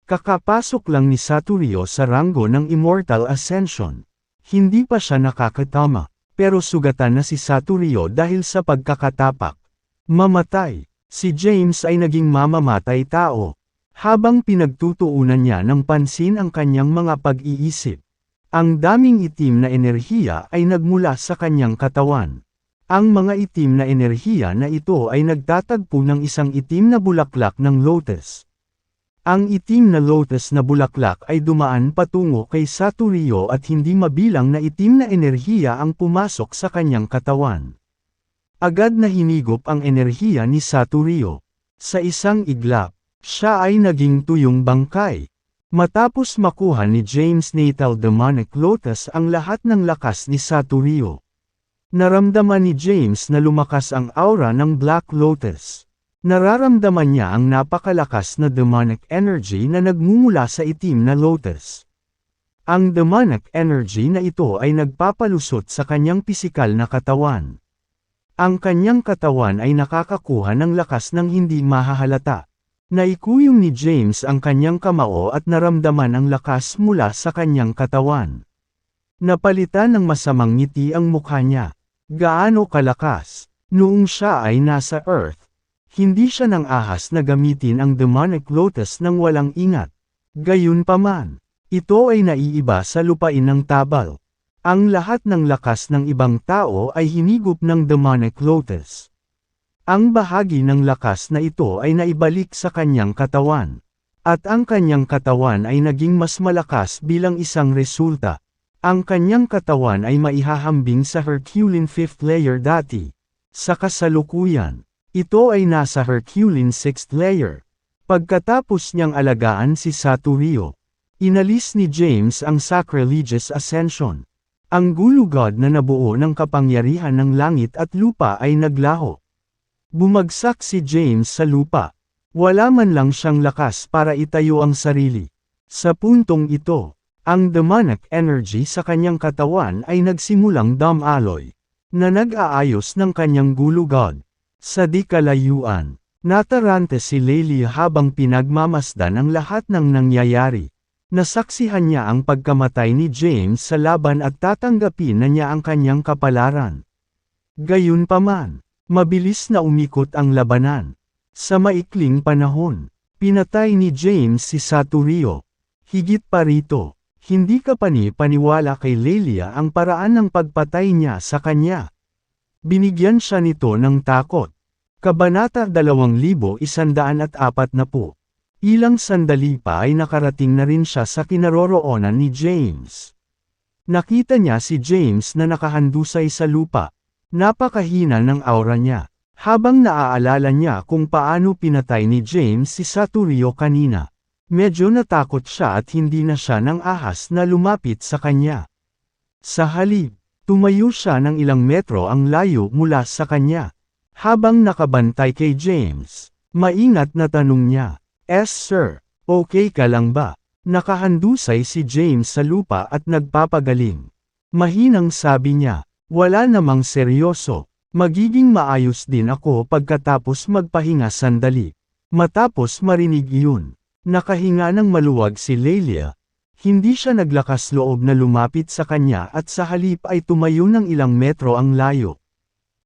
Kakapasok lang ni Saturio sa ranggo ng Immortal Ascension. Hindi pa siya nakakatama, pero sugatan na si Saturio dahil sa pagkakatapak. Mamatay. Si James ay naging mamamatay tao. Habang pinagtutuunan niya ng pansin ang kanyang mga pag-iisip, ang daming itim na enerhiya ay nagmula sa kanyang katawan. Ang mga itim na enerhiya na ito ay nagtatagpo ng isang itim na bulaklak ng lotus. Ang itim na lotus na bulaklak ay dumaan patungo kay Saturio at hindi mabilang na itim na enerhiya ang pumasok sa kanyang katawan. Agad na hinigop ang enerhiya ni Saturio. Sa isang iglap, siya ay naging tuyong bangkay. Matapos makuha ni James Natal Demonic Lotus ang lahat ng lakas ni Saturio. Naramdaman ni James na lumakas ang aura ng Black Lotus. Nararamdaman niya ang napakalakas na demonic energy na nagmumula sa itim na lotus. Ang demonic energy na ito ay nagpapalusot sa kanyang pisikal na katawan. Ang kanyang katawan ay nakakakuha ng lakas ng hindi mahahalata. Naikuyong ni James ang kanyang kamao at naramdaman ang lakas mula sa kanyang katawan. Napalitan ng masamang ngiti ang mukha niya. Gaano kalakas? Noong siya ay nasa Earth, hindi siya nang ahas na gamitin ang demonic lotus nang walang ingat. Gayunpaman, ito ay naiiba sa lupain ng Tabal. Ang lahat ng lakas ng ibang tao ay hinigop ng demonic lotus. Ang bahagi ng lakas na ito ay naibalik sa kanyang katawan. At ang kanyang katawan ay naging mas malakas bilang isang resulta. Ang kanyang katawan ay maihahambing sa Herculean 5th layer dati. Sa kasalukuyan, ito ay nasa Herculean 6th layer. Pagkatapos niyang alagaan si Saturio, inalis ni James ang Sacrilegious Ascension. Ang gulugod na nabuo ng kapangyarihan ng langit at lupa ay naglaho. Bumagsak si James sa lupa. Wala man lang siyang lakas para itayo ang sarili. Sa puntong ito, ang demonic energy sa kanyang katawan ay nagsimulang dumaloy, na nag-aayos ng kanyang gulugod. Sa di kalayuan, natarante si Lelia habang pinagmamasdan ang lahat ng nangyayari. Nasaksihan niya ang pagkamatay ni James sa laban at tatanggapin na niya ang kanyang kapalaran. Gayunpaman, mabilis na umikot ang labanan. Sa maikling panahon, pinatay ni James si Saturio. Higit pa rito, hindi kapani-paniwala kay Lelia ang paraan ng pagpatay niya sa kanya. Binigyan siya nito ng takot. Kabanata 2140. Ilang sandali pa ay nakarating na rin siya sa kinaroroonan ni James. Nakita niya si James na nakahandusay sa lupa. Napakahina ng aura niya. Habang naaalala niya kung paano pinatay ni James si Saturio kanina. Medyo natakot siya at hindi na siya nang ahas na lumapit sa kanya. Sa halip, tumayo siya ng ilang metro ang layo mula sa kanya. Habang nakabantay kay James, maingat na tanong niya, Sir, okay ka lang ba?" Nakahandusay si James sa lupa at nagpapagaling. Mahinang sabi niya, "Wala namang seryoso. Magiging maayos din ako pagkatapos magpahinga sandali." Matapos marinig iyon, nakahinga ng maluwag si Lelia. Hindi siya naglakas loob na lumapit sa kanya at sa halip ay tumayo ng ilang metro ang layo.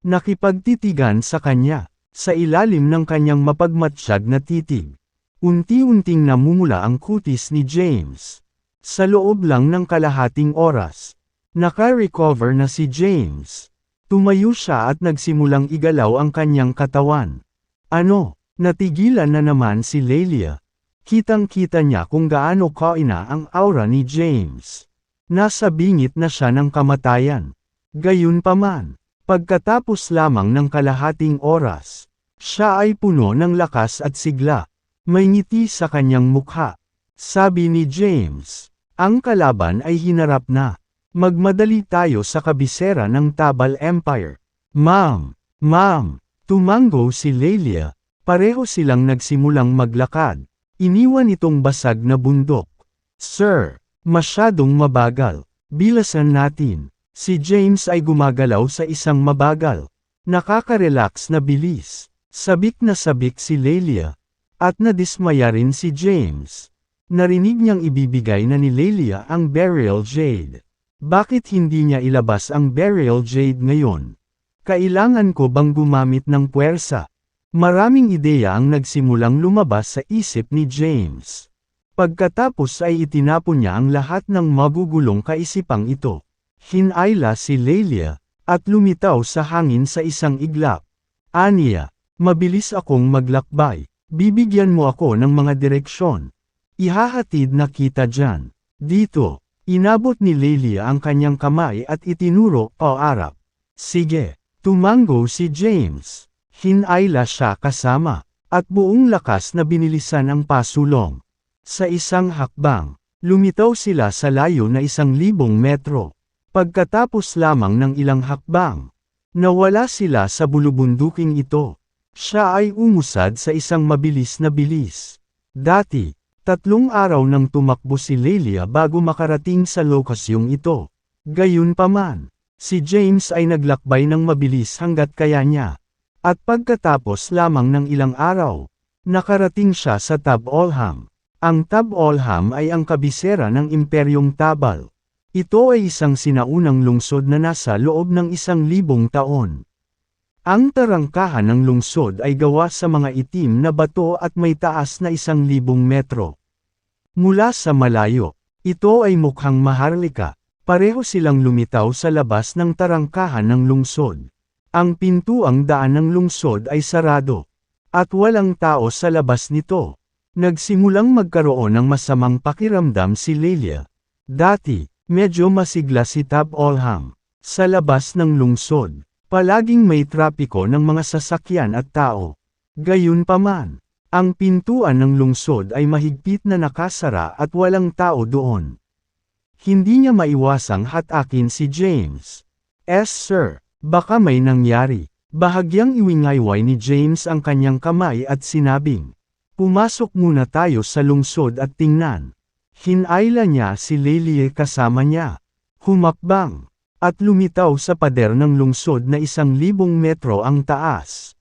Nakipagtitigan sa kanya, sa ilalim ng kanyang mapagmatsyag na titig. Unti-unting namumula ang kutis ni James. Sa loob lang ng kalahating oras, naka-recover na si James. Tumayo siya at nagsimulang igalaw ang kanyang katawan. Ano, natigilan na naman si Lelia. Kitang-kita niya kung gaano kaina ang aura ni James. Nasa bingit na siya ng kamatayan. Gayunpaman, pagkatapos lamang ng kalahating oras, siya ay puno ng lakas at sigla. May ngiti sa kanyang mukha. Sabi ni James, "Ang kalaban ay hinarap na. Magmadali tayo sa kabisera ng Tabal Empire." Ma'am, tumango si Lelia. Pareho silang nagsimulang maglakad. Iniwan itong basag na bundok. "Sir, masyadong mabagal. Bilasan natin." Si James ay gumagalaw sa isang mabagal, nakaka-relax na bilis. Sabik na sabik si Lelia. At nadismaya rin si James. Narinig niyang ibibigay na ni Lelia ang Burial Jade. Bakit hindi niya ilabas ang Burial Jade ngayon? Kailangan ko bang gumamit ng puwersa? Maraming ideya ang nagsimulang lumabas sa isip ni James. Pagkatapos ay itinapon niya ang lahat ng magugulong kaisipang ito. Hinayla si Lelia, at lumitaw sa hangin sa isang iglap. Aniya, mabilis akong maglakbay, bibigyan mo ako ng mga direksyon. Ihahatid na kita dyan. Dito, inabot ni Lelia ang kanyang kamay at itinuro paarap. Sige, tumango si James. Hinayla siya kasama, at buong lakas na binilisan ang pasulong. Sa isang hakbang, lumitaw sila sa layo na 1,000 metro. Pagkatapos lamang ng ilang hakbang, nawala sila sa bulubunduking ito. Siya ay umusad sa isang mabilis na bilis. Dati, 3 araw nang tumakbo si Lelia bago makarating sa lokasyong ito. Gayunpaman, si James ay naglakbay ng mabilis hanggat kaya niya. At pagkatapos lamang ng ilang araw, nakarating siya sa Tab Olham. Ang Tab Olham ay ang kabisera ng Imperyong Tabal. Ito ay isang sinaunang lungsod na nasa loob ng 1,000 taon. Ang tarangkahan ng lungsod ay gawa sa mga itim na bato at may taas na 1,000 metro. Mula sa malayo, ito ay mukhang maharlika. Pareho silang lumitaw sa labas ng tarangkahan ng lungsod. Ang pintuang daan ng lungsod ay sarado. At walang tao sa labas nito. Nagsimulang magkaroon ng masamang pakiramdam si Lelia. Dati, medyo masigla si Tab Olham. Sa labas ng lungsod, palaging may trapiko ng mga sasakyan at tao. Gayunpaman, ang pintuan ng lungsod ay mahigpit na nakasara at walang tao doon. Hindi niya maiwasang hatakin si James. Sir, baka may nangyari. Bahagyang iwingayway ni James ang kanyang kamay at sinabing, pumasok muna tayo sa lungsod at tingnan. Hinayla niya si Lelia kasama niya. Humakbang, at lumitaw sa pader ng lungsod na 1,000 metro ang taas.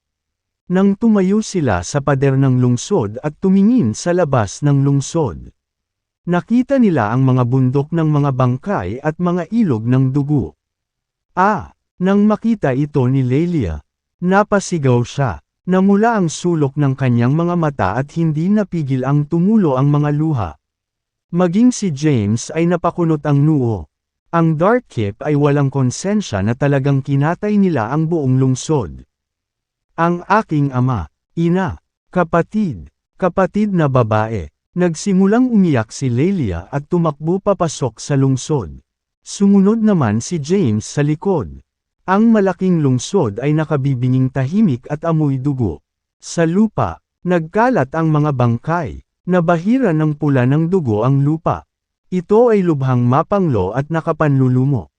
Nang tumayo sila sa pader ng lungsod at tumingin sa labas ng lungsod, nakita nila ang mga bundok ng mga bangkay at mga ilog ng dugo. Nang makita ito ni Lelia, napasigaw siya. Namula ang sulok ng kanyang mga mata at hindi napigil ang tumulo ang mga luha. Maging si James ay napakunot ang noo. Ang Darkkip ay walang konsensya na talagang kinatay nila ang buong lungsod. Ang aking ama, ina, kapatid na babae, nagsimulang umiyak si Lelia at tumakbo papasok sa lungsod. Sumunod naman si James sa likod. Ang malaking lungsod ay nakabibinging tahimik at amoy dugo. Sa lupa, nagkalat ang mga bangkay, nabahira ng pula ng dugo ang lupa. Ito ay lubhang mapanglo at nakapanlulumo.